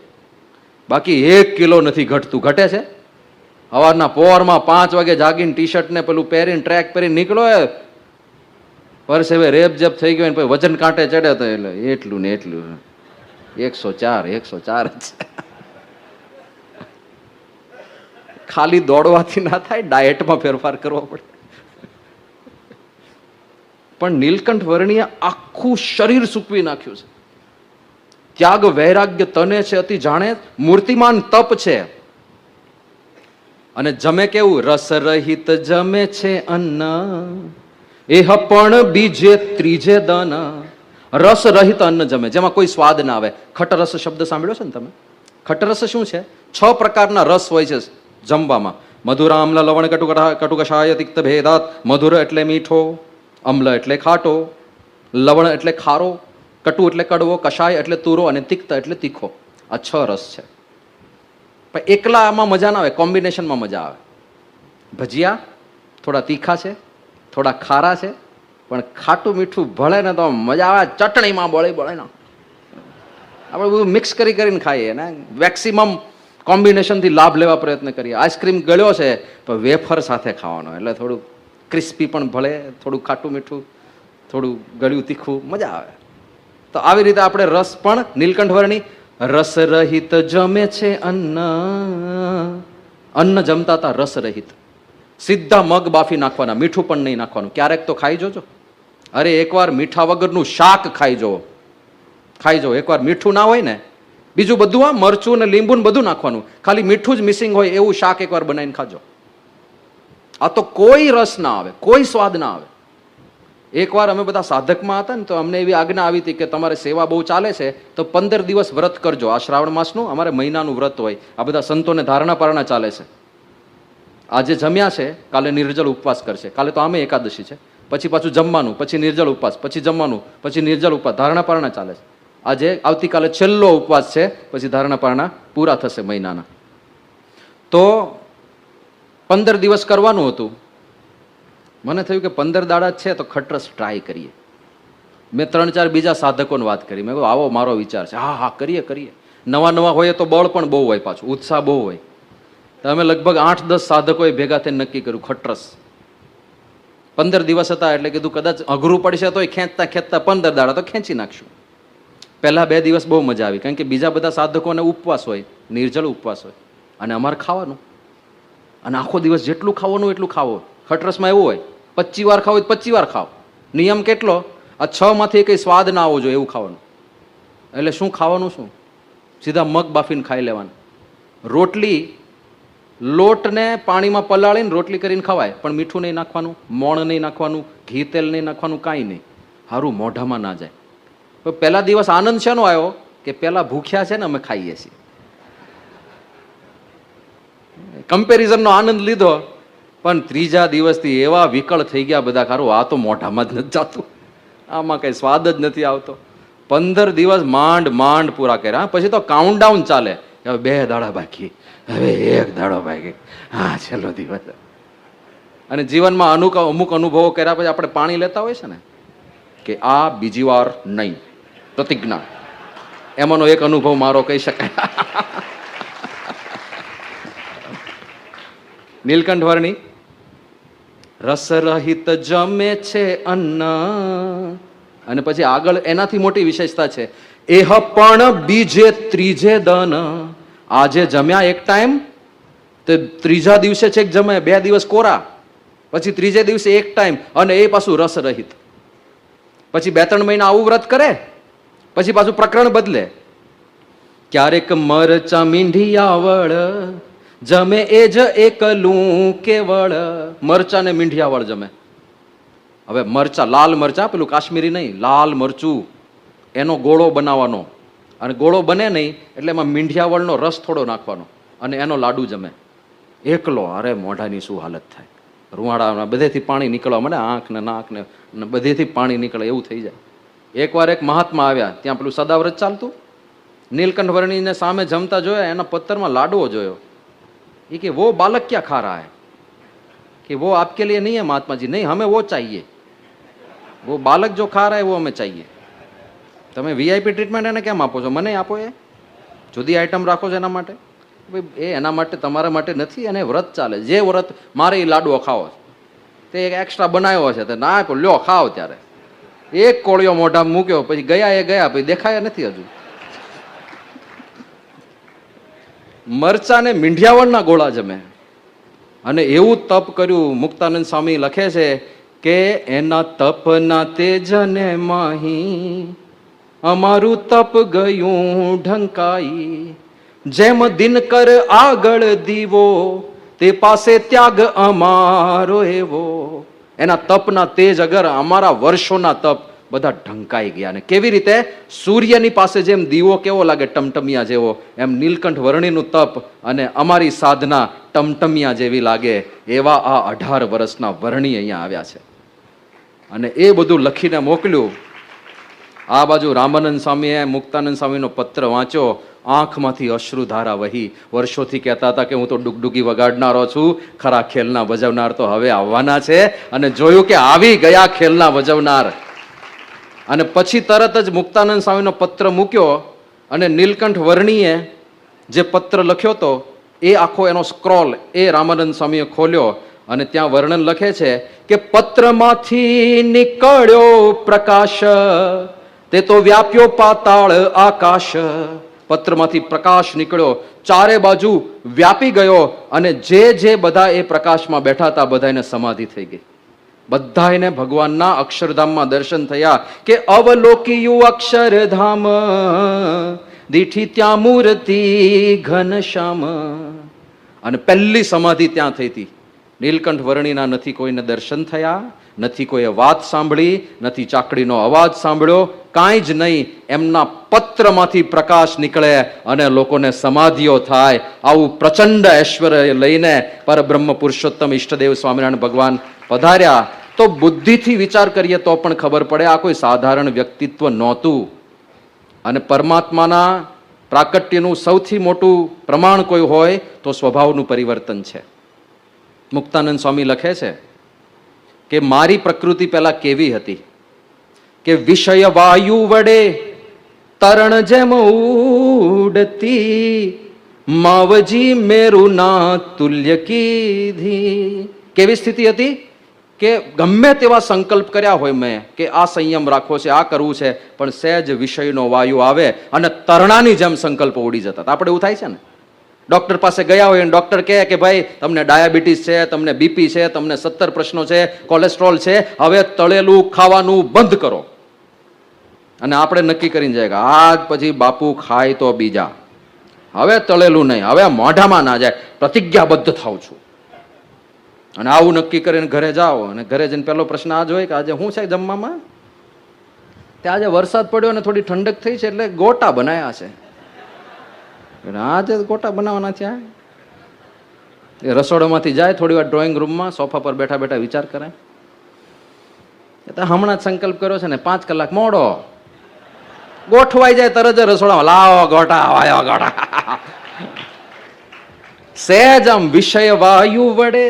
બાકી 1 કિલો નથી ઘટતું. ઘટે છે? સવારના પોરમાં 5 વાગે જાગીને ટી શર્ટ ને પેલું પહેરીને ટ્રેક પહેરીને નીકળો, પરસેવે રેપ જેપ થઈ ગયો, પછી વજન કાંટે ચડે તો એટલે એટલું ને એટલું 104 જ. ખાલી દોડવાથી ના થાય, ડાયટમાં ફેરફાર કરવો પડે. પણ નીલકંઠ વર્ણીએ આખું શરીર સૂકવી નાખ્યું છે. ત્યાગ વૈરાગ્ય તને છે અતિ, જાણે મૂર્તિમાન તપ છે. અને જમે કેવું? રસ રહિત જમે છે અન્ન, એહ પણ બીજે ત્રીજે દન. રસ રહિત અન્ન જમે, જેમાં કોઈ સ્વાદ ના આવે. ખટરસ શબ્દ સાંભળ્યો છે ને તમે? ખટરસ શું છે? 6 પ્રકારના રસ હોય છે જમવામાં. મધુર, આમ્લ, લવણ, કટુકષાય, તિક્ત ભેદાત. મધુર એટલે મીઠો, અમ્લ એટલે ખાટો, લવણ એટલે ખારો, કટુ એટલે કડવો, કષાય એટલે તુરો, અને તિક્ત એટલે તીખો. આ 6 રસ છે. પણ એકલા આમાં મજા ના આવે, કોમ્બિનેશનમાં મજા આવે. ભજીયા થોડા તીખા છે, થોડા ખારા છે, પણ ખાટું મીઠું ભળે ને તો મજા આવે. ચટણીમાં બળે ને આપણે બધું મિક્સ કરીને ખાઈએ ને, મેક્સિમમ કોમ્બિનેશનથી લાભ લેવા પ્રયત્ન કરીએ. આઈસ્ક્રીમ ગળ્યો છે પણ વેફર સાથે ખાવાનો, એટલે થોડું ક્રિસ્પી પણ ભળે, થોડું ખાટું મીઠું, થોડું ગળ્યું તીખું, મજા આવે. તો આવી રીતે આપણે રસ પણ નીલકંઠ વર્ણી રસ રહિત જમે છે અન્ન. અન્ન જમતા હતા રસ રહિત. સીધા મગ બાફી નાખવાના, મીઠું પણ નહીં નાખવાનું. ક્યારેક તો ખાઈ જોજો. અરે એકવાર મીઠા વગરનું શાક ખાઈ જુઓ. એકવાર મીઠું ના હોય ને, બીજું બધું આ મરચું ને લીંબુ ને બધું નાખવાનું, ખાલી મીઠું જ મિસિંગ હોય એવું શાક એકવાર બનાવીને ખાજો. આ તો કોઈ રસ ના આવે, કોઈ સ્વાદ ના આવે. એકવાર અમે બધા સાધકમાં હતા ને, તો અમને એવી આજ્ઞા આવી હતી કે તમારે સેવા બહુ ચાલે છે તો 15 દિવસ વ્રત કરજો. આ શ્રાવણ માસનું અમારે મહિનાનું વ્રત હોય. આ બધા સંતોને ધારણા પારણા ચાલે છે. આજે જમ્યા છે, કાલે નિર્જળ ઉપવાસ કરશે. કાલે તો આમે એકાદશી છે, પછી પાછું જમવાનું, પછી નિર્જળ ઉપવાસ, પછી જમવાનું, પછી નિર્જળ ઉપવાસ, ધારણા પારણા ચાલે છે. આજે આવતીકાલે છેલ્લો ઉપવાસ છે, પછી ધારણા પારણા પૂરા થશે મહિનાના. તો 15 દિવસ કરવાનું હતું. મને થયું કે 15 દાડા છે તો ખટરસ ટ્રાય કરીએ. મેં 3-4 બીજા સાધકોને વાત કરી. મેં કહ્યું આવો મારો વિચાર છે. હા કરીએ. નવા હોય તો બળ પણ બહુ હોય, પાછું ઉત્સાહ બહુ હોય. તો અમે લગભગ 8-10 સાધકોએ ભેગા થઈને નક્કી કર્યું ખટરસ. 15 દિવસ હતા એટલે કીધું કદાચ અઘરું પડશે તો ખેંચતા 15 દાડા તો ખેંચી નાખશું. પહેલા 2 દિવસ બહુ મજા આવી, કારણ કે બીજા બધા સાધકોને ઉપવાસ હોય, નિર્જળ ઉપવાસ હોય, અને અમારે ખાવાનું. અને આખો દિવસ જેટલું ખાવાનું એટલું ખાવો. ખટરસમાં એવું હોય 25 વાર ખાવ 25 વાર ખાવ. નિયમ કેટલો? આ 6 માંથી કઈ સ્વાદ ના આવવો જોઈએ એવું ખાવાનું. એટલે શું ખાવાનું? શું સીધા મગ બાફીને ખાઈ લેવાનું. રોટલી લોટને પાણીમાં પલાળીને રોટલી કરીને ખવાય, પણ મીઠું નહીં નાખવાનું, મોણ નહીં નાખવાનું, ઘી તેલ નહીં નાખવાનું, કાંઈ નહીં. સારું મોઢામાં ના જાય. પહેલા દિવસ આનંદ શેનો આવ્યો કે પેલા ભૂખ્યા છે ને અમે ખાઈએ છીએ, કમ્પેરિઝનનો આનંદ લીધો. પણ ત્રીજા દિવસથી એવા વિકળ થઈ ગયા બધા, ખારું આ તો મોઢામાં જ નથી જાતું. આમાં કઈ સ્વાદ જ નથી આવતો. 15 દિવસ માંડ માંડ પૂરા કર્યા. પછી તો કાઉન્ટડાઉન ચાલે, હવે 2 દાડા બાકી, હવે 1 દાડો બાકી, હા છેલ્લો દિવસ. અને જીવનમાં અમુક અનુભવો કર્યા પછી આપણે પાણી લેતા હોય છે ને કે આ બીજી વાર નહીં, પ્રતિજ્ઞા. એમાંનો એક અનુભવ મારો કહી શકાય. નીલકંઠ વર્ણી રસ રહિત જમે છે અન્ન, અને પછી આગળ એનાથી મોટી વિશેષતા છે, એહ પણ બીજે ત્રીજે દન. આજે જમ્યા એક ટાઈમ, તો ત્રીજા દિવસે છેક જમે, 2 દિવસ કોરા, પછી ત્રીજે દિવસે એક ટાઈમ, અને એ પાછું રસ રહિત. પછી 2-3 મહિના આવું વ્રત કરે, પછી પાછું પ્રકરણ બદલે. ક્યારેક મરચા મીંઢિયાવળ જમે એ જ એકલું કેવળ. મરચા ને મીંઢિયાવળ જમે. હવે મરચા, લાલ મરચા, પેલું કાશ્મીરી નહીં, લાલ મરચું, એનો ગોળો બનાવવાનો, અને ગોળો બને નહીં એટલે એમાં મીંઢિયાવળનો રસ થોડો નાખવાનો, અને એનો લાડુ જમે એકલો. અરે મોઢાની શું હાલત થાય, રૂવાડા બધેથી પાણી નીકળવા મને, આંખ ને નાક ને બધેથી પાણી નીકળે એવું થઈ જાય. એકવાર એક મહાત્મા આવ્યા, ત્યાં પેલું સદાવ્રત ચાલતું, નીલકંઠ વર્ણીને સામે જમતા જોયા, એના પત્તરમાં લાડવો જોયો. એ કે વો બાલક ક્યાં ખા રહા હૈ, कि वो आपके लिए नहीं है महात्मा जी, नहीं हमें वो चाहिए, वो बालक जो खा रहा है वो हमें चाहिए. તમે વીઆઈપી ટ્રીટમેન્ટ એને કેમ આપો છો, મને આપો. એ જુદી આઈટમ રાખો છો એના માટે? એ એના માટે, તમારા માટે નથી. અને વ્રત ચાલે, જે વ્રત મારે એ લાડવો ખાવો તે એક એક્સ્ટ્રા બનાવ્યો છે, તો ના લ્યો ખાઓ. ત્યારે એક કોળિયો મોઢા મૂક્યો, પછી ગયા એ ગયા, પછી દેખાયા નથી હજુ. મરચા ને મીંઢિયાવળના ગોળા જમે. અને એવું તપ કર્યું. મુક્તાનંદ સ્વામી લખે છે કે એના તપના તેજને માહી અમારું તપ ગયું ઢંકાઈ. જેમ દિનકર આગળ દીવો તે પાસે ત્યાગ અમારો એવો. એના તપના તેજ અગર અમારા વર્ષોના તપ બધા ઢંકાઈ ગયા. ને કેવી રીતે? સૂર્યની પાસે જેમ દીવો કેવો લાગે ટમટમિયા જેવો, એમ નીલકંઠ વર્ણીનું તપ અને અમારી સાધના ટમટમિયા જેવી લાગે. એવા આ 18 વર્ષના વર્ણી અહીંયા આવ્યા છે. અને એ બધું લખીને મોકલ્યું. આ બાજુ રામાનંદ સ્વામીએ મુક્તાનંદ સ્વામીનો પત્ર વાંચ્યો, આંખમાંથી અશ્રુધારા વહી. વર્ષોથી કહેતા હતા કે હું તો ડુગડુગી વગાડનારો છું, ખરા ખેલના વજવનાર તો હવે આવવાના છે. અને જોયું કે આવી ગયા ખેલના વજવનાર. અને પછી તરત જ મુક્તાનંદ સ્વામીનો પત્ર મૂક્યો, અને નીલકંઠ વર્ણીએ જે પત્ર લખ્યો હતો એ આખો એનો સ્ક્રોલ એ રામાનંદ સ્વામીએ ખોલ્યો, અને ત્યાં વર્ણન લખે છે કે પત્રમાંથી નીકળ્યો પ્રકાશ, તે તો વ્યાપ્યો પાતાળ આકાશ. પત્રમાંથી પ્રકાશ નીકળ્યો, ચારે બાજુ વ્યાપી ગયો, અને જે બધા એ પ્રકાશમાં બેઠા હતા બધાને સમાધિ થઈ ગઈ. બધાને ભગવાનના અક્ષરધામમાં દર્શન થયા કે અવલોકિયું અક્ષરધામ, દીઠી ત્યાં મૂર્તિ ઘનશ્યામ. અને પહેલી સમાધિ ત્યાં થઈ હતી. નીલકંઠ વર્ણીના નથી કોઈને દર્શન થયા, નથી કોઈએ વાત સાંભળી, નથી ચાકડીનો અવાજ સાંભળ્યો, કાંઈ જ નહીં. એમના પત્રમાંથી પ્રકાશ નીકળે અને લોકોને સમાધિઓ થાય. આવું પ્રચંડ ઐશ્વર્ય લઈને પરબ્રહ્મ પુરુષોત્તમ ઈષ્ટદેવ સ્વામિનારાયણ ભગવાન પધાર્યા. તો બુદ્ધિથી વિચાર કરીએ તો પણ ખબર પડે આ કોઈ સાધારણ વ્યક્તિત્વ નહોતું. અને પરમાત્માના પ્રાકટ્યનું સૌથી મોટું પ્રમાણ કોઈ હોય તો સ્વભાવનું પરિવર્તન છે. મુક્તાનંદ સ્વામી લખે છે કે મારી પ્રકૃતિ પહેલા કેવી હતી કે વિષય વાયુ વડે તરણ જેમ ઉડતી, માવજી મેરું ના તુલ્ય કીધી. કેવી સ્થિતિ હતી કે ગમે તેવા સંકલ્પ કર્યા હોય મેં કે આ સંયમ રાખવો છે, આ કરવું છે, પણ સહેજ વિષયનો વાયુ આવે અને તરણાની જેમ સંકલ્પ ઉડી જતા. આપણે એવું થાય છે ને, ડોક્ટર પાસે ગયા હોય અને ડોક્ટર કહે કે ભાઈ તમને ડાયાબિટીસ છે, તમને બીપી છે, તમને 17 પ્રશ્નો છે, કોલેસ્ટ્રોલ છે, હવે તળેલું ખાવાનું બંધ કરો. અને આપણે નક્કી કરીને જાય કે આજ પછી બાપુ ખાય તો બીજા, હવે તળેલું નહીં, હવે મોઢામાં ના જાય, પ્રતિજ્ઞાબદ્ધ થાઉં છું. અને આવું નક્કી કરીને ઘરે જાઓ, અને ઘરે જઈને પહેલો પ્રશ્ન આ જ હોય કે આજે શું છે જમવામાં? તે આજે વરસાદ પડ્યો અને થોડી ઠંડક થઈ છે એટલે ગોટા બનાવ્યા છે. આજે ગોટા બનાવવાના છે. એ રસોડામાંથી જાય, થોડી વાર ડ્રોઈંગ રૂમમાં સોફા પર બેઠા બેઠા વિચાર કરે, તો હમણાં જ સંકલ્પ કર્યો છે ને 5 કલાક મોડો ગોઠવાઈ જાય તરત જ રસોડામાં લાવો ગોટા વાયો ગોટા. સહેજ આમ વિષય વાયુ વડે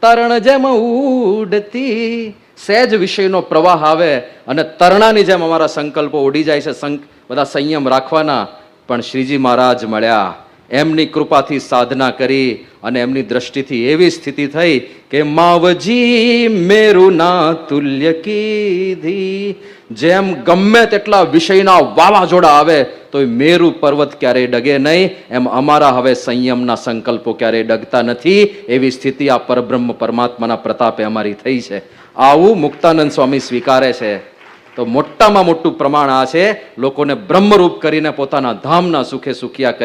તરણ જેમ ઉડતી, સહેજ વિષયનો પ્રવાહ આવે અને તરણાની જેમ અમારા સંકલ્પો ઉડી જાય છે. બધા સંયમ રાખવાના. પણ શ્રીજી મહારાજ મળ્યા, એમની કૃપાથી સાધના કરી અને એમની દ્રષ્ટિથી એવી સ્થિતિ થઈ કે માવજી મેરુ ના તુલ્ય કીધી. જેમ ગમે તેટલા વિષયના વાવાઝોડા આવે તો મેરુ પર્વત ક્યારેય ડગે નહીં, એમ અમારા હવે સંયમના સંકલ્પો ક્યારેય ડગતા નથી. એવી સ્થિતિ આ પરબ્રહ્મ પરમાત્માના પ્રતાપે અમારી થઈ છે. આવું મુક્તાનંદ સ્વામી સ્વીકારે છે. તો મોટામાં મોટું પ્રમાણ આ છે, લોકોને બ્રહ્મરૂપ કરીને પોતાના ધામના સુખે સુખિયા